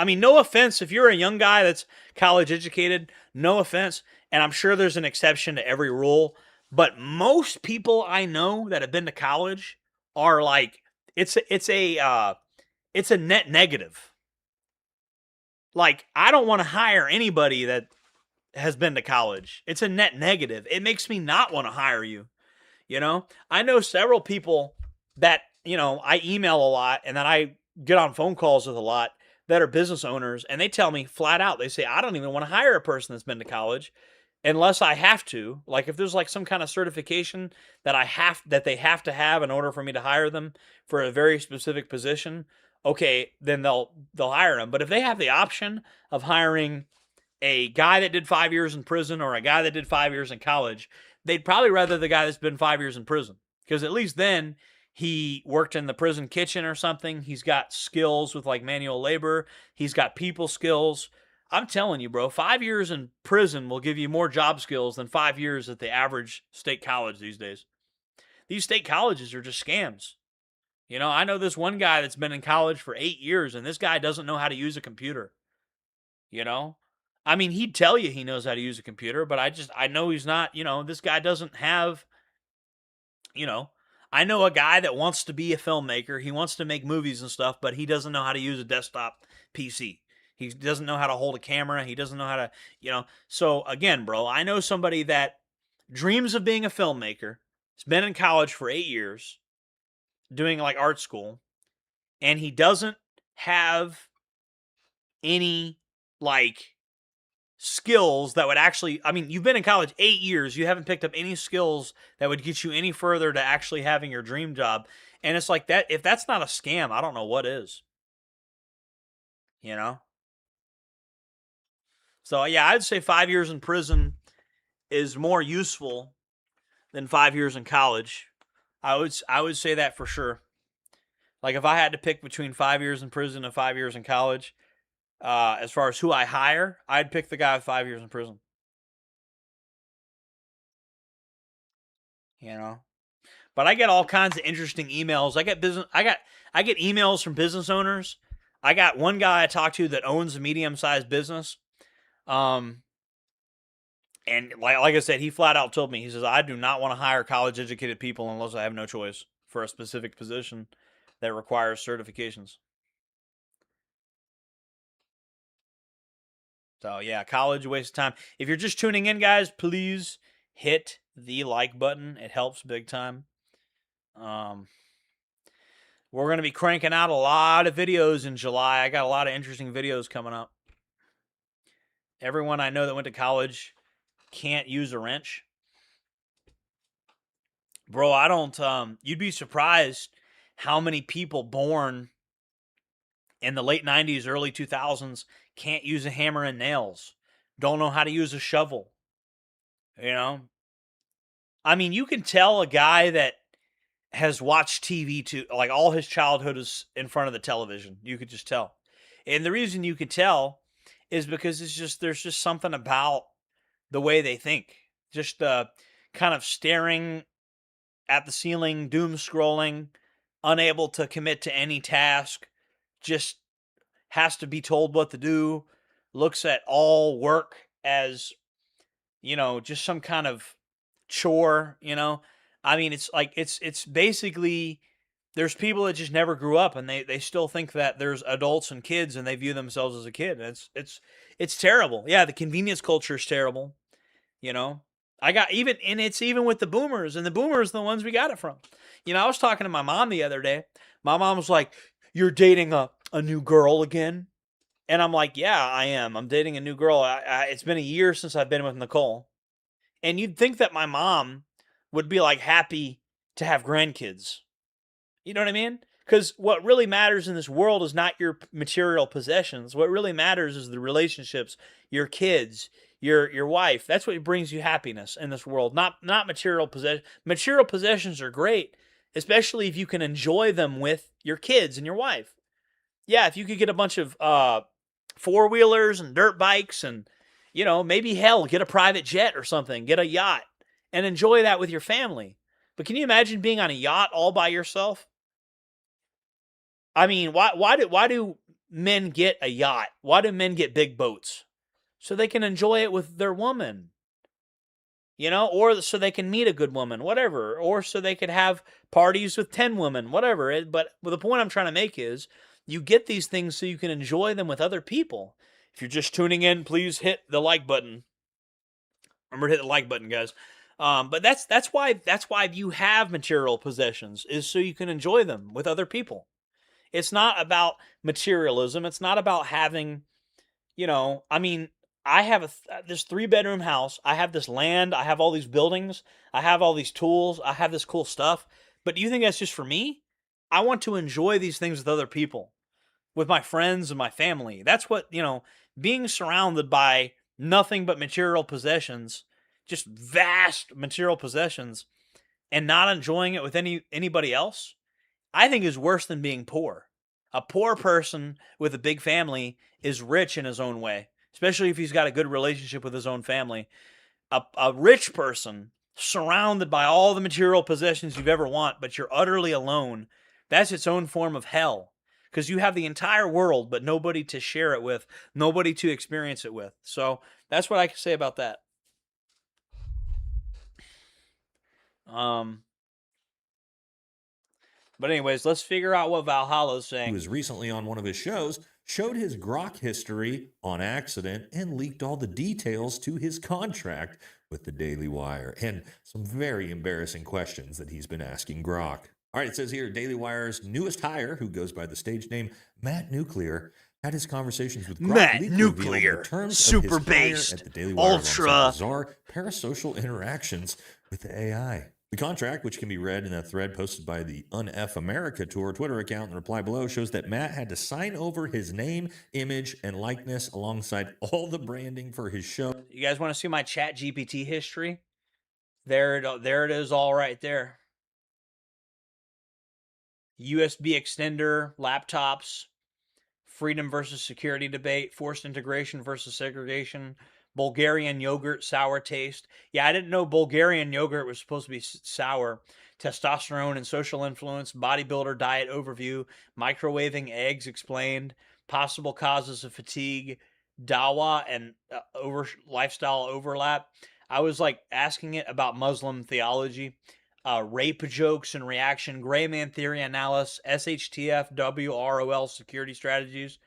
Speaker 1: I mean, no offense. If you're a young guy that's college educated, no offense. And I'm sure there's an exception to every rule. But most people I know that have been to college are like, it's a net negative. Like, I don't want to hire anybody that has been to college. It's a net negative. It makes me not want to hire you. You know, I know several people that, you know, I email a lot and then I get on phone calls with a lot that are business owners, and they tell me flat out, they say, I don't even want to hire a person that's been to college unless I have to. Like, if there's like some kind of certification that they have to have in order for me to hire them for a very specific position, okay, then they'll hire them. But if they have the option of hiring a guy that did 5 years in prison or a guy that did 5 years in college, they'd probably rather the guy that's been 5 years in prison, because at least then he worked in the prison kitchen or something. He's got skills with like manual labor. He's got people skills. I'm telling you, bro, 5 years in prison will give you more job skills than 5 years at the average state college these days. These state colleges are just scams. You know, I know this one guy that's been in college for 8 years, and this guy doesn't know how to use a computer. You know? I mean, he'd tell you he knows how to use a computer, but I know he's not, you know, this guy doesn't have, you know, I know a guy that wants to be a filmmaker. He wants to make movies and stuff, but he doesn't know how to use a desktop PC. He doesn't know how to hold a camera. He doesn't know how to, you know. So again, bro, I know somebody that dreams of being a filmmaker. He's been in college for 8 years doing like art school, and he doesn't have any like skills that would actually, I mean, you've been in college 8 years, you haven't picked up any skills that would get you any further to actually having your dream job. And it's like that, if that's not a scam, I don't know what is. You know? So yeah, I'd say 5 years in prison is more useful than 5 years in college. I would say that for sure. Like if I had to pick between 5 years in prison and 5 years in college, as far as who I hire, I'd pick the guy with 5 years in prison. You know? But I get all kinds of interesting emails. I get emails from business owners. I got one guy I talked to that owns a medium-sized business. And like I said, he flat out told me, he says, I do not want to hire college-educated people unless I have no choice for a specific position that requires certifications. So yeah, college, waste of time. If you're just tuning in, guys, please hit the like button. It helps big time. We're going to be cranking out a lot of videos in July. I got a lot of interesting videos coming up. Everyone I know that went to college can't use a wrench. Bro, I don't, you'd be surprised how many people born in the late 90s, early 2000s can't use a hammer and nails, don't know how to use a shovel. You know? I mean, you can tell a guy that has watched TV to, like, all his childhood is in front of the television. You could just tell. And the reason you could tell is because there's just something about the way they think. Just kind of staring at the ceiling, doom scrolling, unable to commit to any task, just has to be told what to do, looks at all work as, you know, just some kind of chore, you know? I mean, it's like, it's basically, there's people that just never grew up and they still think that there's adults and kids and they view themselves as a kid. It's terrible. Yeah, the convenience culture is terrible, you know? It's even with the boomers, and the boomers are the ones we got it from. You know, I was talking to my mom the other day. My mom was like, you're dating a new girl again? And I'm like, yeah, I am. I'm dating a new girl. It's been a year since I've been with Nicole. And you'd think that my mom would be like happy to have grandkids. You know what I mean? Because what really matters in this world is not your material possessions. What really matters is the relationships, your kids, your wife. That's what brings you happiness in this world, not material possessions. Material possessions are great, especially if you can enjoy them with your kids and your wife. Yeah, if you could get a bunch of four-wheelers and dirt bikes and, you know, maybe hell, get a private jet or something, get a yacht and enjoy that with your family. But can you imagine being on a yacht all by yourself? I mean, why do men get a yacht? Why do men get big boats? So they can enjoy it with their woman. Or so they can meet a good woman, whatever. Or so they could have parties with 10 women, whatever. But the point I'm trying to make is you get these things so you can enjoy them with other people. If you're just tuning in, please hit the like button. Remember to hit the like button, guys. But that's why you have material possessions, is so you can enjoy them with other people. It's not about materialism. It's not about having, I have this 3-bedroom house. I have this land. I have all these buildings. I have all these tools. I have this cool stuff. But do you think that's just for me? I want to enjoy these things with other people, with my friends and my family. That's what, being surrounded by nothing but material possessions, just vast material possessions, and not enjoying it with anybody else, I think is worse than being poor. A poor person with a big family is rich in his own way, especially if he's got a good relationship with his own family. A rich person surrounded by all the material possessions you've ever want, but you're utterly alone, that's its own form of hell, because you have the entire world, but nobody to share it with, nobody to experience it with. So that's what I can say about that. But anyways, let's figure out what Valhalla's saying.
Speaker 18: He was recently on one of his shows, showed his grok history on accident, and leaked all the details to his contract with the Daily Wire, and some very embarrassing questions that he's been asking grok. All right, it says here, Daily Wire's newest hire, who goes by the stage name Matt Nuclear, had his conversations with grok.
Speaker 1: Matt Nuclear,
Speaker 18: the terms
Speaker 1: super
Speaker 18: of his hire
Speaker 1: based,
Speaker 18: at the Daily Wire,
Speaker 1: ultra
Speaker 18: bizarre parasocial interactions with the AI. The contract, which can be read in a thread posted by the UnF America Tour Twitter account in the reply below, shows that Matt had to sign over his name, image, and likeness alongside all the branding for his show.
Speaker 1: You guys want to see my ChatGPT history? There it is, all right there. USB extender, laptops, freedom versus security debate, forced integration versus segregation, Bulgarian yogurt, sour taste. Yeah, I didn't know Bulgarian yogurt was supposed to be sour. Testosterone and social influence, bodybuilder diet overview, microwaving eggs explained, possible causes of fatigue, dawa and lifestyle overlap. I was like asking it about Muslim theology, rape jokes and reaction, gray man theory analysis, SHTF, WROL security strategies,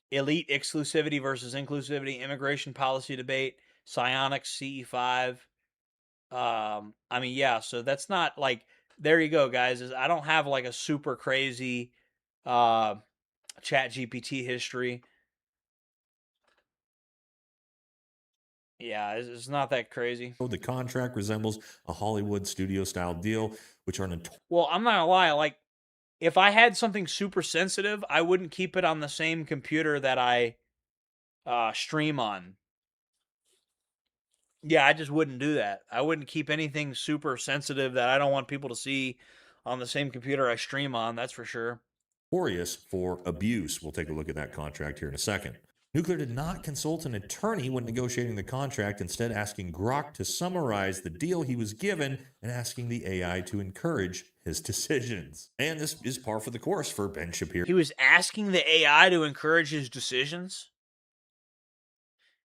Speaker 1: elite exclusivity versus inclusivity, immigration policy debate, psionics, CE5. Yeah, so that's not like, there you go, guys. I don't have like a super crazy chat GPT history. Yeah, it's not that crazy.
Speaker 18: The contract resembles a Hollywood studio-style deal, which are
Speaker 1: Well, I'm not gonna lie, like, if I had something super sensitive, I wouldn't keep it on the same computer that I stream on. Yeah, I just wouldn't do that. I wouldn't keep anything super sensitive that I don't want people to see on the same computer I stream on, that's for sure.
Speaker 18: Notorious for abuse. We'll take a look at that contract here in a second. Nuclear did not consult an attorney when negotiating the contract, instead asking grok to summarize the deal he was given and asking the AI to encourage his decisions. And this is par for the course for Ben Shapiro.
Speaker 1: He was asking the AI to encourage his decisions?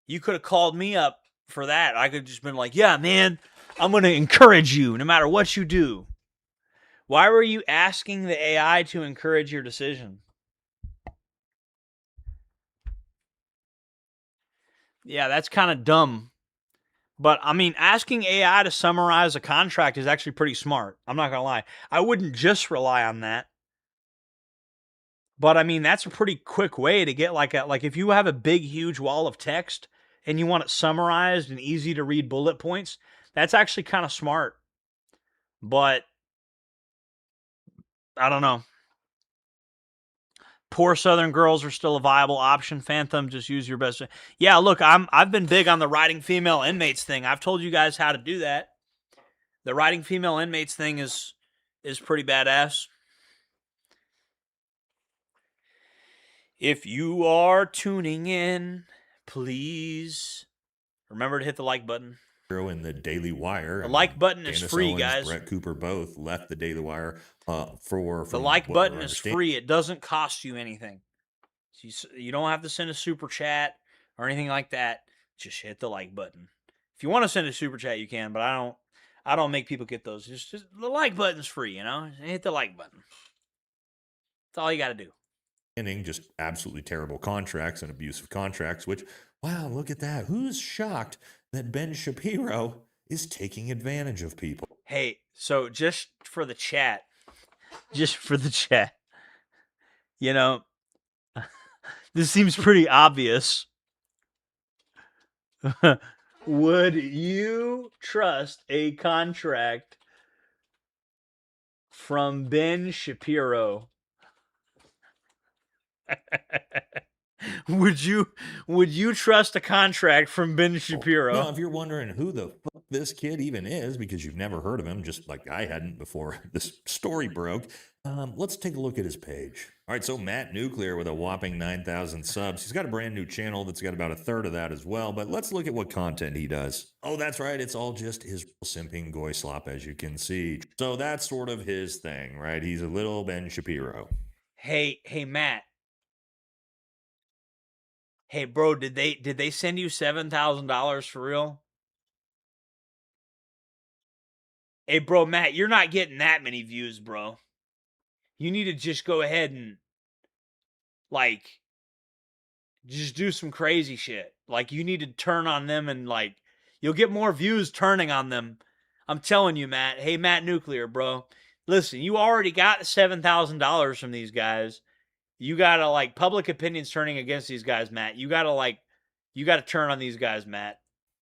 Speaker 1: You could have called me up for that. I could have just been like, yeah, man, I'm going to encourage you no matter what you do. Why were you asking the AI to encourage your decision? Yeah, that's kind of dumb. But, I mean, asking AI to summarize a contract is actually pretty smart. I'm not going to lie. I wouldn't just rely on that. But, I mean, that's a pretty quick way to get like if you have a big, huge wall of text and you want it summarized and easy to read bullet points, that's actually kind of smart. But, I don't know. Poor Southern girls are still a viable option. Phantom, just use your best. Yeah, look, I've been big on the writing female inmates thing. I've told you guys how to do that. The writing female inmates thing is pretty badass. If you are tuning in, please remember to hit the like button.
Speaker 18: in the Daily Wire.
Speaker 1: The like button is
Speaker 18: Candace
Speaker 1: free,
Speaker 18: Owens,
Speaker 1: guys.
Speaker 18: Brett Cooper both left the Daily Wire for
Speaker 1: the like button is free. It doesn't cost you anything. You don't have to send a super chat or anything like that. Just hit the like button. If you want to send a super chat, you can, but I don't make people get those. Just the like button's free, you know? Hit the like button. That's all you got to do.
Speaker 18: Just absolutely terrible contracts and abusive contracts, which, wow, look at that. Who's shocked that Ben Shapiro is taking advantage of people?
Speaker 1: Hey, so just for the chat, you know, this seems pretty obvious. Would you trust a contract from Ben Shapiro? Would you trust a contract from Ben Shapiro?
Speaker 18: Now, if you're wondering who the fuck this kid even is, because you've never heard of him, just like I hadn't before this story broke, let's take a look at his page. All right, so Matt Nuclear with a whopping 9,000 subs. He's got a brand new channel that's got about a third of that as well, but let's look at what content he does. Oh, that's right. It's all just his simping goy slop, as you can see. So that's sort of his thing, right? He's a little Ben Shapiro.
Speaker 1: Hey, Matt. Hey, bro, did they send you $7,000 for real? Hey, bro, Matt, you're not getting that many views, bro. You need to just go ahead and, like, just do some crazy shit. Like, you need to turn on them and, like, you'll get more views turning on them. I'm telling you, Matt. Hey, Matt Nuclear, bro. Listen, you already got $7,000 from these guys. You gotta, like, public opinion's turning against these guys, Matt. You gotta turn on these guys, Matt.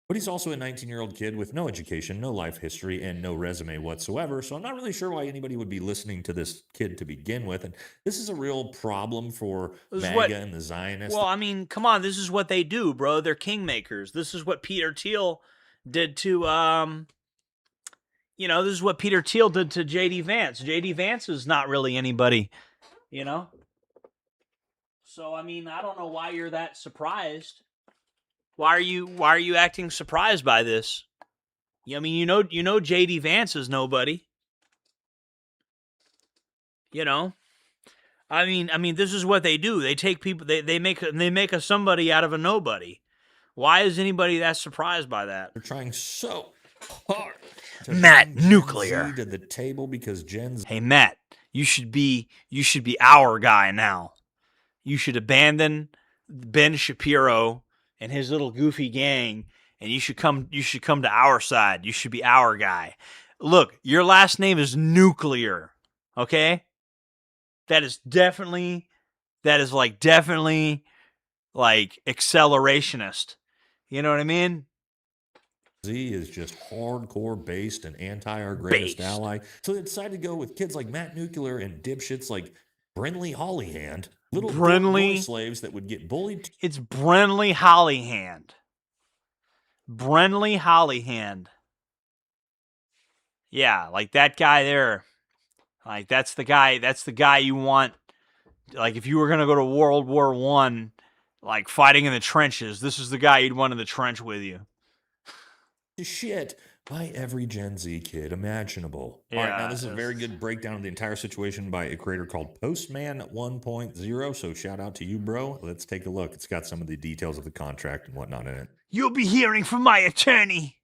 Speaker 18: But he's also a 19-year-old kid with no education, no life history, and no resume whatsoever. So I'm not really sure why anybody would be listening to this kid to begin with. And this is a real problem for MAGA and the Zionists.
Speaker 1: Well, I mean, come on. This is what they do, bro. They're kingmakers. This is what Peter Thiel did to, this is what Peter Thiel did to J.D. Vance. J.D. Vance is not really anybody, you know? So, I mean, I don't know why you're that surprised. Why are you acting surprised by this? I mean, you know J.D. Vance is nobody. You know? I mean, this is what they do. They take people, they make a somebody out of a nobody. Why is anybody that surprised by that?
Speaker 18: They're trying so hard to
Speaker 1: Matt
Speaker 18: bring
Speaker 1: Nuclear
Speaker 18: Gen Z to the table because Gen Z.
Speaker 1: Hey, Matt, you should be our guy now. You should abandon Ben Shapiro and his little goofy gang, and you should come to our side. You should be our guy. Look, your last name is Nuclear, okay? That is definitely like accelerationist. You know what I mean?
Speaker 18: Z is just hardcore based and anti our greatest ally. So they decided to go with kids like Matt Nuclear and dipshits like Brenly Hollyhand. Little boy slaves that would get bullied.
Speaker 1: It's Brenly Hollyhand. Brenly Hollyhand. Yeah, like that guy there. Like that's the guy you want. Like if you were gonna go to World War I, like fighting in the trenches, this is the guy you'd want in the trench with you.
Speaker 18: Shit by every Gen Z kid imaginable.
Speaker 1: Yeah,
Speaker 18: all right, now this is a very good breakdown of the entire situation by a creator called Postman 1.0. So shout out to you, bro. Let's take a look. It's got some of the details of the contract and whatnot in it.
Speaker 1: You'll be hearing from my attorney.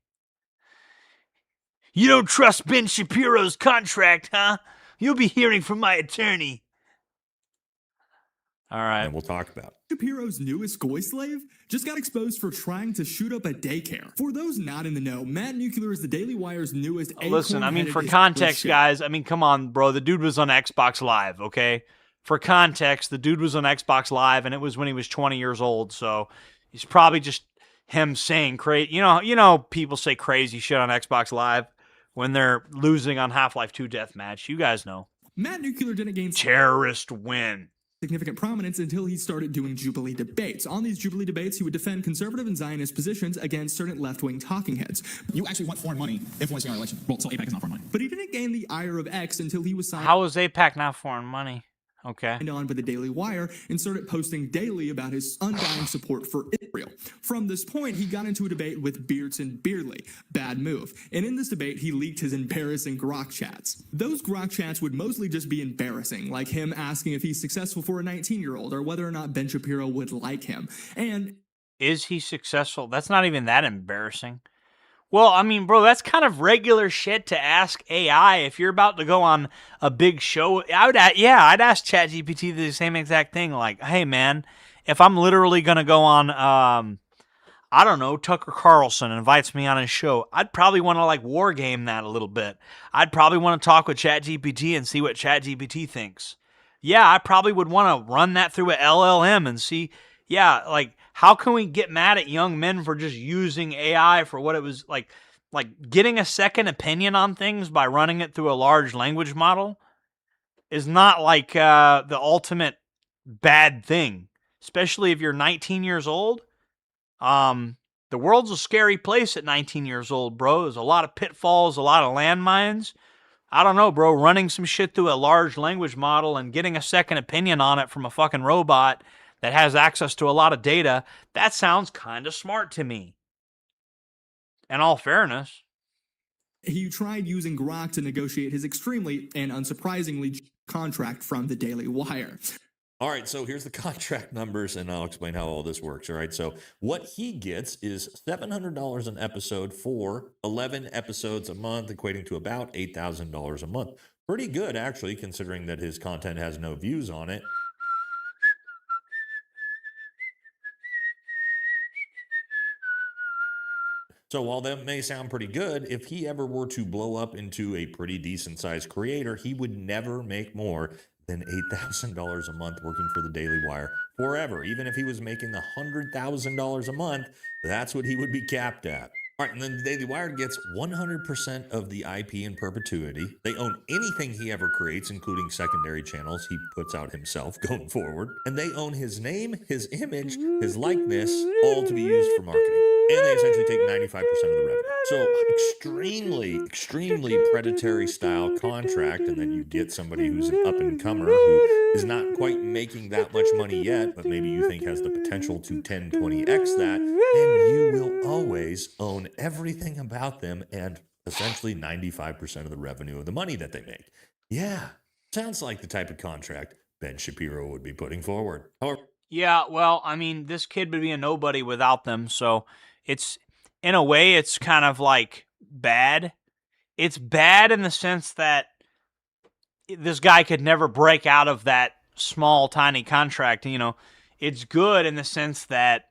Speaker 1: You don't trust Ben Shapiro's contract, huh? You'll be hearing from my attorney. All right.
Speaker 18: And we'll talk about
Speaker 19: Shapiro's newest goy slave just got exposed for trying to shoot up a daycare. For those not in the know, Matt Nuclear is the Daily Wire's newest.
Speaker 1: Listen, I mean, for context, guys, I mean, come on, bro. The dude was on Xbox Live, okay? For context, the dude was on Xbox Live, and it was when he was 20 years old. So he's probably just him saying crazy. You know, people say crazy shit on Xbox Live when they're losing on Half-Life 2 Deathmatch. You guys know.
Speaker 19: Matt Nuclear didn't gain
Speaker 1: terrorist win.
Speaker 19: Significant prominence until he started doing Jubilee debates. On these Jubilee debates, he would defend conservative and Zionist positions against certain left-wing talking heads.
Speaker 20: You actually want foreign money influencing our election. Well, so AIPAC is not foreign money.
Speaker 19: But he didn't gain the ire of X until he was signed.
Speaker 1: How is AIPAC not foreign money? Okay.
Speaker 19: On with the Daily Wire and started posting daily about his undying support for Israel. From this point, he got into a debate with Beardson Beardley. Bad move. And in this debate, he leaked his embarrassing grok chats. Those grok chats would mostly just be embarrassing, like him asking if he's successful for a 19-year-old or whether or not Ben Shapiro would like him. And
Speaker 1: is he successful? That's not even that embarrassing. Well, I mean, bro, that's kind of regular shit to ask AI. If you're about to go on a big show, I'd ask ChatGPT the same exact thing. Like, hey, man, if I'm literally going to go on, I don't know, Tucker Carlson invites me on his show, I'd probably want to, like, war game that a little bit. I'd probably want to talk with ChatGPT and see what ChatGPT thinks. Yeah, I probably would want to run that through an LLM and see, like, how can we get mad at young men for just using AI for what it was like getting a second opinion on things by running it through a large language model is not like the ultimate bad thing, especially if you're 19 years old. The world's a scary place at 19 years old, bro. There's a lot of pitfalls, a lot of landmines. I don't know, bro. Running some shit through a large language model and getting a second opinion on it from a fucking robot that has access to a lot of data, that sounds kind of smart to me. In all fairness.
Speaker 19: He tried using grok to negotiate his extremely and unsurprisingly contract from the Daily Wire.
Speaker 18: All right, so here's the contract numbers, and I'll explain how all this works. All right, so what he gets is $700 an episode for 11 episodes a month, equating to about $8,000 a month. Pretty good, actually, considering that his content has no views on it. So while that may sound pretty good, if he ever were to blow up into a pretty decent sized creator, he would never make more than $8,000 a month working for the Daily Wire forever. Even if he was making $100,000 a month, that's what he would be capped at. All right, and then the Daily Wire gets 100% of the IP in perpetuity. They own anything he ever creates, including secondary channels he puts out himself going forward. And they own his name, his image, his likeness, all to be used for marketing. And they essentially take 95% of the revenue. So extremely predatory style contract. And then you get somebody who's an up-and-comer who is not quite making that much money yet, but maybe you think has the potential to 10, 20x that. And you will always own everything about them and essentially 95% of the revenue of the money that they make. Yeah, sounds like the type of contract Ben Shapiro would be putting forward. However,
Speaker 1: yeah, well, I mean, this kid would be a nobody without them, so it's, in a way, it's kind of like bad. It's bad in the sense that this guy could never break out of that small, tiny contract. You know, it's good in the sense that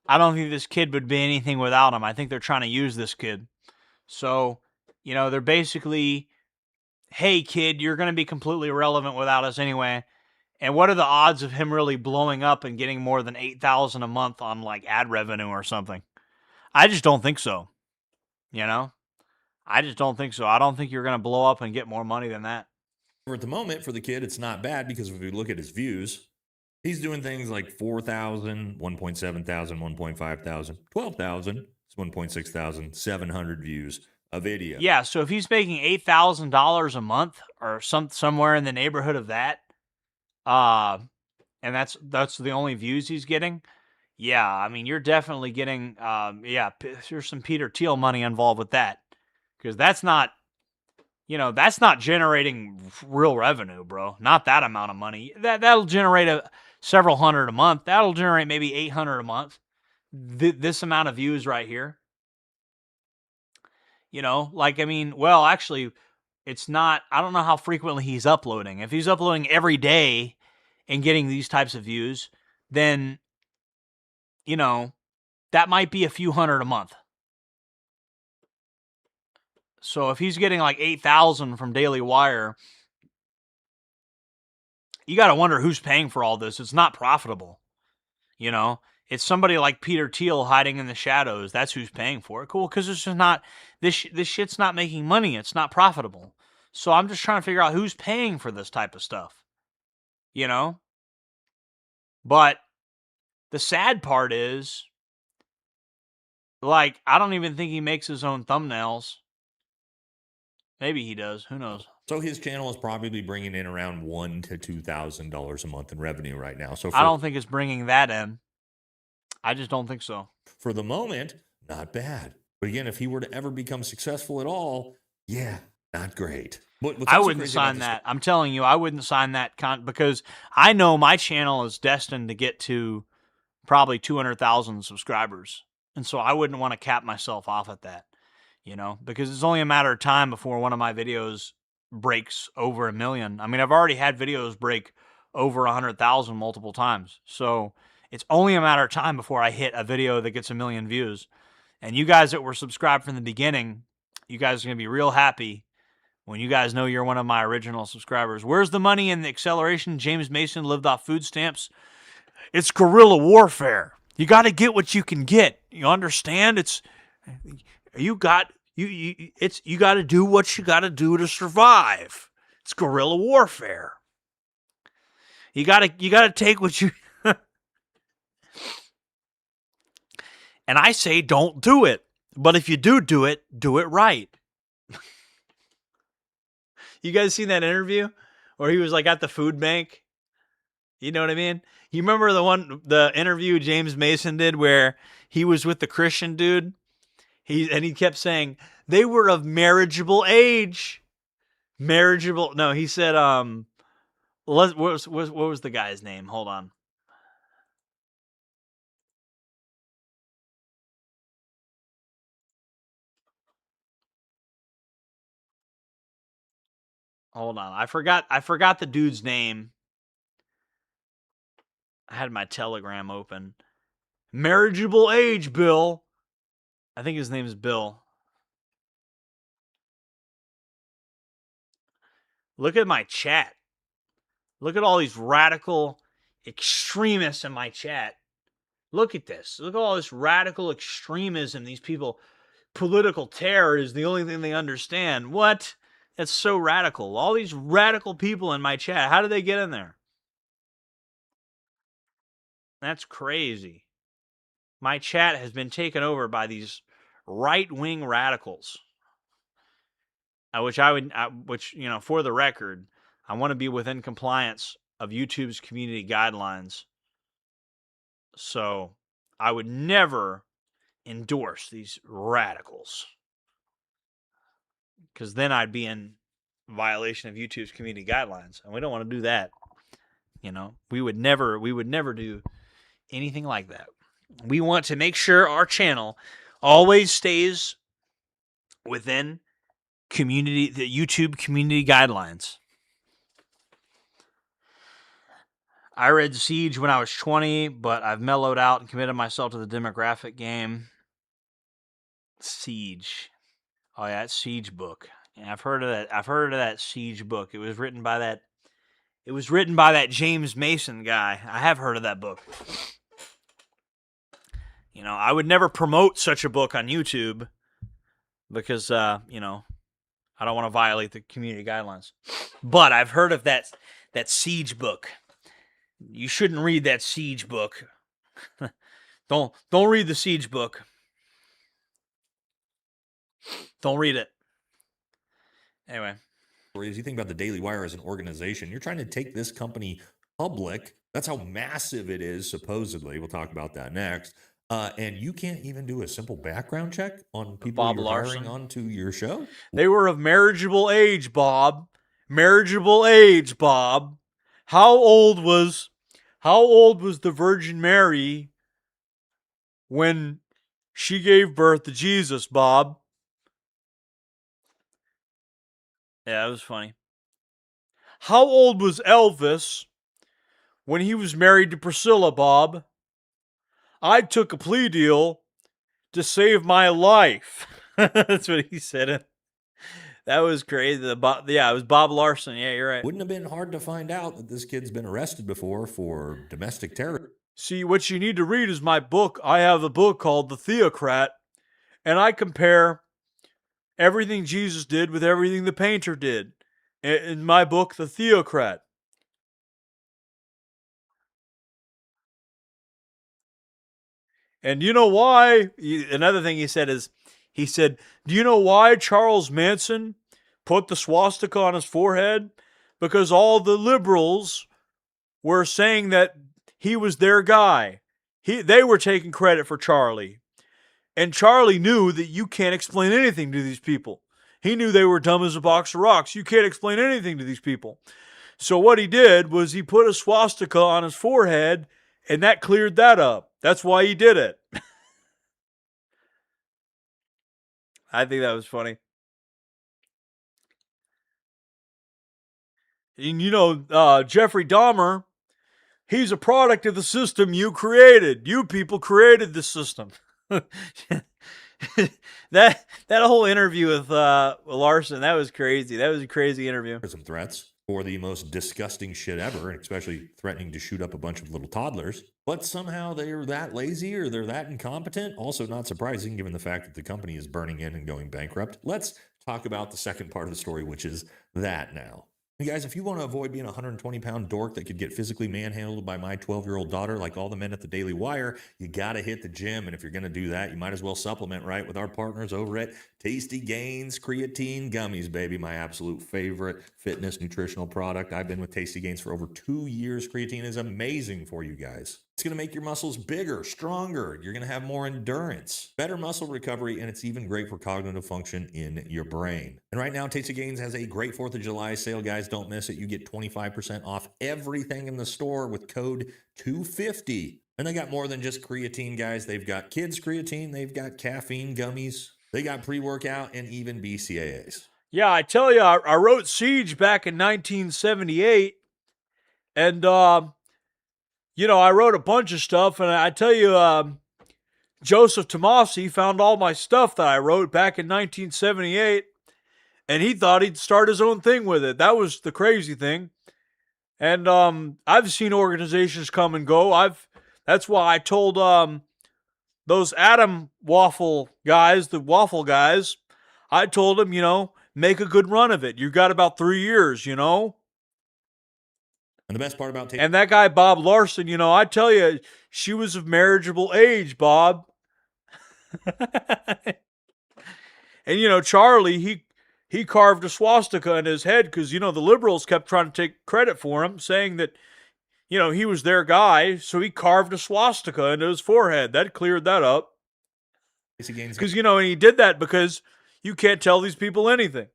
Speaker 1: I don't think this kid would be anything without him. I think they're trying to use this kid. So, you know, they're basically, hey, kid, you're going to be completely irrelevant without us anyway. And what are the odds of him really blowing up and getting more than $8,000 a month on like ad revenue or something? I just don't think so. You know, I just don't think so. I don't think you're going to blow up and get more money than that.
Speaker 18: At the moment, for the kid, it's not bad because if we look at his views, he's doing things like 4,000, 1.7 thousand, 1.5 thousand, 12,000, it's 1.6 thousand, 700 views a video.
Speaker 1: Yeah, so if he's making $8,000 a month or somewhere in the neighborhood of that, and that's the only views he's getting, yeah, I mean, you're definitely getting, there's some Peter Thiel money involved with that, because that's not, you know, that's not generating real revenue, bro. Not that amount of money. That'll generate several hundred a month. That'll generate maybe 800 a month. This amount of views right here. You know, like, I mean, well, actually, it's not, I don't know how frequently he's uploading. If he's uploading every day and getting these types of views, then, you know, that might be a few hundred a month. So if he's getting like 8,000 from Daily Wire, you got to wonder who's paying for all this. It's not profitable. You know, it's somebody like Peter Thiel hiding in the shadows. That's who's paying for it. Cool, because it's just not, this shit's not making money. It's not profitable. So I'm just trying to figure out who's paying for this type of stuff. You know? But the sad part is, like, I don't even think he makes his own thumbnails. Maybe he does. Who knows?
Speaker 18: So his channel is probably bringing in around $1,000 to $2,000 a month in revenue right now. So
Speaker 1: I don't think it's bringing that in. I just don't think so.
Speaker 18: For the moment, not bad. But again, if he were to ever become successful at all, yeah, not great.
Speaker 1: I wouldn't sign that. I'm telling you, I wouldn't sign that because I know my channel is destined to get to probably 200,000 subscribers. And so I wouldn't want to cap myself off at that, because it's only a matter of time before one of my videos breaks over 1 million. I mean, I've already had videos break over 100,000 multiple times. So it's only a matter of time before I hit a video that gets 1 million views. And you guys that were subscribed from the beginning, you guys are going to be real happy when you guys know you're one of my original subscribers. Where's the money in the acceleration? James Mason lived off food stamps. It's guerrilla warfare. You got to get what you can get. You understand? You got to do what you got to do to survive. It's guerrilla warfare. You got to take what you And I say don't do it. But if you do it right. You guys seen that interview where he was like at the food bank? You know what I mean? You remember the interview James Mason did where he was with the Christian dude? He kept saying they were of marriageable age. No, he said what was the guy's name? Hold on. Hold on. I forgot the dude's name. I had my Telegram open. Marriageable age, Bill. I think his name is Bill. Look at my chat. Look at all these radical extremists in my chat. Look at this. Look at all this radical extremism. These people, political terror is the only thing they understand. What? That's so radical. All these radical people in my chat. How did they get in there? That's crazy. My chat has been taken over by these right-wing radicals. Which, for the record, I want to be within compliance of YouTube's community guidelines. So I would never endorse these radicals, because then I'd be in violation of YouTube's community guidelines, and we don't want to do that. We would never do anything like that. We want to make sure our channel always stays within the YouTube community guidelines. I read Siege when I was 20, but I've mellowed out and committed myself to the demographic game. Siege. Oh yeah, that Siege book. Yeah, I've heard of that. I've heard of that Siege book. It was written by that James Mason guy. I have heard of that book. I would never promote such a book on YouTube because I don't want to violate the community guidelines. But I've heard of that Siege book. You shouldn't read that Siege book. Don't read the Siege book. Don't read it. Anyway.
Speaker 18: As you think about the Daily Wire as an organization, you're trying to take this company public. That's how massive it is, supposedly. We'll talk about that next. And you can't even do a simple background check on people you're hiring onto your show?
Speaker 1: They were of marriageable age, Bob. Marriageable age, Bob. How old was the Virgin Mary when she gave birth to Jesus, Bob? Yeah, that was funny. How old was Elvis when he was married to Priscilla, Bob? I took a plea deal to save my life. That's what he said. That was crazy. It was Bob Larson. Yeah, you're right.
Speaker 18: Wouldn't have been hard to find out that this kid's been arrested before for domestic terror.
Speaker 1: See, what you need to read is my book. I have a book called The Theocrat, and I compare everything Jesus did with everything the painter did. In my book, The Theocrat. And you know why? Another thing he said, do you know why Charles Manson put the swastika on his forehead? Because all the liberals were saying that he was their guy. They were taking credit for Charlie. And Charlie knew that you can't explain anything to these people. He knew they were dumb as a box of rocks. You can't explain anything to these people. So what he did was he put a swastika on his forehead, and that cleared that up. That's why he did it. I think that was funny. And you know, Jeffrey Dahmer, he's a product of the system you created. You people created the system. that whole interview with Larson, that was crazy. That was a crazy interview.
Speaker 18: Some threats for the most disgusting shit ever, and especially threatening to shoot up a bunch of little toddlers. But somehow they're that lazy or they're that incompetent. Also not surprising given the fact that the company is burning in and going bankrupt. Let's talk about the second part of the story, which is that now. And guys, if you want to avoid being a 120-pound dork that could get physically manhandled by my 12-year-old daughter like all the men at the Daily Wire, you got to hit the gym. And if you're going to do that, you might as well supplement, right, with our partners over at Tasty Gains Creatine Gummies, baby. My absolute favorite fitness nutritional product. I've been with Tasty Gains for over 2 years. Creatine is amazing for you guys. It's going to make your muscles bigger, stronger. You're going to have more endurance, better muscle recovery, and it's even great for cognitive function in your brain. And right now, Tasty Gains has a great 4th of July sale, guys. Don't miss it. You get 25% off everything in the store with code 250. And they got more than just creatine, guys. They've got kids creatine. They've got caffeine gummies. They got pre-workout and even BCAAs.
Speaker 1: Yeah, I tell you, I wrote Siege back in 1978. And, you know, I wrote a bunch of stuff. And I tell you, Joseph Tomasi found all my stuff that I wrote back in 1978. And he thought he'd start his own thing with it. That was the crazy thing. And I've seen organizations come and go. That's why I told those Atom Waffle guys, the waffle guys, I told them, you know, make a good run of it. You got about 3 years, you know.
Speaker 18: And the best part about
Speaker 1: and that guy, Bob Larson, you know, I tell you, she was of marriageable age, Bob. And, you know, Charlie, he carved a swastika in his head because, you know, the liberals kept trying to take credit for him, saying that, you know, he was their guy, so he carved a swastika into his forehead. That cleared that up. Because, you know, and he did that because you can't tell these people anything.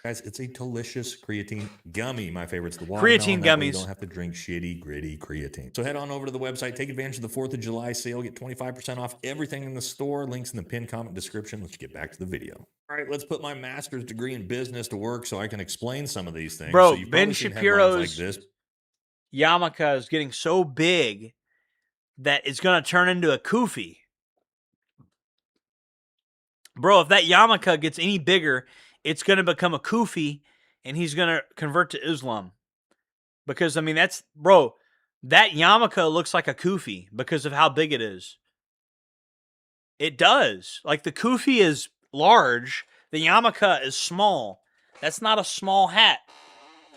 Speaker 18: Guys, it's a delicious creatine gummy. My favorite's the
Speaker 1: watermelon. Creatine gummies.
Speaker 18: You don't have to drink shitty, gritty creatine. So head on over to the website. Take advantage of the 4th of July sale. Get 25% off everything in the store. Links in the pinned comment description. Let's get back to the video. All right, let's put my master's degree in business to work so I can explain some of these things.
Speaker 1: Bro,
Speaker 18: so
Speaker 1: Ben Shapiro's like yarmulke is getting so big that it's going to turn into a kufi. Bro, if that yarmulke gets any bigger, it's going to become a kufi, and he's going to convert to Islam. Because, I mean, that yarmulke looks like a kufi because of how big it is. It does. Like, the kufi is large. The yarmulke is small. That's not a small hat.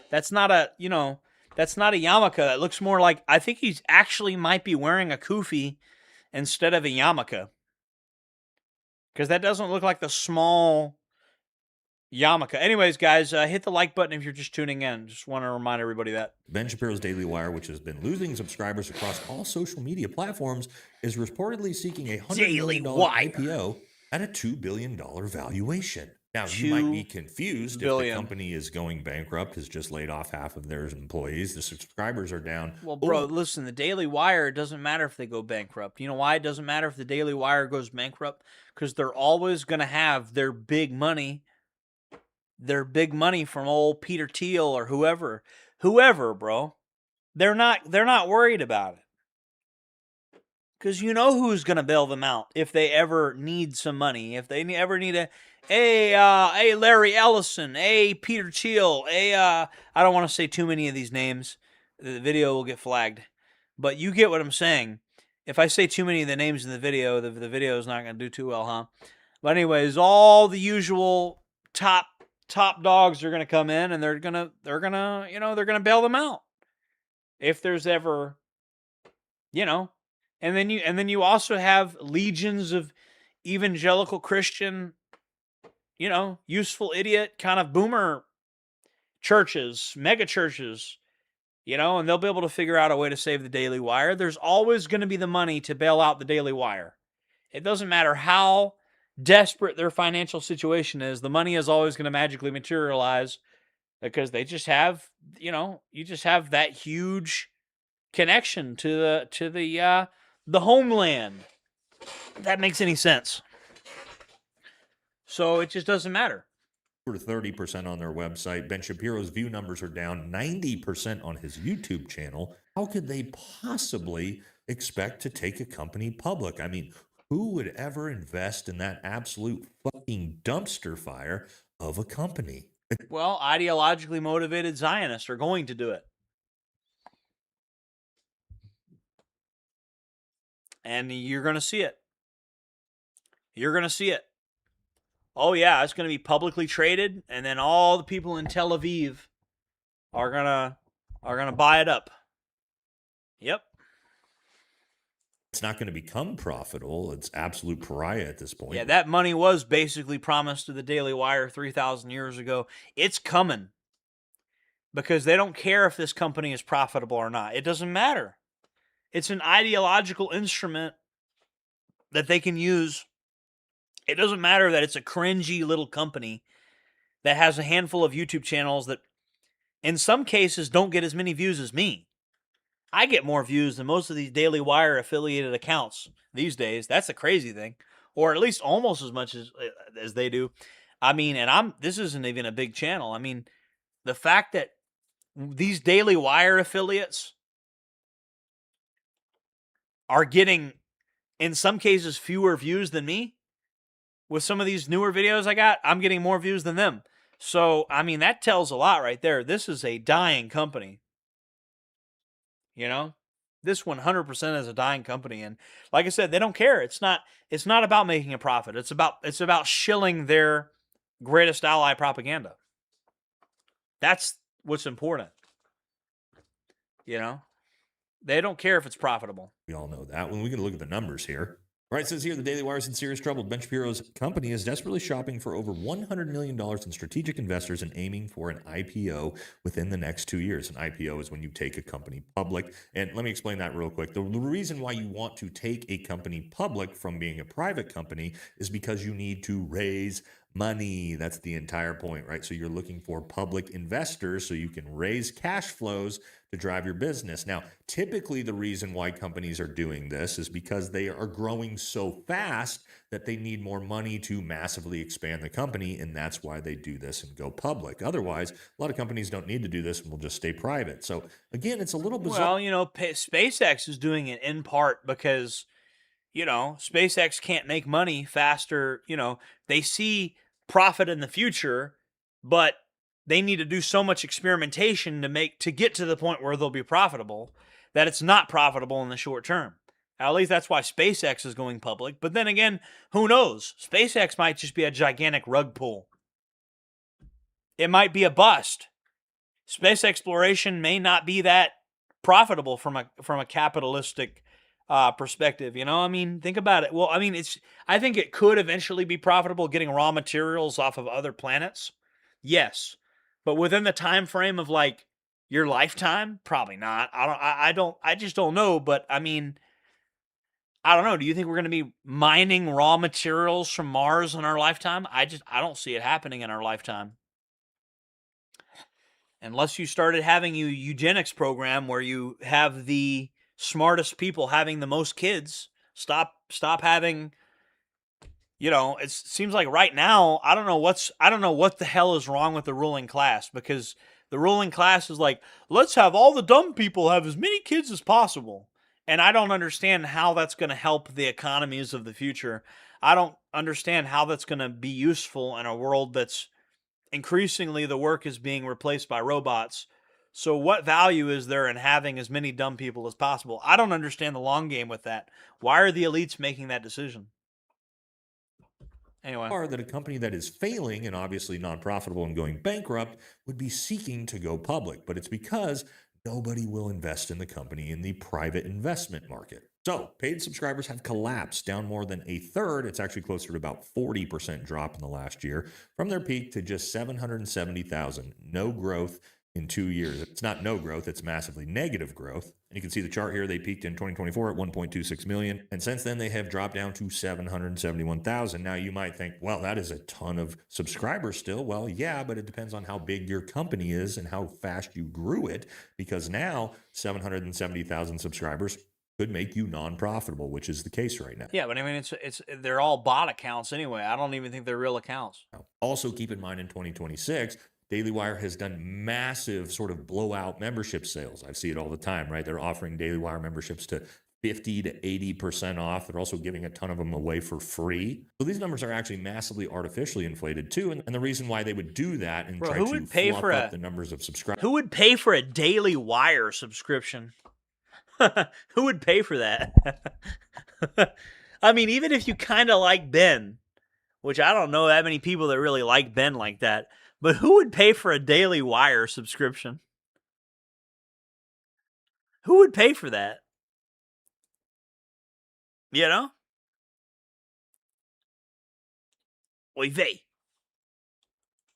Speaker 1: That's not a, you know, that's not a yarmulke. It looks more like, I think he's actually might be wearing a kufi instead of a yarmulke. Because that doesn't look like the small yarmulke. Anyways, guys, hit the like button if you're just tuning in. Just want to remind everybody that.
Speaker 18: Ben Shapiro's Daily Wire, which has been losing subscribers across all social media platforms, is reportedly seeking a $100 million IPO at a $2 billion valuation. Now, you might be confused if the company is going bankrupt, has just laid off half of their employees. The subscribers are down.
Speaker 1: Well, bro, listen, the Daily Wire, it doesn't matter if they go bankrupt. You know why it doesn't matter if the Daily Wire goes bankrupt? Because they're always going to have their big money from old Peter Thiel or whoever, bro. They're not worried about it. Because you know who's going to bail them out if they ever need some money. If they ever need hey, Larry Ellison, hey, Peter Thiel, hey, I don't want to say too many of these names. The video will get flagged. But you get what I'm saying. If I say too many of the names in the video, the video is not going to do too well, huh? But anyways, all the usual top dogs are going to come in, and they're gonna bail them out if there's ever, you know. And then you also have legions of evangelical Christian useful idiot kind of boomer churches, mega churches, and they'll be able to figure out a way to save the Daily Wire. There's always going to be the money to bail out the Daily Wire. It doesn't matter how desperate their financial situation is, the money is always going to magically materialize because they just have, you just have that huge connection to the homeland. If that makes any sense. So it just doesn't matter.
Speaker 18: For 30% on their website. Ben Shapiro's view numbers are down 90% on his YouTube channel. How could they possibly expect to take a company public? I mean, who would ever invest in that absolute fucking dumpster fire of a company?
Speaker 1: Well, ideologically motivated Zionists are going to do it. And you're going to see it. You're going to see it. Oh yeah, it's going to be publicly traded, and then all the people in Tel Aviv are gonna buy it up. Yep.
Speaker 18: It's not going to become profitable. It's absolute pariah at this point.
Speaker 1: Yeah, that money was basically promised to the Daily Wire 3,000 years ago. It's coming because they don't care if this company is profitable or not. It doesn't matter. It's an ideological instrument that they can use. It doesn't matter that it's a cringy little company that has a handful of YouTube channels that in some cases don't get as many views as me. I get more views than most of these Daily Wire affiliated accounts these days. That's a crazy thing. Or at least almost as much as they do. I mean, and this isn't even a big channel. I mean, the fact that these Daily Wire affiliates are getting, in some cases, fewer views than me. With some of these newer videos I got, I'm getting more views than them. So, I mean, that tells a lot right there. This is a dying company. This 100% is a dying company. And like I said, they don't care. It's not about making a profit. It's about shilling their greatest ally propaganda. That's what's important. They don't care if it's profitable.
Speaker 18: We all know that. When we can look at the numbers here. Right, it says here, the Daily Wire is in serious trouble. Ben Shapiro's company is desperately shopping for over $100 million in strategic investors and aiming for an IPO within the next 2 years. An IPO is when you take a company public. And let me explain that real quick. The reason why you want to take a company public from being a private company is because you need to raise money. That's the entire point, right? So you're looking for public investors so you can raise cash flows to drive your business. Now, typically the reason why companies are doing this is because they are growing so fast that they need more money to massively expand the company, and that's why they do this and go public. Otherwise, a lot of companies don't need to do this and will just stay private. So again, it's a little bizarre.
Speaker 1: Well, SpaceX is doing it in part because, SpaceX can't make money faster. They see profit in the future, but they need to do so much experimentation to get to the point where they'll be profitable that it's not profitable in the short term. At least that's why SpaceX is going public. But then again, who knows? SpaceX might just be a gigantic rug pull. It might be a bust. Space exploration may not be that profitable from a capitalistic perspective. Think about it. Well, I think it could eventually be profitable getting raw materials off of other planets. Yes. But within the time frame of like your lifetime, probably not. I just don't know. But I don't know. Do you think we're going to be mining raw materials from Mars in our lifetime? I don't see it happening in our lifetime. Unless you started having a eugenics program where you have the smartest people having the most kids. Stop having, it seems like right now, I don't know what the hell is wrong with the ruling class, because the ruling class is like, let's have all the dumb people have as many kids as possible. And I don't understand how that's going to help the economies of the future. I don't understand how that's going to be useful in a world that's increasingly the work is being replaced by robots. So what value is there in having as many dumb people as possible? I don't understand the long game with that. Why are the elites making that decision? Anyway.
Speaker 18: Or that a company that is failing and obviously not profitable and going bankrupt would be seeking to go public. But it's because nobody will invest in the company in the private investment market. So paid subscribers have collapsed, down more than a third. It's actually closer to about 40% drop in the last year, from their peak to just 770,000. No growth in 2 years. It's not no growth, it's massively negative growth. And you can see the chart here. They peaked in 2024 at 1.26 million. And since then, they have dropped down to 771,000. Now, you might think, well, that is a ton of subscribers still. Well, yeah, but it depends on how big your company is and how fast you grew it, because now 770,000 subscribers could make you non-profitable, which is the case right now.
Speaker 1: Yeah, but I mean, they're all bot accounts anyway. I don't even think they're real accounts.
Speaker 18: Also, keep in mind in 2026, Daily Wire has done massive sort of blowout membership sales. I see it all the time, right? They're offering Daily Wire memberships to 50 to 80% off. They're also giving a ton of them away for free. So these numbers are actually massively artificially inflated too. And the reason why they would do that and try to fluff up the numbers of subscribers.
Speaker 1: Who would pay for a Daily Wire subscription? Who would pay for that? I mean, even if you kind of like Ben, which I don't know that many people that really like Ben like that, but who would pay for a Daily Wire subscription? Who would pay for that? You know? Oy vey.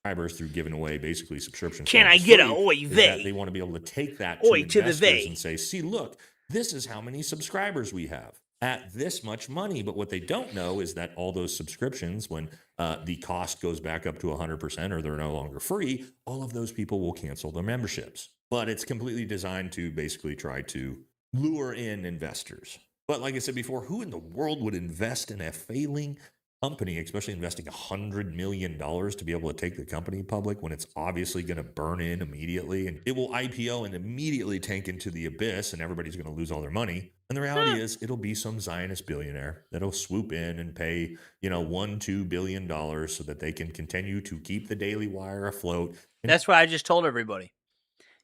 Speaker 18: Through giving away basically subscription.
Speaker 1: Can I get a oy vey?
Speaker 18: They want to be able to take that to investors and say, see, look, this is how many subscribers we have at this much money. But what they don't know is that all those subscriptions, when the cost goes back up to 100% or they're no longer free, all of those people will cancel their memberships. But it's completely designed to basically try to lure in investors. But like I said before, who in the world would invest in a failing company, especially investing $100 million to be able to take the company public when it's obviously going to burn in immediately, and it will IPO and immediately tank into the abyss, and everybody's going to lose all their money? And the reality is, it'll be some Zionist billionaire that'll swoop in and pay, $1-2 billion so that they can continue to keep the Daily Wire afloat.
Speaker 1: That's what I just told everybody.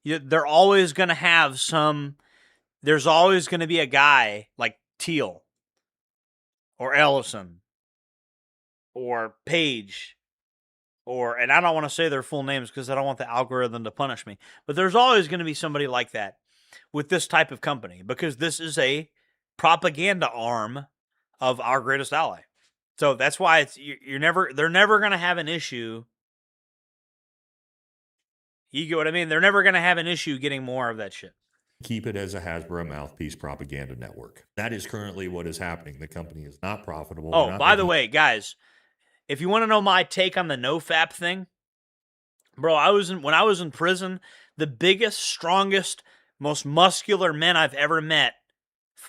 Speaker 1: They're always going to have some. There's always going to be a guy like Teal or Ellison or Page, and I don't want to say their full names because I don't want the algorithm to punish me, but there's always going to be somebody like that with this type of company, because this is a propaganda arm of our greatest ally. So that's why they're never going to have an issue. You get what I mean? They're never going to have an issue getting more of that shit.
Speaker 18: Keep it as a Hasbro mouthpiece propaganda network. That is currently what is happening. The company is not profitable.
Speaker 1: Oh, by the way, guys, if you want to know my take on the NoFap thing, bro, when I was in prison, the biggest, strongest, most muscular men I've ever met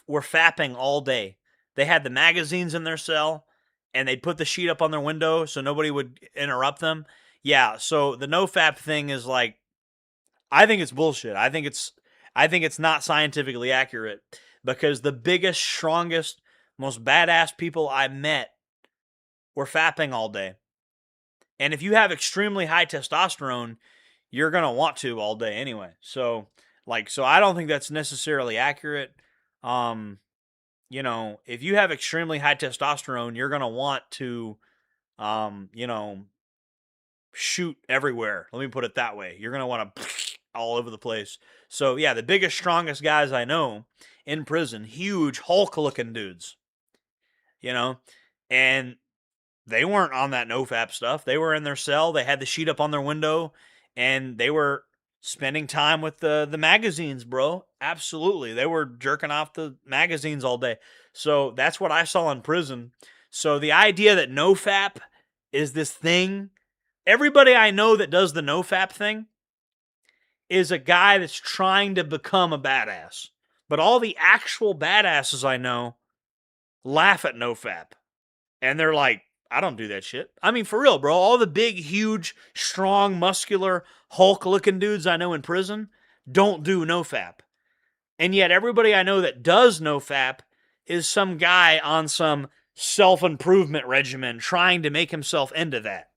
Speaker 1: were fapping all day. They had the magazines in their cell, and they'd put the sheet up on their window so nobody would interrupt them. Yeah, so the NoFap thing is like, I think it's bullshit. I think it's not scientifically accurate, because the biggest, strongest, most badass people I met were fapping all day. And if you have extremely high testosterone, you're going to want to all day anyway. So I don't think that's necessarily accurate. If you have extremely high testosterone, you're going to want to, shoot everywhere. Let me put it that way. You're going to want to all over the place. So yeah, the biggest, strongest guys I know in prison, huge Hulk-looking dudes, and they weren't on that NoFap stuff. They were in their cell. They had the sheet up on their window, and they were spending time with the magazines, bro. Absolutely. They were jerking off the magazines all day. So that's what I saw in prison. So the idea that NoFap is this thing, everybody I know that does the NoFap thing is a guy that's trying to become a badass. But all the actual badasses I know laugh at NoFap. And they're like, I don't do that shit. I mean, for real, bro. All the big, huge, strong, muscular, Hulk-looking dudes I know in prison don't do NoFap. And yet everybody I know that does NoFap is some guy on some self-improvement regimen trying to make himself into that.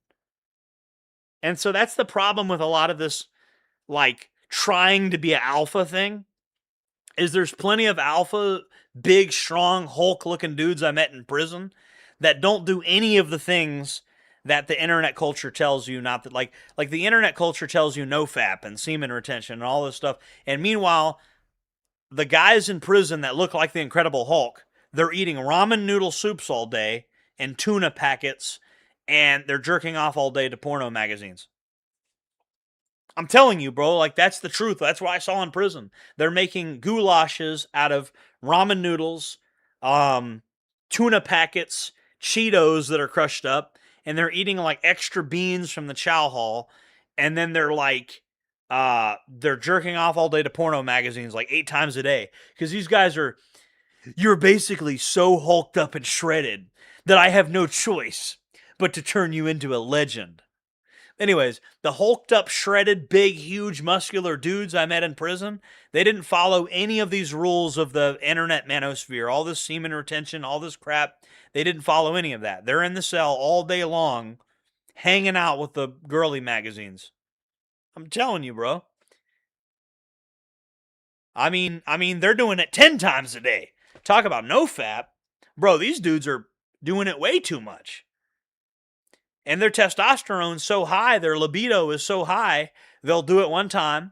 Speaker 1: And so that's the problem with a lot of this, trying to be an alpha thing, is there's plenty of alpha, big, strong, Hulk-looking dudes I met in prison that don't do any of the things that the internet culture tells you not to, like the internet culture tells you NoFap and semen retention and all this stuff. And meanwhile, the guys in prison that look like the Incredible Hulk, they're eating ramen noodle soups all day and tuna packets, and they're jerking off all day to porno magazines. I'm telling you, bro, like that's the truth. That's what I saw in prison. They're making goulashes out of ramen noodles, tuna packets, Cheetos that are crushed up, and they're eating like extra beans from the chow hall, and then they're like, they're jerking off all day to porno magazines like 8 times a day. Because these guys you're basically so hulked up and shredded that I have no choice but to turn you into a legend. Anyways, the hulked up, shredded, big, huge, muscular dudes I met in prison, they didn't follow any of these rules of the internet manosphere, all this semen retention, all this crap. They didn't follow any of that. They're in the cell all day long, hanging out with the girly magazines. I'm telling you, bro. I mean, they're doing it 10 times a day. Talk about no fap. Bro, these dudes are doing it way too much. And their testosterone's so high, their libido is so high, they'll do it one time,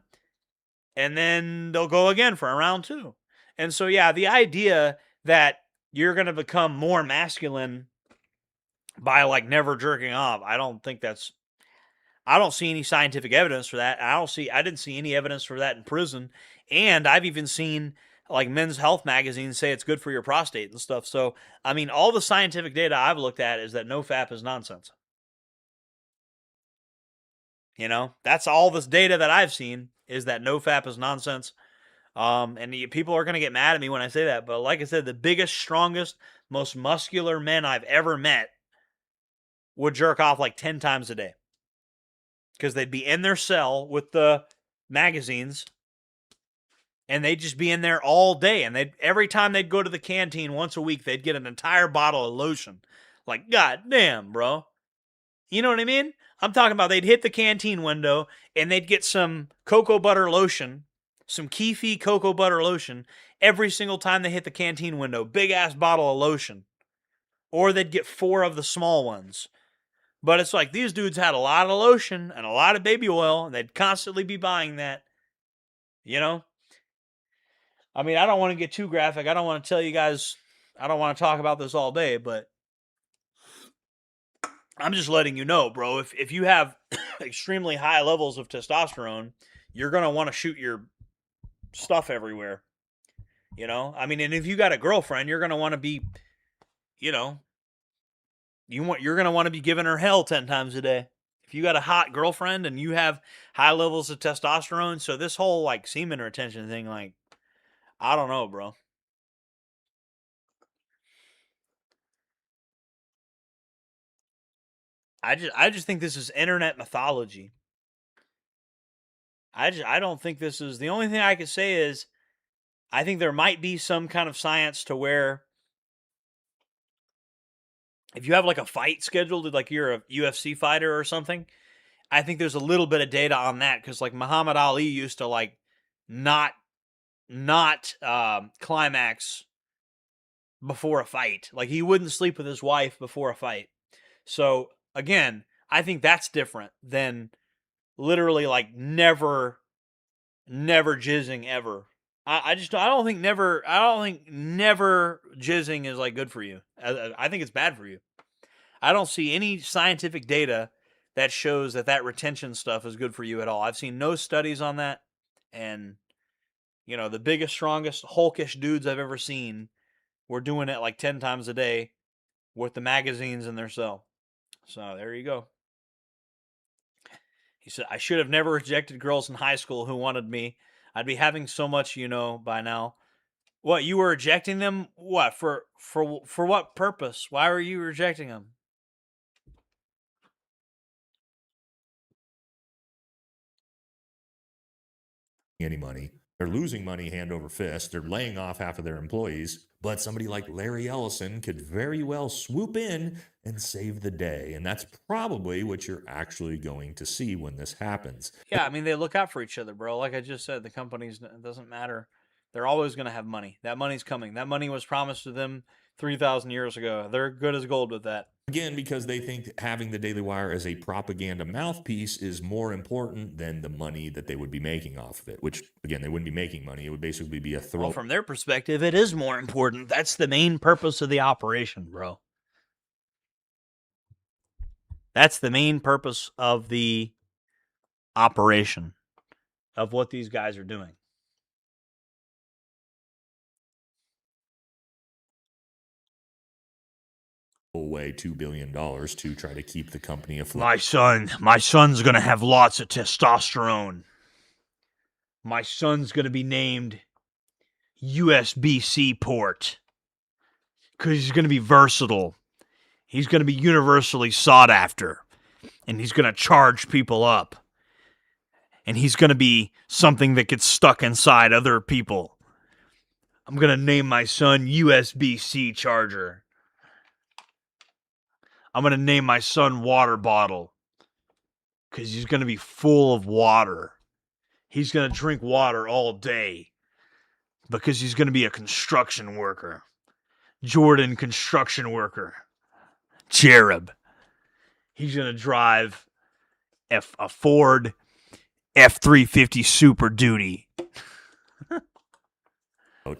Speaker 1: and then they'll go again for a round 2. And so, yeah, the idea that you're going to become more masculine by, like, never jerking off, I don't see any scientific evidence for that. I didn't see any evidence for that in prison. And I've even seen, like, Men's Health magazines say it's good for your prostate and stuff. So, I mean, all the scientific data I've looked at is that no fap is nonsense. You know, that's all this data that I've seen is that no fap is nonsense. And people are going to get mad at me when I say that. But like I said, the biggest, strongest, most muscular men I've ever met would jerk off like 10 times a day. Because they'd be in their cell with the magazines, and they'd just be in there all day. And every time they'd go to the canteen once a week, they'd get an entire bottle of lotion. Like, god damn, bro. You know what I mean? I'm talking about they'd hit the canteen window, and they'd get some cocoa butter lotion, some Keefy cocoa butter lotion, every single time they hit the canteen window. Big-ass bottle of lotion. Or they'd get 4 of the small ones. But it's like these dudes had a lot of lotion and a lot of baby oil, and they'd constantly be buying that. You know? I mean, I don't want to get too graphic. I don't want to tell you guys, I don't want to talk about this all day, but I'm just letting you know, bro. If you have extremely high levels of testosterone, you're going to want to shoot your stuff everywhere. You know? I mean, and if you got a girlfriend, you're going to want to be, you know, you're going to want to be giving her hell 10 times a day. If you got a hot girlfriend and you have high levels of testosterone, so this whole like semen retention thing, like, I don't know, bro. I just think this is internet mythology. I don't think this is, the only thing I could say is I think there might be some kind of science to where if you have like a fight scheduled, like you're a UFC fighter or something, I think there's a little bit of data on that because like Muhammad Ali used to like not climax before a fight. Like he wouldn't sleep with his wife before a fight. So again, I think that's different than literally like never jizzing ever. I don't think never jizzing is like good for you. I think it's bad for you. I don't see any scientific data that shows that retention stuff is good for you at all. I've seen no studies on that. And, you know, the biggest, strongest, hulkish dudes I've ever seen were doing it like 10 times a day with the magazines in their cell. So there you go. He said, I should have never rejected girls in high school who wanted me. I'd be having so much, you know, by now. What, you were rejecting them? What, for what purpose? Why were you rejecting them?
Speaker 18: Any money. They're losing money hand over fist. They're laying off half of their employees. But somebody like Larry Ellison could very well swoop in and save the day. And that's probably what you're actually going to see when this happens.
Speaker 1: Yeah, I mean, they look out for each other, bro. Like I just said, the companies, it doesn't matter. They're always going to have money. That money's coming. That money was promised to them 3,000 years ago. They're good as gold with that.
Speaker 18: Again, because they think having the Daily Wire as a propaganda mouthpiece is more important than the money that they would be making off of it, which, again, they wouldn't be making money. It would basically be a throw.
Speaker 1: Well, from their perspective, it is more important. That's the main purpose of the operation, bro. That's the main purpose of the operation, of what these guys are doing.
Speaker 18: Away $2 billion to try to keep the company afloat.
Speaker 1: My son's going to have lots of testosterone. My son's going to be named USB-C port because he's going to be versatile. He's going to be universally sought after, and he's going to charge people up. And he's going to be something that gets stuck inside other people. I'm going to name my son USB-C charger. I'm going to name my son Water Bottle because he's going to be full of water. He's going to drink water all day because he's going to be a construction worker. Jordan construction worker. Jereb. He's going to drive a Ford F-350 Super Duty.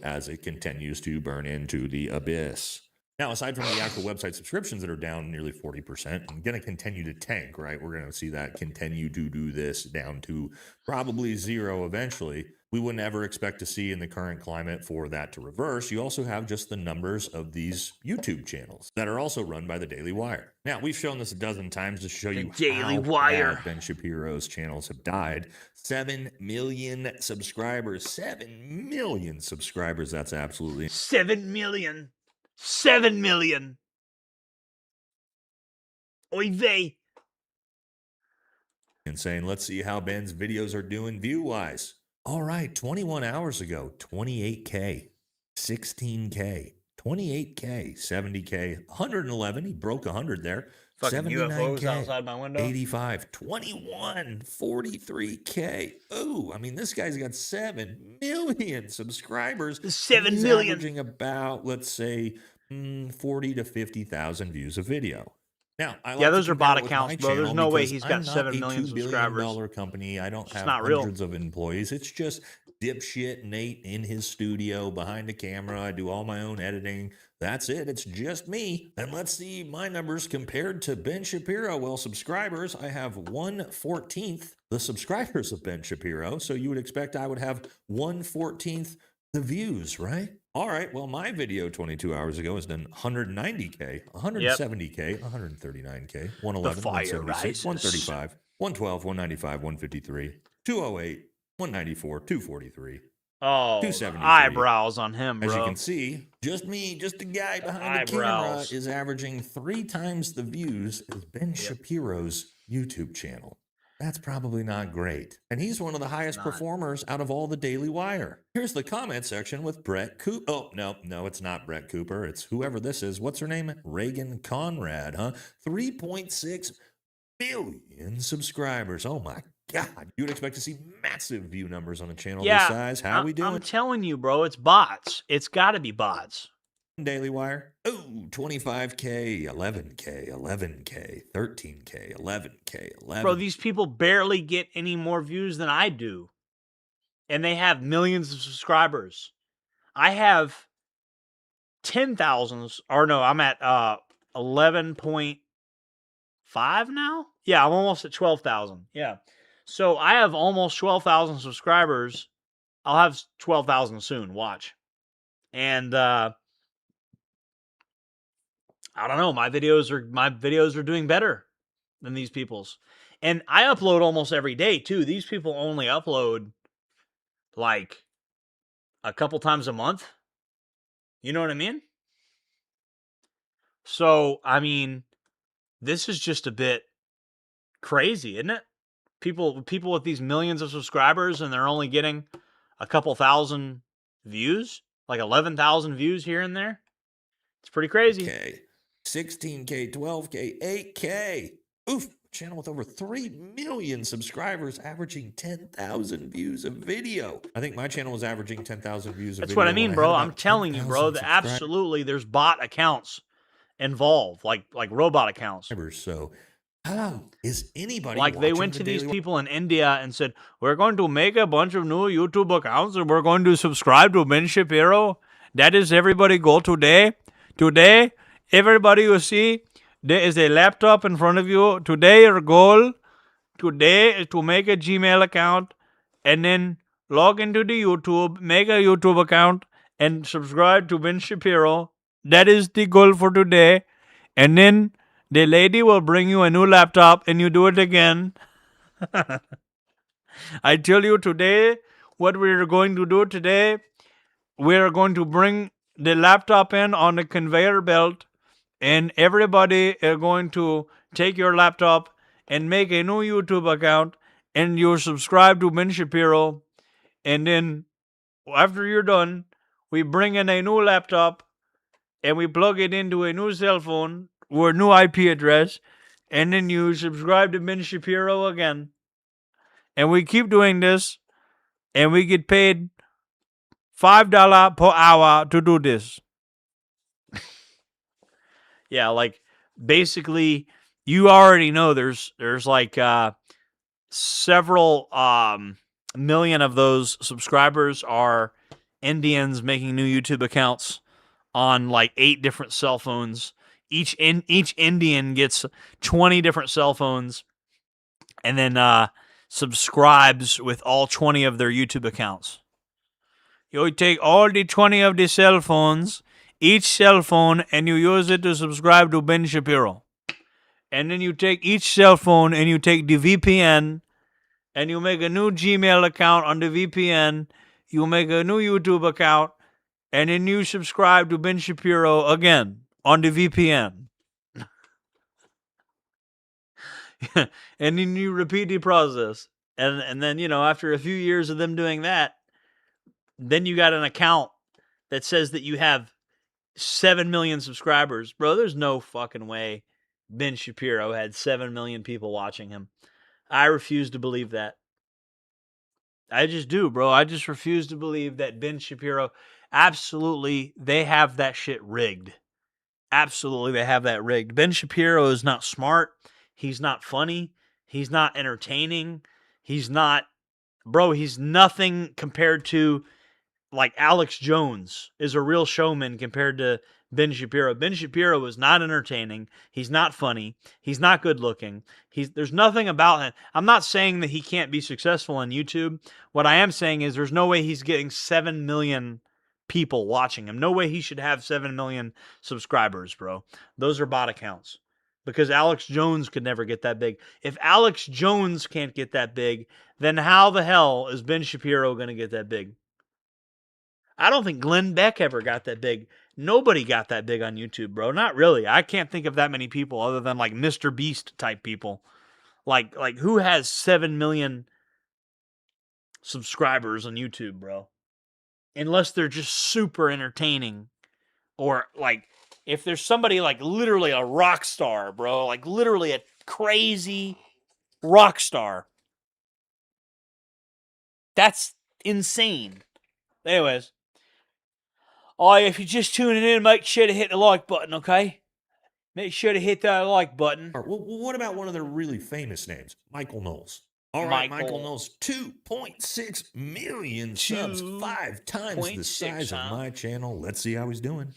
Speaker 18: As it continues to burn into the abyss. Now, aside from the actual website subscriptions that are down nearly 40%, I'm going to continue to tank, right? We're going to see that continue to do this down to probably zero eventually. We wouldn't ever expect to see in the current climate for that to reverse. You also have just the numbers of these YouTube channels that are also run by the Daily Wire. Now, we've shown this a dozen times to show you
Speaker 1: Daily
Speaker 18: how
Speaker 1: Wire.
Speaker 18: bad Ben Shapiro's channels have died. 7 million subscribers. 7 million subscribers. That's absolutely
Speaker 1: 7 million. 7 million. Oy vey.
Speaker 18: insane. Let's see how Ben's videos are doing view-wise. All right, 21 hours ago, 28K, 16K, 28K, 70K, 111. He broke 100 there.
Speaker 1: Fucking UFOs outside my window.
Speaker 18: 85, 21, 43K. Ooh, I mean, this guy's got 7 million subscribers.
Speaker 1: 7
Speaker 18: He's
Speaker 1: million.
Speaker 18: averaging about, let's say, 40 to 50,000 views a video. Now,
Speaker 1: yeah, those are bot accounts, bro. There's no way he's got 7 million subscribers.
Speaker 18: $2 billion company. I don't have
Speaker 1: not real.
Speaker 18: hundreds of employees. It's just dipshit Nate in his studio behind the camera. I do all my own editing. That's it. It's just me. And let's see my numbers compared to Ben Shapiro. Well, subscribers, I have 1/14 the subscribers of Ben Shapiro. So you would expect I would have 1/14 the views, right? All right, well, my video 22 hours ago has done 190K, 170K, 139K, 111, 176, 135, 112, 195, 153, 208, 194, 243.
Speaker 1: Oh,
Speaker 18: 273.
Speaker 1: eyebrows on him, bro.
Speaker 18: As you can see, just me, just the guy behind the camera is averaging 3 times the views as Ben Shapiro's YouTube channel. That's probably not great. And he's one of the highest performers out of all the Daily Wire. Here's the comment section with Brett Cooper. Oh, no, it's not Brett Cooper. It's whoever this is. What's her name? Reagan Conrad, huh? 3.6 billion subscribers. Oh, my God. You would expect to see massive view numbers on a channel this size. How we doing?
Speaker 1: I'm telling you, bro, it's bots. It's got to be bots.
Speaker 18: Daily Wire. Oh, 25K, 11K, 11K, 13K, 11K, 11.
Speaker 1: Bro, these people barely get any more views than I do. And they have millions of subscribers. I have 10,000, or no, I'm at 11.5 now? Yeah, I'm almost at 12,000. Yeah. So I have almost 12,000 subscribers. I'll have 12,000 soon. Watch. And I don't know. My videos are doing better than these people's. And I upload almost every day too. These people only upload like a couple times a month. You know what I mean? So, I mean, this is just a bit crazy, isn't it? People with these millions of subscribers and they're only getting a couple thousand views, like 11,000 views here and there. It's pretty crazy.
Speaker 18: Okay. 16K, 12K, 8K. Oof. Channel with over 3 million subscribers averaging 10,000 views a video. I think my channel was averaging 10,000 views a video.
Speaker 1: That's what I mean, bro. I'm telling you, bro, that absolutely there's bot accounts. involved, like robot accounts.
Speaker 18: So how is anybody
Speaker 1: like they
Speaker 18: watching
Speaker 1: went
Speaker 18: the
Speaker 1: to these
Speaker 18: Daily
Speaker 1: people in India and said, we're going to make a bunch of new YouTube accounts and we're going to subscribe to Ben Shapiro. That is everybody go today. Today, everybody you see, there is a laptop in front of you. Today, your goal today is to make a Gmail account and then log into the YouTube, make a YouTube account, and subscribe to Ben Shapiro. That is the goal for today. And then the lady will bring you a new laptop and you do it again. I tell you today, what we're going to do today, we're going to bring the laptop in on a conveyor belt, and everybody are going to take your laptop and make a new YouTube account, and you subscribe to Ben Shapiro, and then after you're done, we bring in a new laptop, and we plug it into a new cell phone or a new IP address, and then you subscribe to Ben Shapiro again. And we keep doing this, and we get paid $5 per hour to do this. Yeah, like basically, you already know there's like several million of those subscribers are Indians making new YouTube accounts on like 8 different cell phones. Each Indian gets 20 different cell phones, and then subscribes with all 20 of their YouTube accounts. You take all the 20 of the cell phones, each cell phone, and you use it to subscribe to Ben Shapiro. And then you take each cell phone and you take the VPN and you make a new Gmail account on the VPN. You make a new YouTube account, and then you subscribe to Ben Shapiro again on the VPN. And then you repeat the process. And then, after a few years of them doing that, then you got an account that says that you have 7 million subscribers. Bro, there's no fucking way Ben Shapiro had 7 million people watching him. I refuse to believe that. I just do, bro. I just refuse to believe that Ben Shapiro, absolutely, they have that shit rigged. Absolutely, they have that rigged. Ben Shapiro is not smart. He's not funny. He's not entertaining. He's nothing compared to, like, Alex Jones is a real showman compared to Ben Shapiro. Ben Shapiro is not entertaining. He's not funny. He's not good looking. There's nothing about him. I'm not saying that he can't be successful on YouTube. What I am saying is there's no way he's getting 7 million people watching him. No way he should have 7 million subscribers, bro. Those are bot accounts. Because Alex Jones could never get that big. If Alex Jones can't get that big, then how the hell is Ben Shapiro going to get that big? I don't think Glenn Beck ever got that big. Nobody got that big on YouTube, bro. Not really. I can't think of that many people other than like Mr. Beast type people. Like who has 7 million subscribers on YouTube, bro? Unless they're just super entertaining. Or like if there's somebody like literally a rock star, bro. Like literally a crazy rock star. That's insane. Anyways. Oh, if you're just tuning in, make sure to hit the like button, okay? Make sure to hit that like button.
Speaker 18: All right, well, what about one of their really famous names? Michael Knowles. All right, Michael Knowles, 2.6 million subs, 5 times the size of my channel. Let's see how he's doing.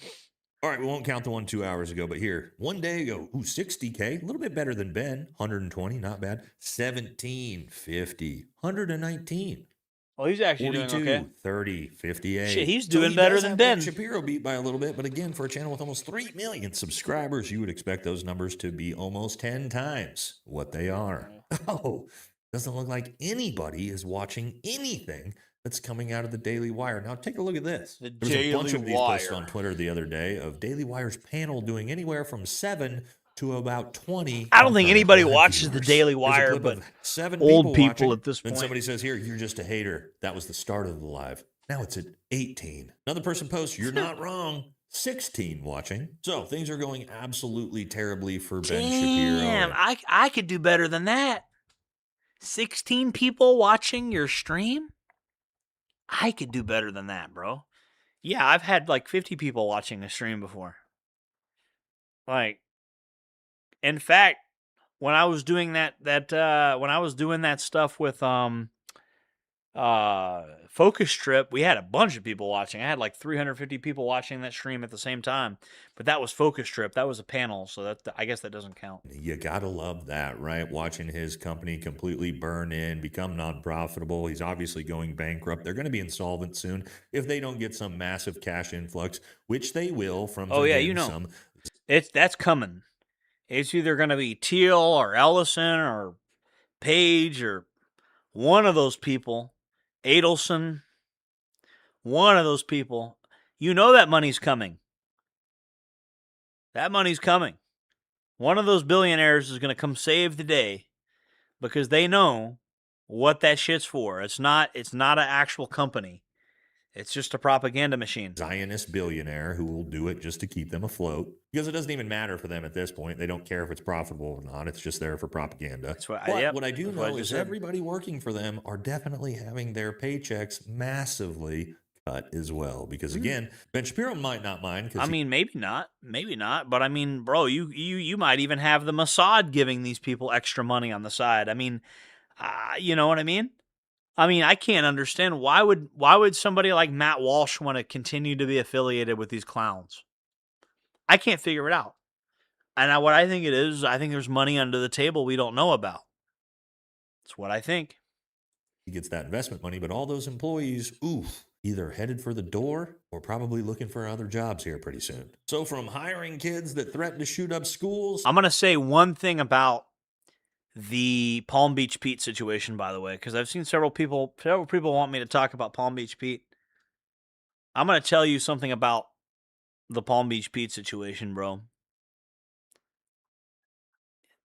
Speaker 18: All right, we won't count the one 2 hours ago, but here, one day ago, 60K, a little bit better than Ben, 120, not bad. 17, 50, 119.
Speaker 1: Well, he's actually
Speaker 18: 42,
Speaker 1: doing okay.
Speaker 18: 30, 58.
Speaker 1: Shit, he's doing better than Ben.
Speaker 18: Shapiro beat by a little bit, but again, for a channel with almost 3 million subscribers, you would expect those numbers to be almost 10 times what they are. Oh, doesn't look like anybody is watching anything that's coming out of the Daily Wire. Now, take a look at this. There was a bunch of these posts on Twitter the other day of Daily Wire's panel doing anywhere from 7 to about 20.
Speaker 1: I don't think anybody watches the Daily Wire, but
Speaker 18: 7
Speaker 1: old people
Speaker 18: watching,
Speaker 1: at this point.
Speaker 18: And somebody says, here, you're just a hater. That was the start of the live. Now it's at 18. Another person posts, you're not wrong. 16 watching. So things are going absolutely terribly for Ben Shapiro.
Speaker 1: Damn, I could do better than that. 16 people watching your stream? I could do better than that, bro. Yeah, I've had like 50 people watching a stream before. Like, in fact, when I was doing that stuff with Focus Trip, we had a bunch of people watching. I had like 350 people watching that stream at the same time, but that was Focus Trip. That was a panel, so I guess that doesn't count.
Speaker 18: You gotta love that, right? Watching his company completely burn in, become non-profitable. He's obviously going bankrupt. They're going to be insolvent soon if they don't get some massive cash influx, which they will from.
Speaker 1: Oh yeah, you know, that's coming. It's either going to be Teal or Ellison or Page or one of those people, Adelson, one of those people. You know that money's coming. That money's coming. One of those billionaires is going to come save the day because they know what that shit's for. It's not an actual company. It's just a propaganda machine.
Speaker 18: Zionist billionaire who will do it just to keep them afloat. Because it doesn't even matter for them at this point. They don't care if it's profitable or not. It's just there for propaganda. What I do know is everybody working for them are definitely having their paychecks massively cut as well. Because again, Ben Shapiro might not mind.
Speaker 1: I mean, maybe not. But I mean, bro, you might even have the Mossad giving these people extra money on the side. I mean, you know what I mean? I mean, I can't understand why would somebody like Matt Walsh want to continue to be affiliated with these clowns? I can't figure it out. And what I think it is, I think there's money under the table we don't know about. That's what I think.
Speaker 18: He gets that investment money, but all those employees, either headed for the door or probably looking for other jobs here pretty soon. So from hiring kids that threaten to shoot up schools.
Speaker 1: I'm going to say one thing about the Palm Beach Pete situation, by the way, because I've seen several people want me to talk about Palm Beach Pete. I'm going to tell you something about the Palm Beach Pete situation, bro.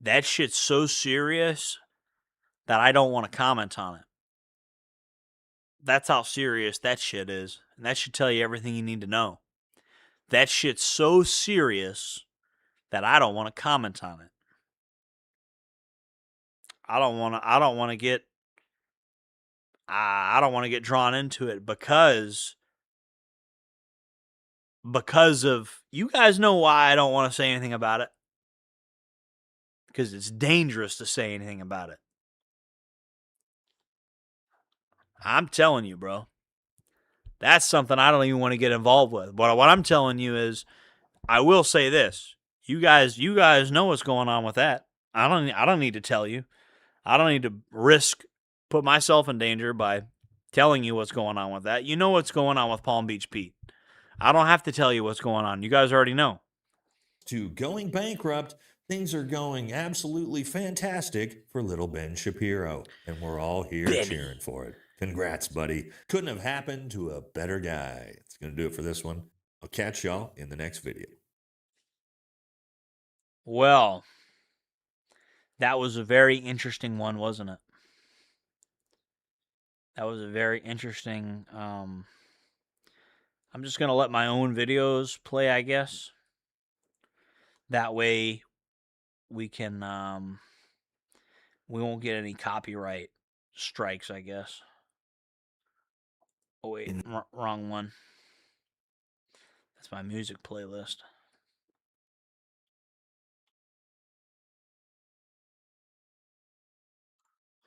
Speaker 1: That shit's so serious that I don't want to comment on it. That's how serious that shit is. And that should tell you everything you need to know. That shit's so serious that I don't want to comment on it. I don't want to get drawn into it because of, you guys know why I don't want to say anything about it. Because it's dangerous to say anything about it. I'm telling you, bro. That's something I don't even want to get involved with. But what I'm telling you is, I will say this. You guys know what's going on with that. I don't need to tell you. I don't need to put myself in danger by telling you what's going on with that. You know what's going on with Palm Beach Pete. I don't have to tell you what's going on. You guys already know.
Speaker 18: To going bankrupt, things are going absolutely fantastic for little Ben Shapiro. And we're all here cheering for it. Congrats, buddy. Couldn't have happened to a better guy. It's going to do it for this one. I'll catch y'all in the next video.
Speaker 1: Well, that was a very interesting one, wasn't it? That was a very interesting... I'm just going to let my own videos play, I guess. That way we can... we won't get any copyright strikes, I guess. Oh, wait. Wrong one. That's my music playlist.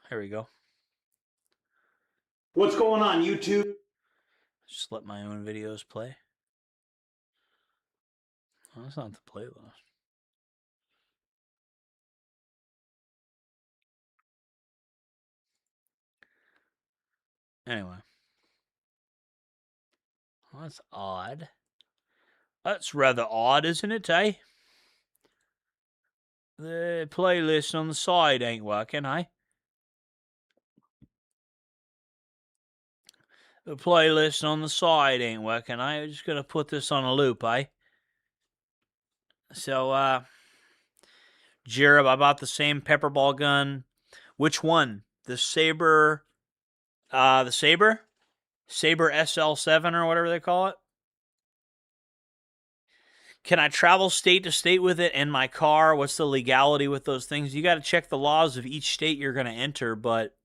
Speaker 1: Here we go.
Speaker 21: What's going on, YouTube?
Speaker 1: Just let my own videos play. Oh, that's not the playlist. Anyway. Well, that's odd. That's rather odd, isn't it, eh? The playlist on the side ain't working, eh? The playlist on the side ain't working. I'm just going to put this on a loop, eh? So, Jereb, I bought the same pepper ball gun. Which one? The Saber, Saber SL7 or whatever they call it. Can I travel state to state with it in my car? What's the legality with those things? You got to check the laws of each state you're going to enter, but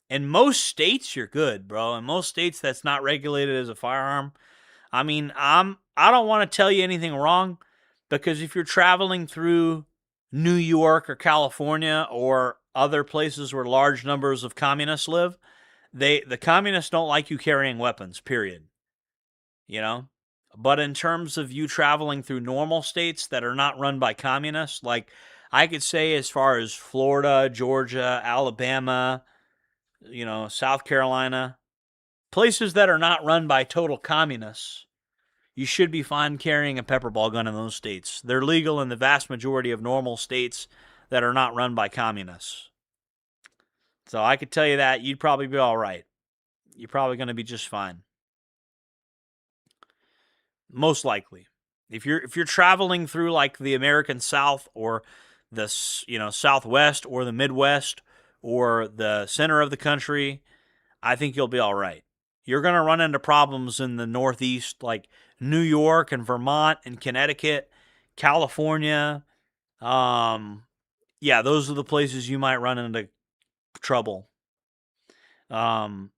Speaker 1: in most states, you're good, bro. In most states, that's not regulated as a firearm. I mean, I don't want to tell you anything wrong, Because if you're traveling through New York or California or other places where large numbers of communists live, the communists don't like you carrying weapons, period. You know? But in terms of you traveling through normal states that are not run by communists, like I could say as far as Florida, Georgia, Alabama, South Carolina, places that are not run by total communists, you should be fine carrying a pepper ball gun in those states. They're legal in the vast majority of normal states that are not run by communists. So I could tell you that you'd probably be all right. You're probably going to be just fine. Most likely. If you're traveling through like the American South or the Southwest or the Midwest or the center of the country, I think you'll be all right. You're going to run into problems in the Northeast like New York and Vermont and Connecticut, California. Yeah, those are the places you might run into trouble. I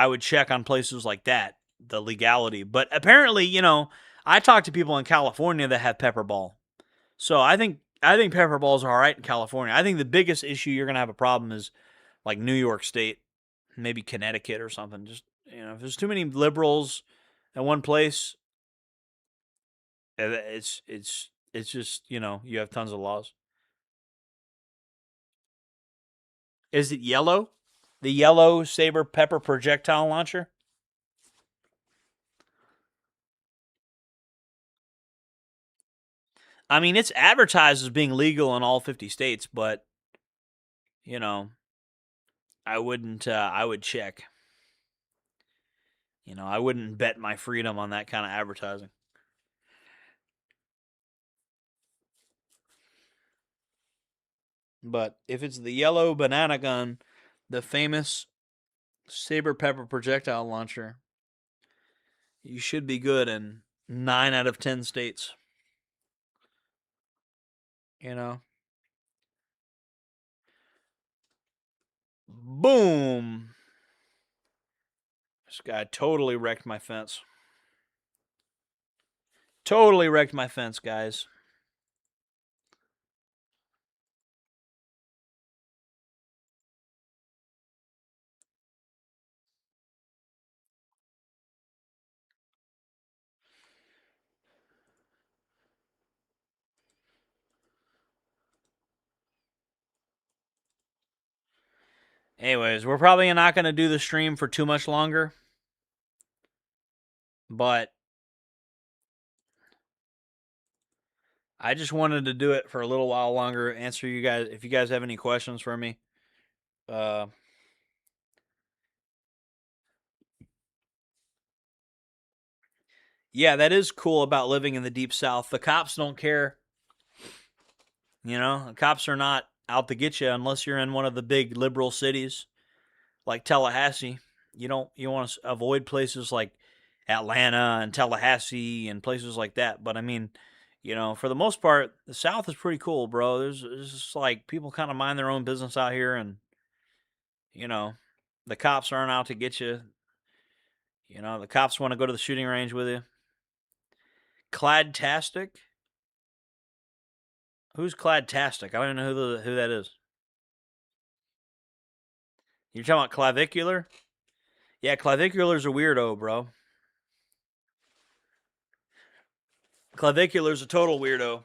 Speaker 1: would check on places like that, the legality. But apparently, I talk to people in California that have pepper ball. So I think pepper balls are all right in California. I think the biggest issue you're going to have a problem is like New York State, maybe Connecticut or something. Just, if there's too many liberals in one place, it's just, you have tons of laws. Is it yellow? The yellow saber pepper projectile launcher? I mean, it's advertised as being legal in all 50 states, but, I wouldn't, I would check. I wouldn't bet my freedom on that kind of advertising. But if it's the yellow banana gun, the famous saber pepper projectile launcher, you should be good in 9 out of 10 states. Boom! This guy totally wrecked my fence. Totally wrecked my fence, guys. Anyways, we're probably not going to do the stream for too much longer. But I just wanted to do it for a little while longer, answer you guys, if you guys have any questions for me. Yeah, that is cool about living in the Deep South. The cops don't care. The cops are not out to get you unless you're in one of the big liberal cities like Tallahassee. You want to avoid places like Atlanta and Tallahassee and places like that. But I mean, for the most part, the South is pretty cool, bro. There's just like people kind of mind their own business out here, and the cops aren't out to get you. The cops want to go to the shooting range with you. Cladtastic? Who's Cladtastic? I don't even know who that is. You're talking about Clavicular? Yeah, Clavicular's a weirdo, bro. Clavicular's a total weirdo.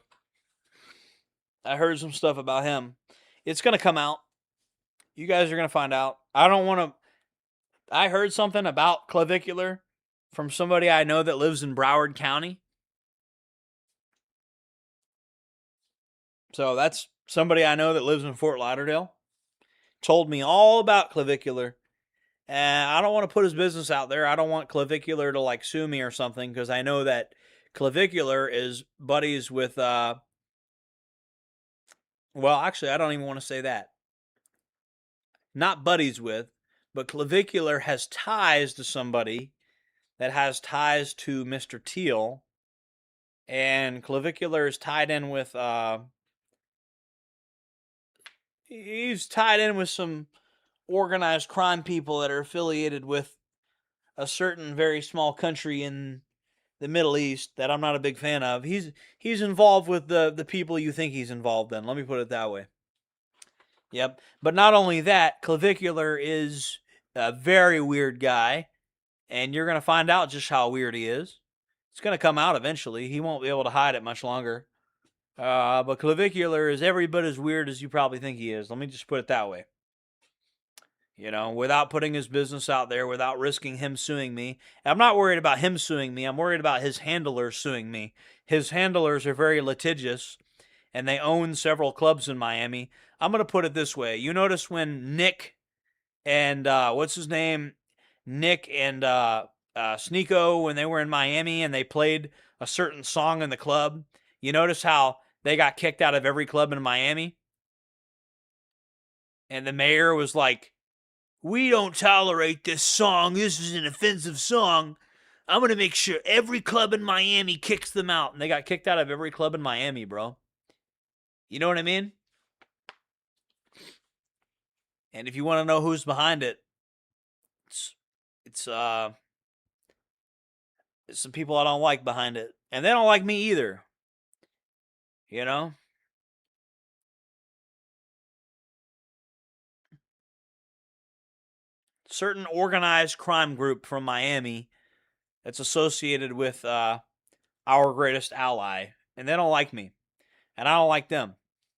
Speaker 1: I heard some stuff about him. It's going to come out. You guys are going to find out. I heard something about Clavicular from somebody I know that lives in Broward County. So that's somebody I know that lives in Fort Lauderdale. Told me all about Clavicular. And I don't want to put his business out there. I don't want Clavicular to like sue me or something, because I know that Clavicular is buddies with, well, actually, I don't even want to say that. Not buddies with, but Clavicular has ties to somebody that has ties to Mr. Teal. And Clavicular is tied in with, he's tied in with some organized crime people that are affiliated with a certain very small country in the Middle East that I'm not a big fan of. He's involved with the people you think he's involved in. Let me put it that way. Yep. But not only that, Clavicular is a very weird guy, and you're going to find out just how weird he is. It's going to come out eventually. He won't be able to hide it much longer. But Clavicular is every bit as weird as you probably think he is. Let me just put it that way. You know, without putting his business out there, without risking him suing me. I'm not worried about him suing me. I'm worried about his handlers suing me. His handlers are very litigious, and they own several clubs in Miami. I'm going to put it this way. You notice when Nick and, what's his name? Nick and Sneeko, when they were in Miami and they played a certain song in the club, you notice how they got kicked out of every club in Miami? And the mayor was like, we don't tolerate this song. This is an offensive song. I'm going to make sure every club in Miami kicks them out. And they got kicked out of every club in Miami, bro. You know what I mean? And if you want to know who's behind it, it's some people I don't like behind it. And they don't like me either. You know? Certain organized crime group from Miami that's associated with our greatest ally, and they don't like me, and I don't like them.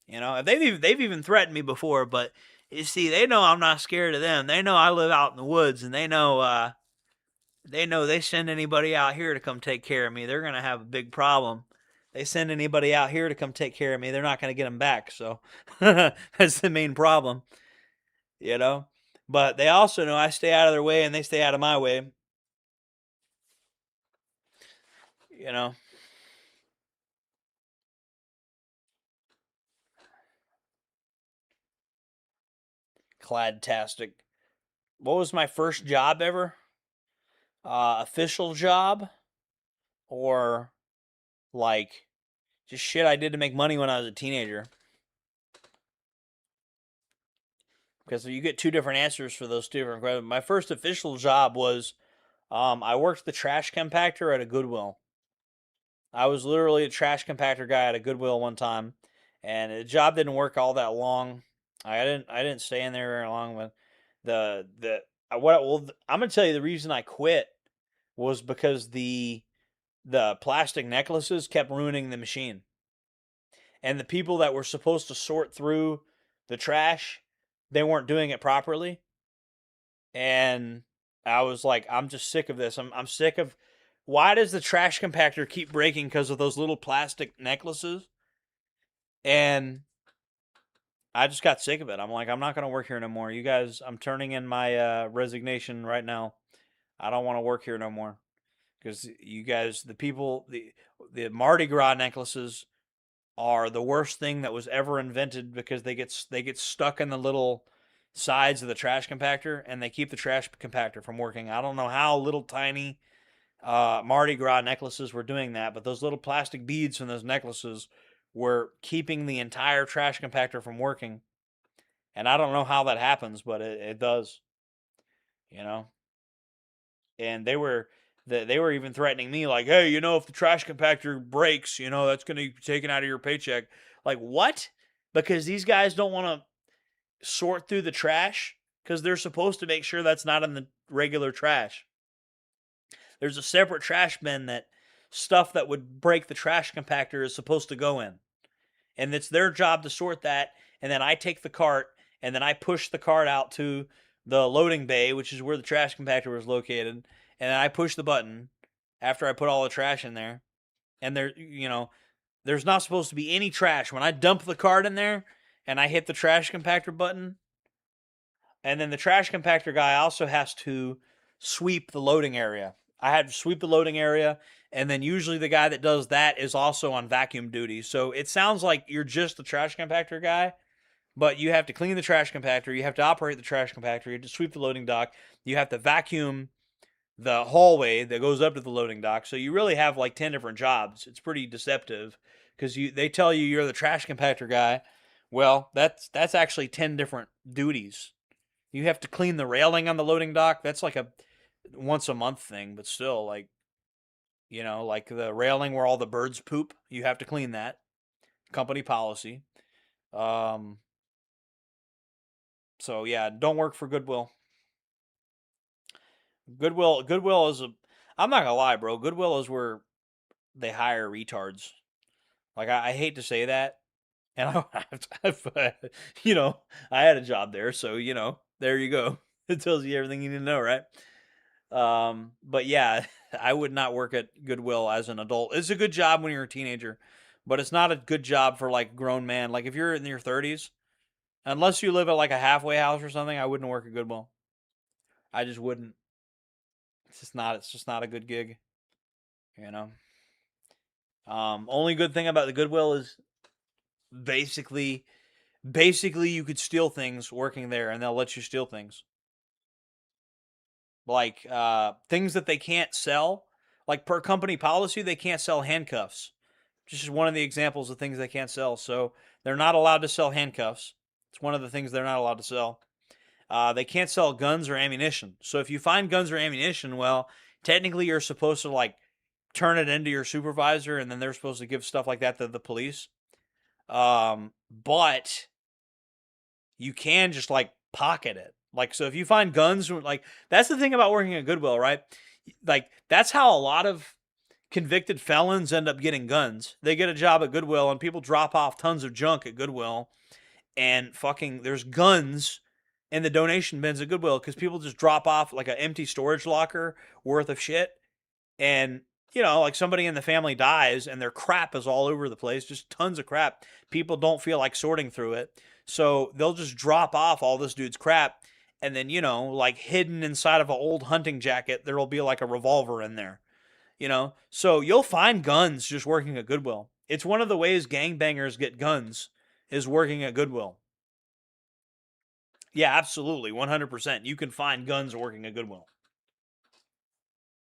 Speaker 1: You know, they've even threatened me before, but you see, they know I'm not scared of them. They know I live out in the woods, and they know they send anybody out here to come take care of me, they're gonna have a big problem. They send anybody out here to come take care of me, they're not gonna get them back. So that's the main problem. You know. But they also know I stay out of their way and they stay out of my way. You know. Cladtastic. What was my first job ever? Official job? Or like just shit I did to make money when I was a teenager? Because you get two different answers for those two different questions. My first official job was I worked the trash compactor at a Goodwill. I was literally a trash compactor guy at a Goodwill one time, and the job didn't work all that long. I didn't stay in there very long. But I'm gonna tell you the reason I quit was because the plastic necklaces kept ruining the machine, and the people that were supposed to sort through the trash, they weren't doing it properly. And I was like, I'm just sick of this. I'm sick of, why does the trash compactor keep breaking because of those little plastic necklaces? And I just got sick of it. I'm like, I'm not going to work here no more. You guys, I'm turning in my resignation right now. I don't want to work here no more. Because you guys, the people, the Mardi Gras necklaces are the worst thing that was ever invented, because they get stuck in the little sides of the trash compactor, and they keep the trash compactor from working. I don't know how little tiny Mardi Gras necklaces were doing that, but those little plastic beads from those necklaces were keeping the entire trash compactor from working. And I don't know how that happens, but it does. You know? And they were even threatening me, like, hey, you know, if the trash compactor breaks, you know, that's going to be taken out of your paycheck. Like, what? Because these guys don't want to sort through the trash, because they're supposed to make sure that's not in the regular trash. There's a separate trash bin that stuff that would break the trash compactor is supposed to go in. And it's their job to sort that, and then I take the cart, and then I push the cart out to the loading bay, which is where the trash compactor was located, and then I push the button after I put all the trash in there. And there, you know, there's not supposed to be any trash. When I dump the cart in there and I hit the trash compactor button, and then the trash compactor guy also has to sweep the loading area. I had to sweep the loading area, and then usually the guy that does that is also on vacuum duty. So it sounds like you're just the trash compactor guy, but you have to clean the trash compactor, you have to operate the trash compactor, you have to sweep the loading dock, you have to vacuum the hallway that goes up to the loading dock. So you really have like 10 different jobs. It's pretty deceptive, because they tell you you're the trash compactor guy. Well, that's actually 10 different duties. You have to clean the railing on the loading dock. That's like a once a month thing, but still, like, You know, like the railing where all the birds poop, you have to clean that. Company policy. So yeah, don't work for Goodwill. Goodwill is a. I'm not gonna lie, bro. Goodwill is where they hire retards. Like I hate to say that, and you know, I had a job there, so you know, there you go. It tells you everything you need to know, right? But yeah, I would not work at Goodwill as an adult. It's a good job when you're a teenager, but it's not a good job for like grown man. Like if you're in your 30s, unless you live at like a halfway house or something, I wouldn't work at Goodwill. I just wouldn't. It's just not a good gig, you know. Only good thing about the Goodwill is basically you could steal things working there and they'll let you steal things. Like things that they can't sell, like per company policy, they can't sell handcuffs. Just one of the examples of things they can't sell. So they're not allowed to sell handcuffs. It's one of the things they're not allowed to sell. They can't sell guns or ammunition. So if you find guns or ammunition, well, technically you're supposed to like turn it into your supervisor, and then they're supposed to give stuff like that to the police. But you can just like pocket it. Like, so if you find guns, like that's the thing about working at Goodwill, right? Like that's how a lot of convicted felons end up getting guns. They get a job at Goodwill and people drop off tons of junk at Goodwill, and fucking there's guns in the donation bins at Goodwill because people just drop off like an empty storage locker worth of shit. And, you know, like somebody in the family dies and their crap is all over the place, just tons of crap. People don't feel like sorting through it. So they'll just drop off all this dude's crap. And then, you know, like hidden inside of an old hunting jacket, there will be like a revolver in there, you know? So you'll find guns just working at Goodwill. It's one of the ways gangbangers get guns is working at Goodwill. Yeah, absolutely. 100%. You can find guns working at Goodwill.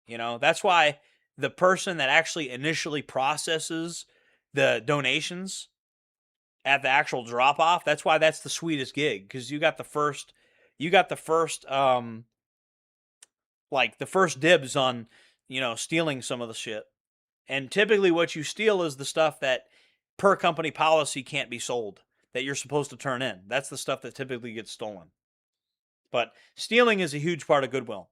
Speaker 1: You know, that's why the person that actually initially processes the donations at the actual drop off, that's why that's the sweetest gig. Because you got the first like the first dibs on, you know, stealing some of the shit. And typically what you steal is the stuff that per company policy can't be sold, that you're supposed to turn in. That's the stuff that typically gets stolen. But stealing is a huge part of Goodwill.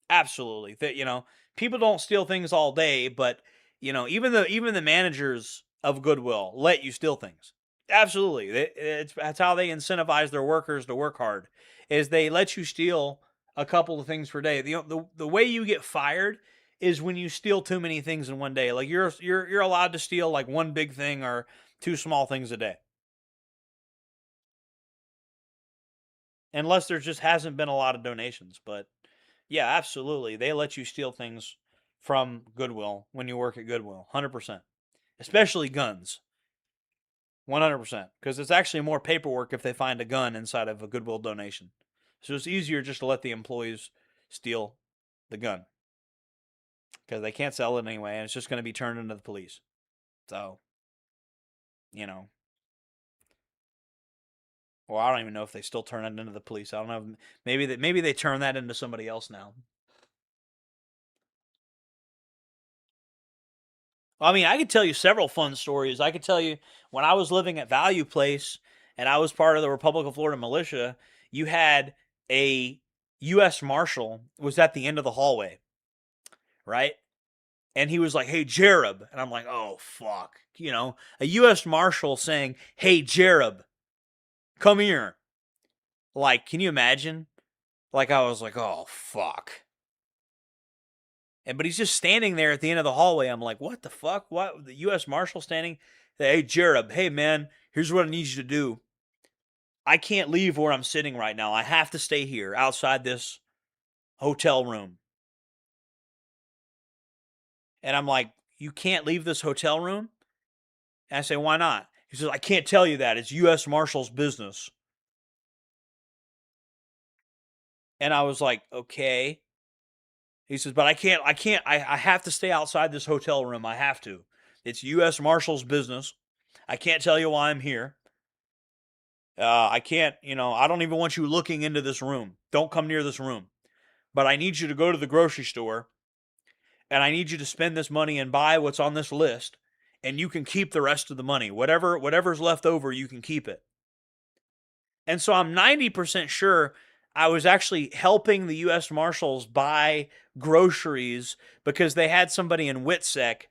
Speaker 1: Absolutely. That, you know, people don't steal things all day, but you know, even the managers of Goodwill let you steal things. Absolutely. That's how they incentivize their workers to work hard. Is they let you steal a couple of things per day. The way you get fired is when you steal too many things in one day. Like you're allowed to steal like one big thing or two small things a day. Unless there just hasn't been a lot of donations, but yeah, absolutely. They let you steal things from Goodwill when you work at Goodwill. 100%. Especially guns. 100%. Because it's actually more paperwork if they find a gun inside of a Goodwill donation. So it's easier just to let the employees steal the gun. Because they can't sell it anyway, and it's just going to be turned into the police. So, you know. Well, I don't even know if they still turn it into the police. I don't know. Maybe they turn that into somebody else now. I mean, I could tell you several fun stories. I could tell you when I was living at Value Place and I was part of the Republic of Florida militia, you had a U.S. Marshal was at the end of the hallway, right? And he was like, "Hey, Jereb." And I'm like, "Oh, fuck." You know, a U.S. Marshal saying, "Hey, Jereb, come here." Like, can you imagine? Like, I was like, "Oh, fuck." But he's just standing there at the end of the hallway. I'm like, what the fuck? What? The U.S. Marshal standing? Hey, Jereb, hey, man, here's what I need you to do. I can't leave where I'm sitting right now. I have to stay here outside this hotel room. And I'm like, you can't leave this hotel room? And I say, why not? He says, I can't tell you that. It's U.S. Marshal's business. And I was like, okay. He says, but I have to stay outside this hotel room. I have to. It's U.S. Marshal's business. I can't tell you why I'm here. I can't, you know, I don't even want you looking into this room. Don't come near this room. But I need you to go to the grocery store and I need you to spend this money and buy what's on this list, and you can keep the rest of the money. Whatever's left over, you can keep it. And so I'm 90% sure I was actually helping the U.S. Marshals buy groceries because they had somebody in WITSEC.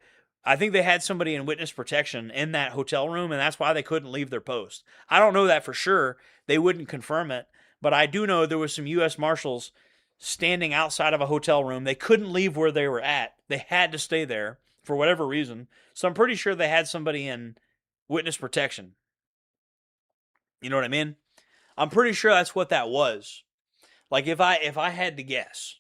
Speaker 1: I think they had somebody in witness protection in that hotel room, and that's why they couldn't leave their post. I don't know that for sure. They wouldn't confirm it. But I do know there was some U.S. Marshals standing outside of a hotel room. They couldn't leave where they were at. They had to stay there for whatever reason. So I'm pretty sure they had somebody in witness protection. You know what I mean? I'm pretty sure that's what that was. Like if I had to guess,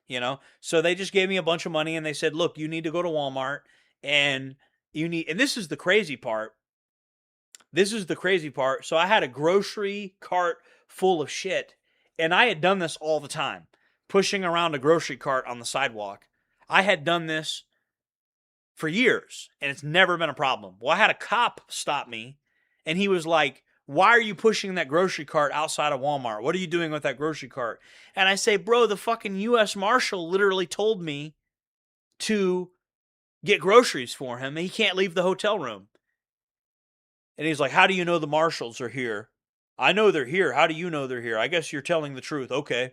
Speaker 1: you know. So they just gave me a bunch of money and they said, "Look, you need to go to Walmart and this is the crazy part. This is the crazy part. So I had a grocery cart full of shit, and I had done this all the time, pushing around a grocery cart on the sidewalk. I had done this for years, and it's never been a problem. Well, I had a cop stop me, and he was like, "Why are you pushing that grocery cart outside of Walmart? What are you doing with that grocery cart?" And I say, "Bro, the fucking U.S. Marshal literally told me to get groceries for him, and he can't leave the hotel room." And he's like, "How do you know the marshals are here?" "I know they're here. How do you know they're here?" "I guess you're telling the truth." "Okay."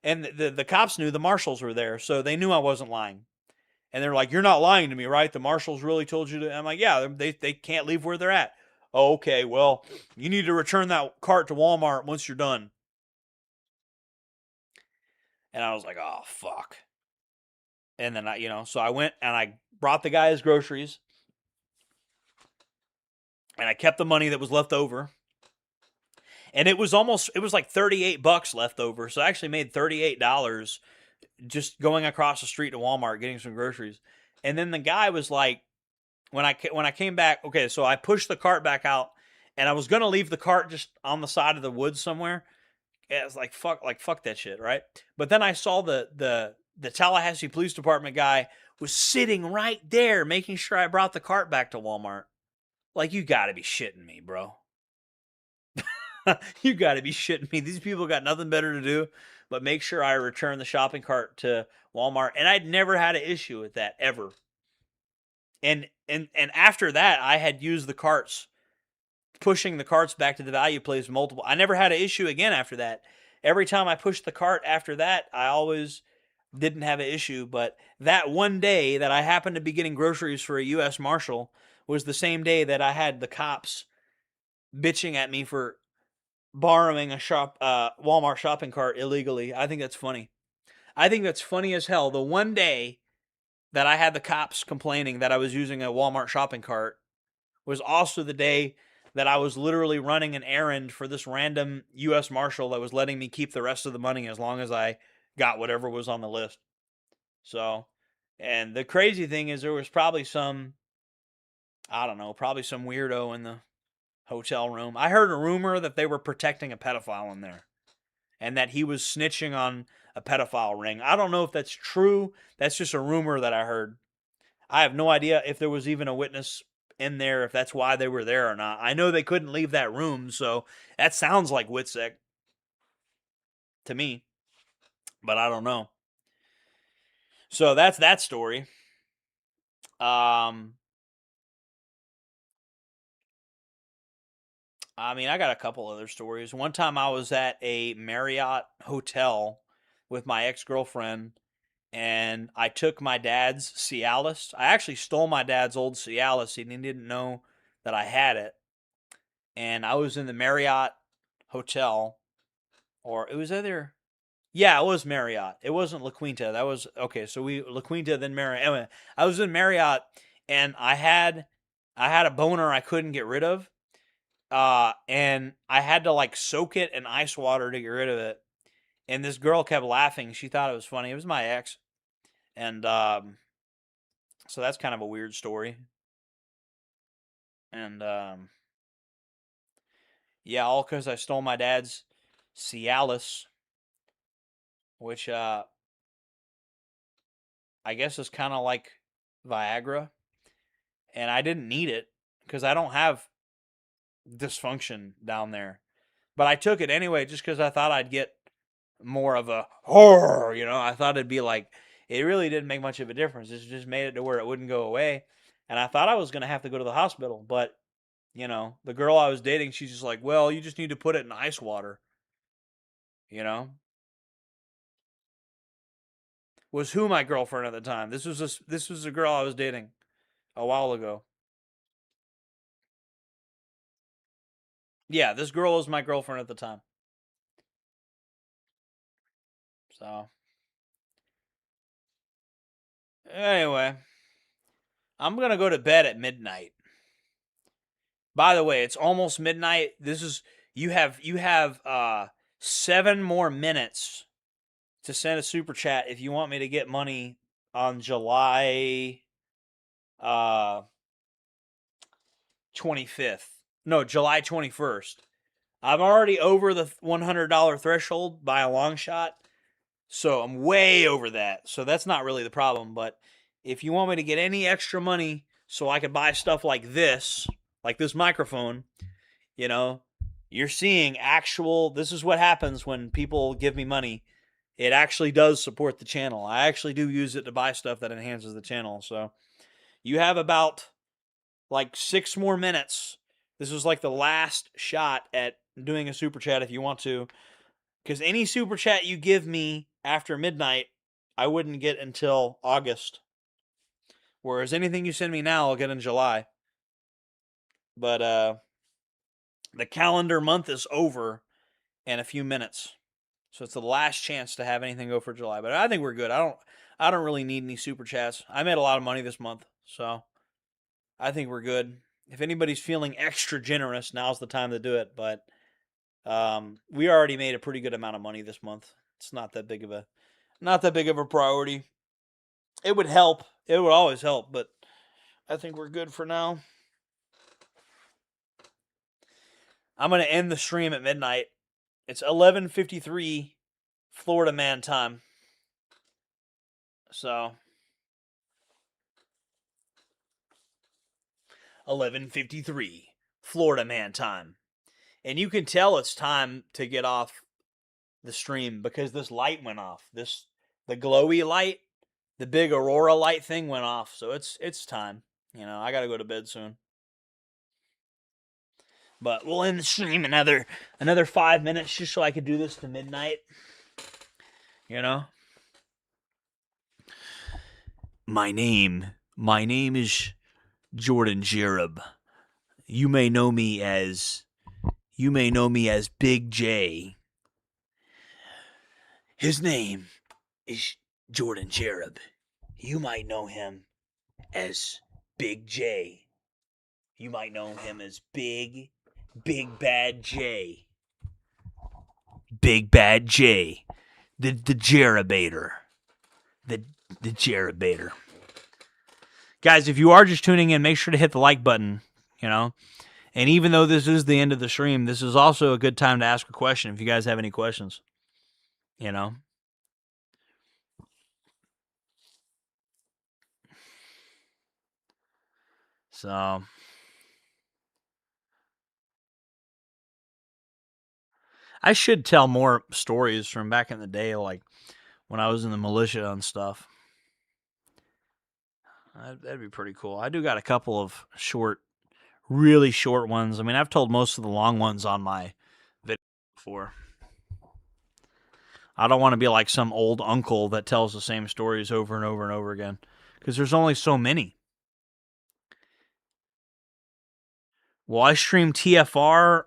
Speaker 1: And the cops knew the marshals were there, so they knew I wasn't lying. And they're like, "You're not lying to me, right? The marshals really told you to..." I'm like, "Yeah, they can't leave where they're at." "Oh, okay, well, you need to return that cart to Walmart once you're done." And I was like, "Oh, fuck." And then so I went and I brought the guy his groceries. And I kept the money that was left over. And it was like $38 left over. So I actually made $38 just going across the street to Walmart getting some groceries. And then the guy was like, when I came back, okay, so I pushed the cart back out and I was going to leave the cart just on the side of the woods somewhere. And I was like, fuck that shit, right? But then I saw the Tallahassee Police Department guy was sitting right there making sure I brought the cart back to Walmart. Like, you gotta be shitting me, bro. You gotta be shitting me. These people got nothing better to do but make sure I return the shopping cart to Walmart. And I'd never had an issue with that, ever. And after that, I had used the carts, pushing the carts back to the value place multiple. I never had an issue again after that. Every time I pushed the cart after that, I always didn't have an issue. But that one day that I happened to be getting groceries for a U.S. Marshal was the same day that I had the cops bitching at me for borrowing a Walmart shopping cart illegally. I think that's funny. I think that's funny as hell. The one day that I had the cops complaining that I was using a Walmart shopping cart was also the day that I was literally running an errand for this random U.S. Marshal that was letting me keep the rest of the money as long as I got whatever was on the list. So, and the crazy thing is there was probably some weirdo in the hotel room. I heard a rumor that they were protecting a pedophile in there and that he was snitching on a pedophile ring. I don't know if that's true. That's just a rumor that I heard. I have no idea if there was even a witness in there, if that's why they were there or not. I know they couldn't leave that room, so that sounds like WITSEC to me, but I don't know. So that's that story. I mean, I got a couple other stories. One time I was at a Marriott hotel with my ex-girlfriend, and I took my dad's Cialis. I actually stole my dad's old Cialis, and he didn't know that I had it. And I was in the Marriott hotel, or it was either... Yeah, it was Marriott. It wasn't La Quinta. That was... Okay, so La Quinta, then Marriott. Anyway, I was in Marriott, and I had a boner I couldn't get rid of. And I had to like soak it in ice water to get rid of it. And this girl kept laughing. She thought it was funny. It was my ex. And, so that's kind of a weird story. And, yeah, all because I stole my dad's Cialis, which, I guess is kind of like Viagra. And I didn't need it because I don't have dysfunction down there. But I took it anyway just because I thought I'd get more of a horror, I thought it'd be like, it really didn't make much of a difference. It just made it to where it wouldn't go away. And I thought I was going to have to go to the hospital. But, you know, the girl I was dating, she's just like, well, you just need to put it in ice water. You know? Was who my girlfriend at the time? This was a girl I was dating a while ago. Yeah, this girl was my girlfriend at the time. So, anyway, I'm going to go to bed at midnight. By the way, it's almost midnight. You have 7 more minutes to send a super chat if you want me to get money on July 25th. No, July 21st. I'm already over the $100 threshold by a long shot. So I'm way over that. So that's not really the problem. But if you want me to get any extra money so I could buy stuff like this microphone, you know, you're seeing this is what happens when people give me money. It actually does support the channel. I actually do use it to buy stuff that enhances the channel. So you have about like 6 more minutes. This is like the last shot at doing a super chat if you want to. Because any super chat you give me after midnight, I wouldn't get until August. Whereas anything you send me now, I'll get in July. But the calendar month is over in a few minutes. So it's the last chance to have anything go for July. But I think we're good. I don't really need any super chats. I made a lot of money this month. So I think we're good. If anybody's feeling extra generous, now's the time to do it. But we already made a pretty good amount of money this month. It's not that big of a priority. It would help. It would always help, but I think we're good for now. I'm going to end the stream at midnight. It's 11:53 Florida man time. So 11:53 Florida man time. And you can tell it's time to get off the stream because this light went off. The glowy light, the big aurora light thing went off. So it's time. You know, I got to go to bed soon. But we'll end the stream another 5 minutes just so I could do this to midnight. You know? My name is JordanJJereb. You may know me as Big J. His name is JordanJJereb. You might know him as Big J. You might know him as Big Bad J. Big Bad J. The Jerebator. The Jerebator. Guys, if you are just tuning in, make sure to hit the like button, you know. And even though this is the end of the stream, this is also a good time to ask a question if you guys have any questions, you know. So I should tell more stories from back in the day, like when I was in the militia and stuff. That'd be pretty cool. I do got a couple of really short ones. I mean, I've told most of the long ones on my video before. I don't want to be like some old uncle that tells the same stories over and over and over again, because there's only so many. Well, I stream TFR.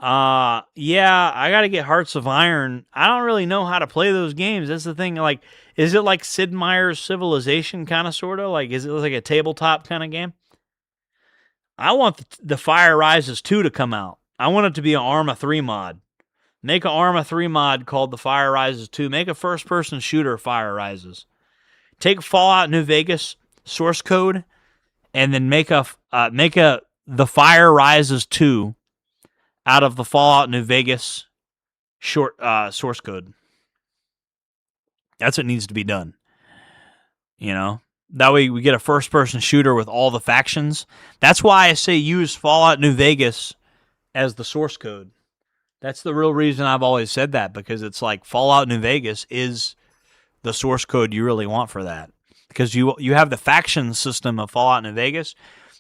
Speaker 1: Yeah, I got to get Hearts of Iron. I don't really know how to play those games. That's the thing. Like, is it like Sid Meier's Civilization kind of, sort of? Like, is it like a tabletop kind of game? I want the Fire Rises 2 to come out. I want it to be an Arma 3 mod. Make an Arma 3 mod called the Fire Rises 2. Make a first-person shooter Fire Rises. Take Fallout New Vegas source code and then make the Fire Rises 2 out of the Fallout New Vegas source code. That's what needs to be done. You know? That way we get a first-person shooter with all the factions. That's why I say use Fallout New Vegas as the source code. That's the real reason I've always said that, because it's like Fallout New Vegas is the source code you really want for that. Because you have the faction system of Fallout New Vegas.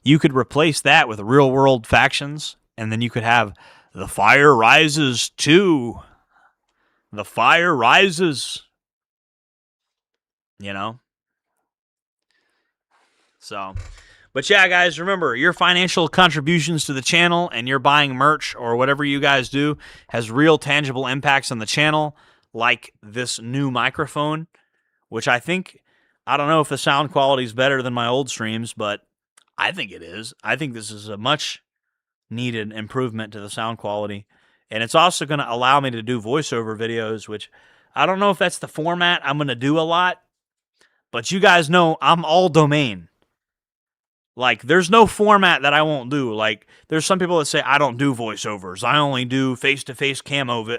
Speaker 1: You could replace that with real-world factions, and then you could have The Fire Rises 2. The Fire Rises. You know? So, but yeah, guys, remember, your financial contributions to the channel and your buying merch or whatever you guys do has real tangible impacts on the channel, like this new microphone, which I don't know if the sound quality is better than my old streams, but I think it is. I think this is a much needed improvement to the sound quality. And it's also going to allow me to do voiceover videos, which I don't know if that's the format I'm going to do a lot, but you guys know I'm all domain. Like, there's no format that I won't do. Like, there's some people that say I don't do voiceovers. I only do face-to-face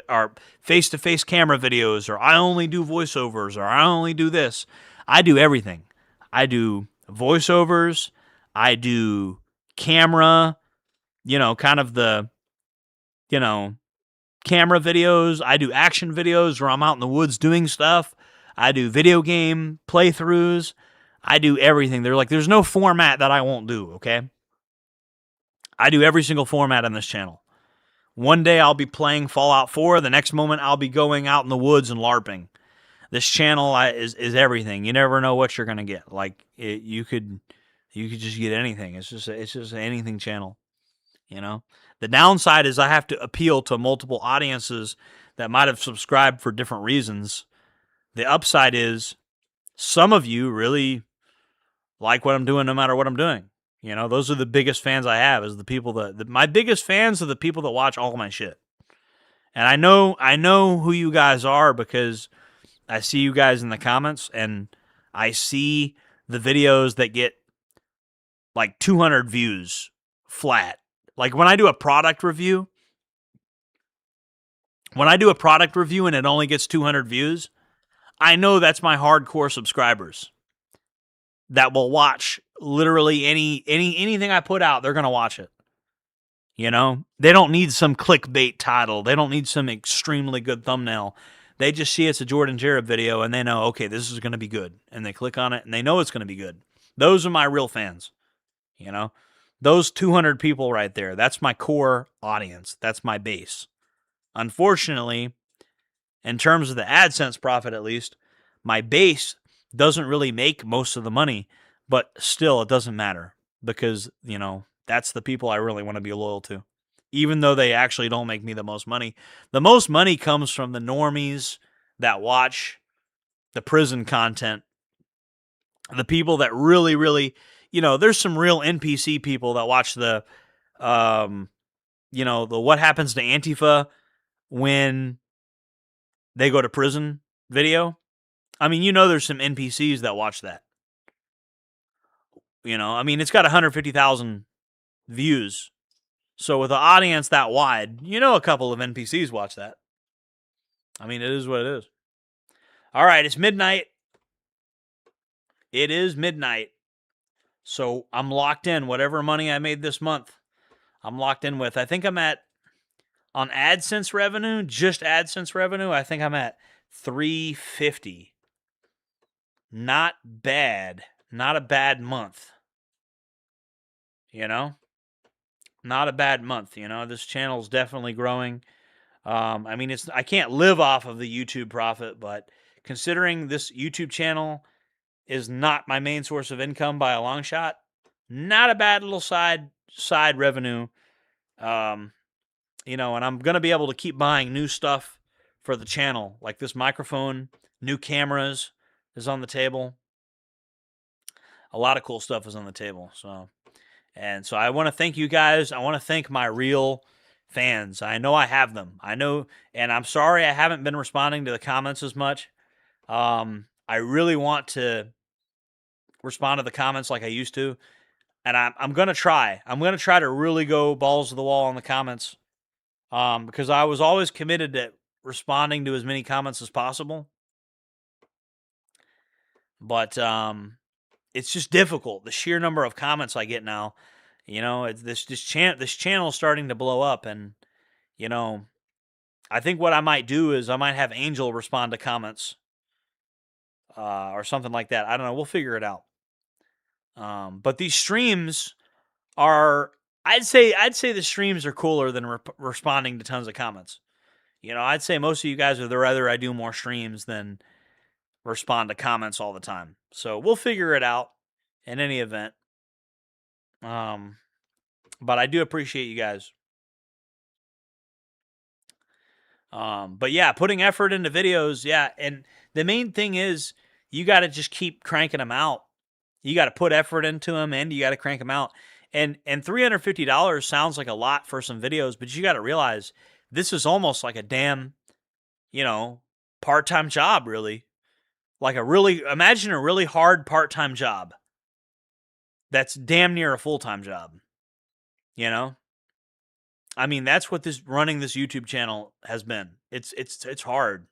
Speaker 1: or face-to-face camera videos, or I only do voiceovers, or I only do this. I do everything. I do voiceovers. I do camera, kind of the, camera videos. I do action videos where I'm out in the woods doing stuff. I do video game playthroughs. I do everything. There's no format that I won't do, okay? I do every single format on this channel. One day I'll be playing Fallout 4. The next moment I'll be going out in the woods and LARPing. This channel is everything. You never know what you're going to get. Like, you could just get anything. It's just an anything channel, The downside is I have to appeal to multiple audiences that might have subscribed for different reasons. The upside is some of you really like what I'm doing no matter what I'm doing. Those are the biggest fans I have, is the people my biggest fans are the people that watch all my shit. And I know who you guys are because I see you guys in the comments, and I see the videos that get like 200 views flat. Like when I do a product review, and it only gets 200 views, I know that's my hardcore subscribers that will watch literally anything I put out. They're going to watch it. They don't need some clickbait title. They don't need some extremely good thumbnail. They just see it's a JordanJJereb video and they know, okay, this is going to be good. And they click on it and they know it's going to be good. Those are my real fans. Those 200 people right there, that's my core audience. That's my base. Unfortunately, in terms of the AdSense profit at least, my base doesn't really make most of the money, but still it doesn't matter because, that's the people I really want to be loyal to. Even though they actually don't make me the most money. The most money comes from the normies that watch the prison content. The people that really, really, there's some real NPC people that watch the what happens to Antifa when they go to prison video. I mean, there's some NPCs that watch that. It's got 150,000 views. So with an audience that wide, a couple of NPCs watch that. It is what it is. All right, it's midnight. It is midnight. So I'm locked in. Whatever money I made this month, I'm locked in with. I think I'm at, on AdSense revenue, just AdSense revenue, I think I'm at 350. Not bad. Not a bad month. Not a bad month. This channel's definitely growing. I can't live off of the YouTube profit, but considering this YouTube channel is not my main source of income by a long shot, not a bad little side revenue. And I'm going to be able to keep buying new stuff for the channel, like this microphone, new cameras is on the table. A lot of cool stuff is on the table. So I want to thank you guys. I want to thank my real fans. I know I have them. I know, and I'm sorry I haven't been responding to the comments as much. I really want to respond to the comments like I used to, and I'm going to try. I'm going to try to really go balls to the wall on the comments, because I was always committed to responding to as many comments as possible. But it's just difficult. The sheer number of comments I get now, this channel is starting to blow up, and I think what I might do is I might have Angel respond to comments or something like that. I don't know. We'll figure it out. But these streams are, I'd say the streams are cooler than responding to tons of comments. You know, I'd say most of you guys would rather I do more streams than respond to comments all the time. So we'll figure it out in any event. But I do appreciate you guys. But yeah, putting effort into videos, yeah, and the main thing is you got to just keep cranking them out. You got to put effort into them, and you got to crank them out. And $350 sounds like a lot for some videos, but you got to realize this is almost like a damn, you know, part-time job, really. Like imagine a really hard part-time job that's damn near a full-time job. You know? I mean, that's what running this YouTube channel has been. It's hard,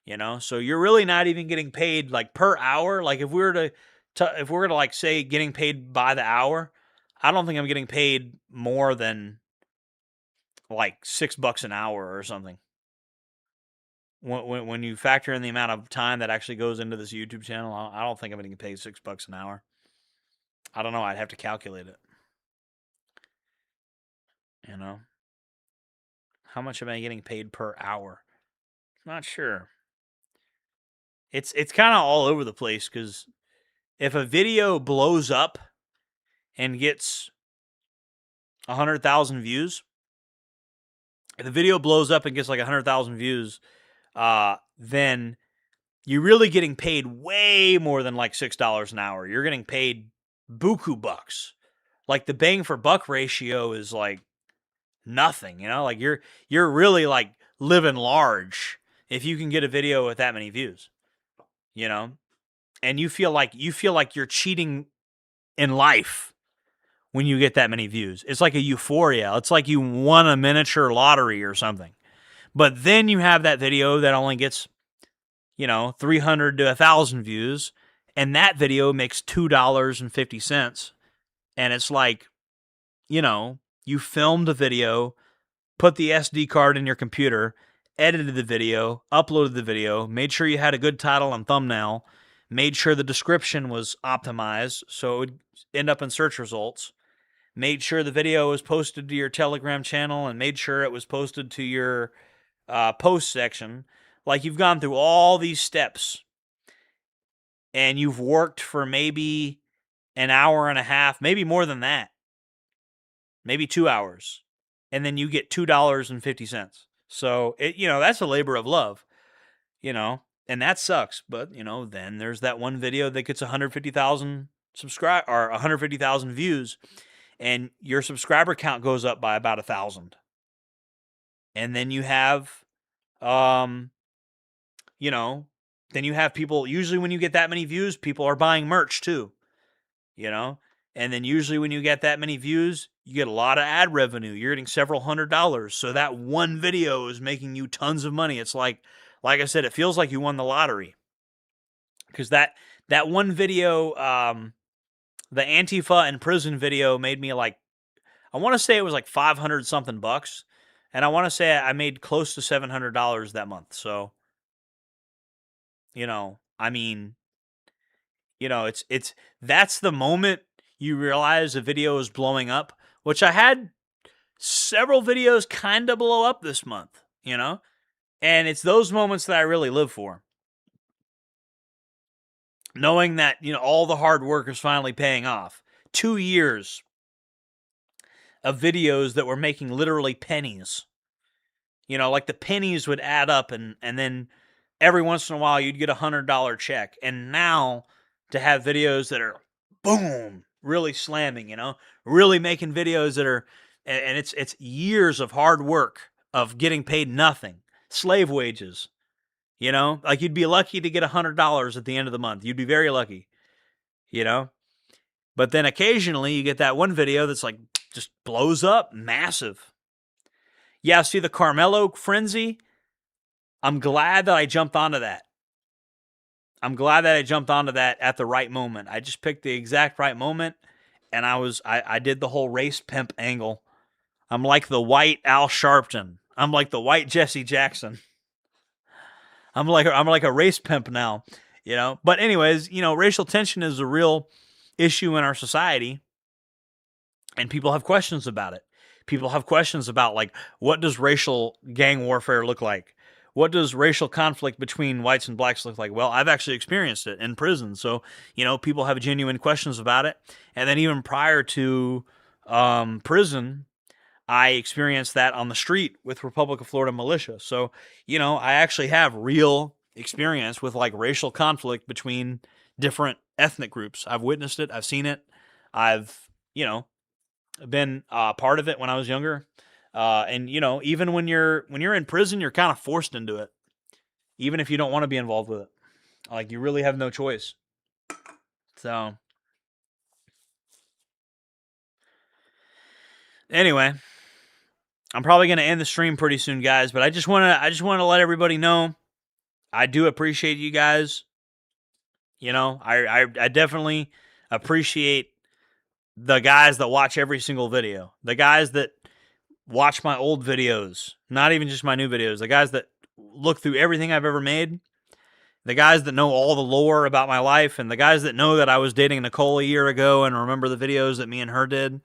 Speaker 1: you know? So you're really not even getting paid like per hour. Like if we were to like say getting paid by the hour, I don't think I'm getting paid more than like $6 an hour or something. When you factor in the amount of time that actually goes into this YouTube channel, I don't think I'm getting paid $6 an hour. I don't know. I'd have to calculate it. You know, how much am I getting paid per hour? Not sure. It's kind of all over the place because if a video blows up and gets 100,000 views, if the video blows up and gets like 100,000 views, then you're really getting paid way more than like $6 an hour. You're getting paid buku bucks. Like the bang for buck ratio is like nothing, you know? Like you're really like living large if you can get a video with that many views. You know? And you feel like you're cheating in life when you get that many views. It's like a euphoria. It's like you won a miniature lottery or something. But then you have that video that only gets, you know, 300 to 1,000 views, and that video makes $2.50. And it's like, you know, you filmed a video, put the SD card in your computer, edited the video, uploaded the video, made sure you had a good title and thumbnail, made sure the description was optimized so it would end up in search results, made sure the video was posted to your Telegram channel, and made sure it was posted to your post section. Like you've gone through all these steps and you've worked for maybe an hour and a half, maybe more than that, maybe 2 hours, and then you get $2.50. So you know, that's a labor of love, you know, and that sucks. But you know, then there's that one video that gets 150,000 or 150,000 views, and your subscriber count goes up by about 1,000. And then you have, you know, then you have people, usually when you get that many views, people are buying merch too, you know? And then usually when you get that many views, you get a lot of ad revenue. You're getting several $100s. So that one video is making you tons of money. It's like I said, it feels like you won the lottery. Because that one video, the Antifa in prison video made me like, I want to say it was like 500 something bucks. And I want to say I made close to $700 that month. So, you know, I mean, you know, that's the moment you realize a video is blowing up, which I had several videos kind of blow up this month, you know? And it's those moments that I really live for. Knowing that, you know, all the hard work is finally paying off. 2 years of videos that were making literally pennies. You know, like the pennies would add up and then every once in a while you'd get $100 check. And now to have videos that are boom, really slamming, you know, really making videos that are, and it's years of hard work of getting paid nothing, slave wages, you know, like you'd be lucky to get $100 at the end of the month. You'd be very lucky, you know, but then occasionally you get that one video that's like just blows up massive. Yeah, see the Carmelo frenzy? I'm glad that I jumped onto that. I'm glad that I jumped onto that at the right moment. I just picked the exact right moment, and I did the whole race pimp angle. I'm like the white Al Sharpton. I'm like the white Jesse Jackson. I'm like a race pimp now. You know, but anyways, you know, racial tension is a real issue in our society, and people have questions about it. People have questions about, like, what does racial gang warfare look like? What does racial conflict between whites and blacks look like? Well, I've actually experienced it in prison. So, you know, people have genuine questions about it. And then even prior to prison, I experienced that on the street with Republic of Florida militia. So, you know, I actually have real experience with, like, racial conflict between different ethnic groups. I've witnessed it. I've seen it. I've, you know, been part of it when I was younger. And, you know, even when you're in prison, you're kind of forced into it, even if you don't want to be involved with it. Like, you really have no choice. So, anyway, I'm probably going to end the stream pretty soon, guys. But I just want to let everybody know I do appreciate you guys. You know, I definitely appreciate the guys that watch every single video, the guys that watch my old videos, not even just my new videos, the guys that look through everything I've ever made, the guys that know all the lore about my life, and the guys that know that I was dating Nicole a year ago and remember the videos that me and her did.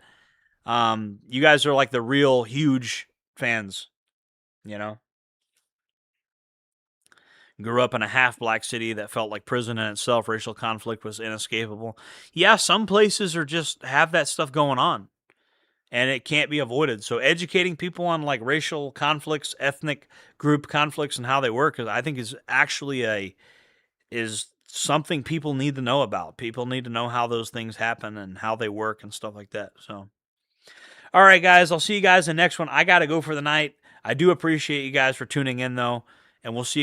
Speaker 1: You guys are like the real huge fans, you know? Grew up in a half-black city that felt like prison in itself. Racial conflict was inescapable. Yeah, some places are just have that stuff going on, and it can't be avoided. So educating people on, like, racial conflicts, ethnic group conflicts, and how they work, I think is actually is something people need to know about. People need to know how those things happen and how they work and stuff like that. So, all right, guys, I'll see you guys in the next one. I got to go for the night. I do appreciate you guys for tuning in, though, and we'll see you guys.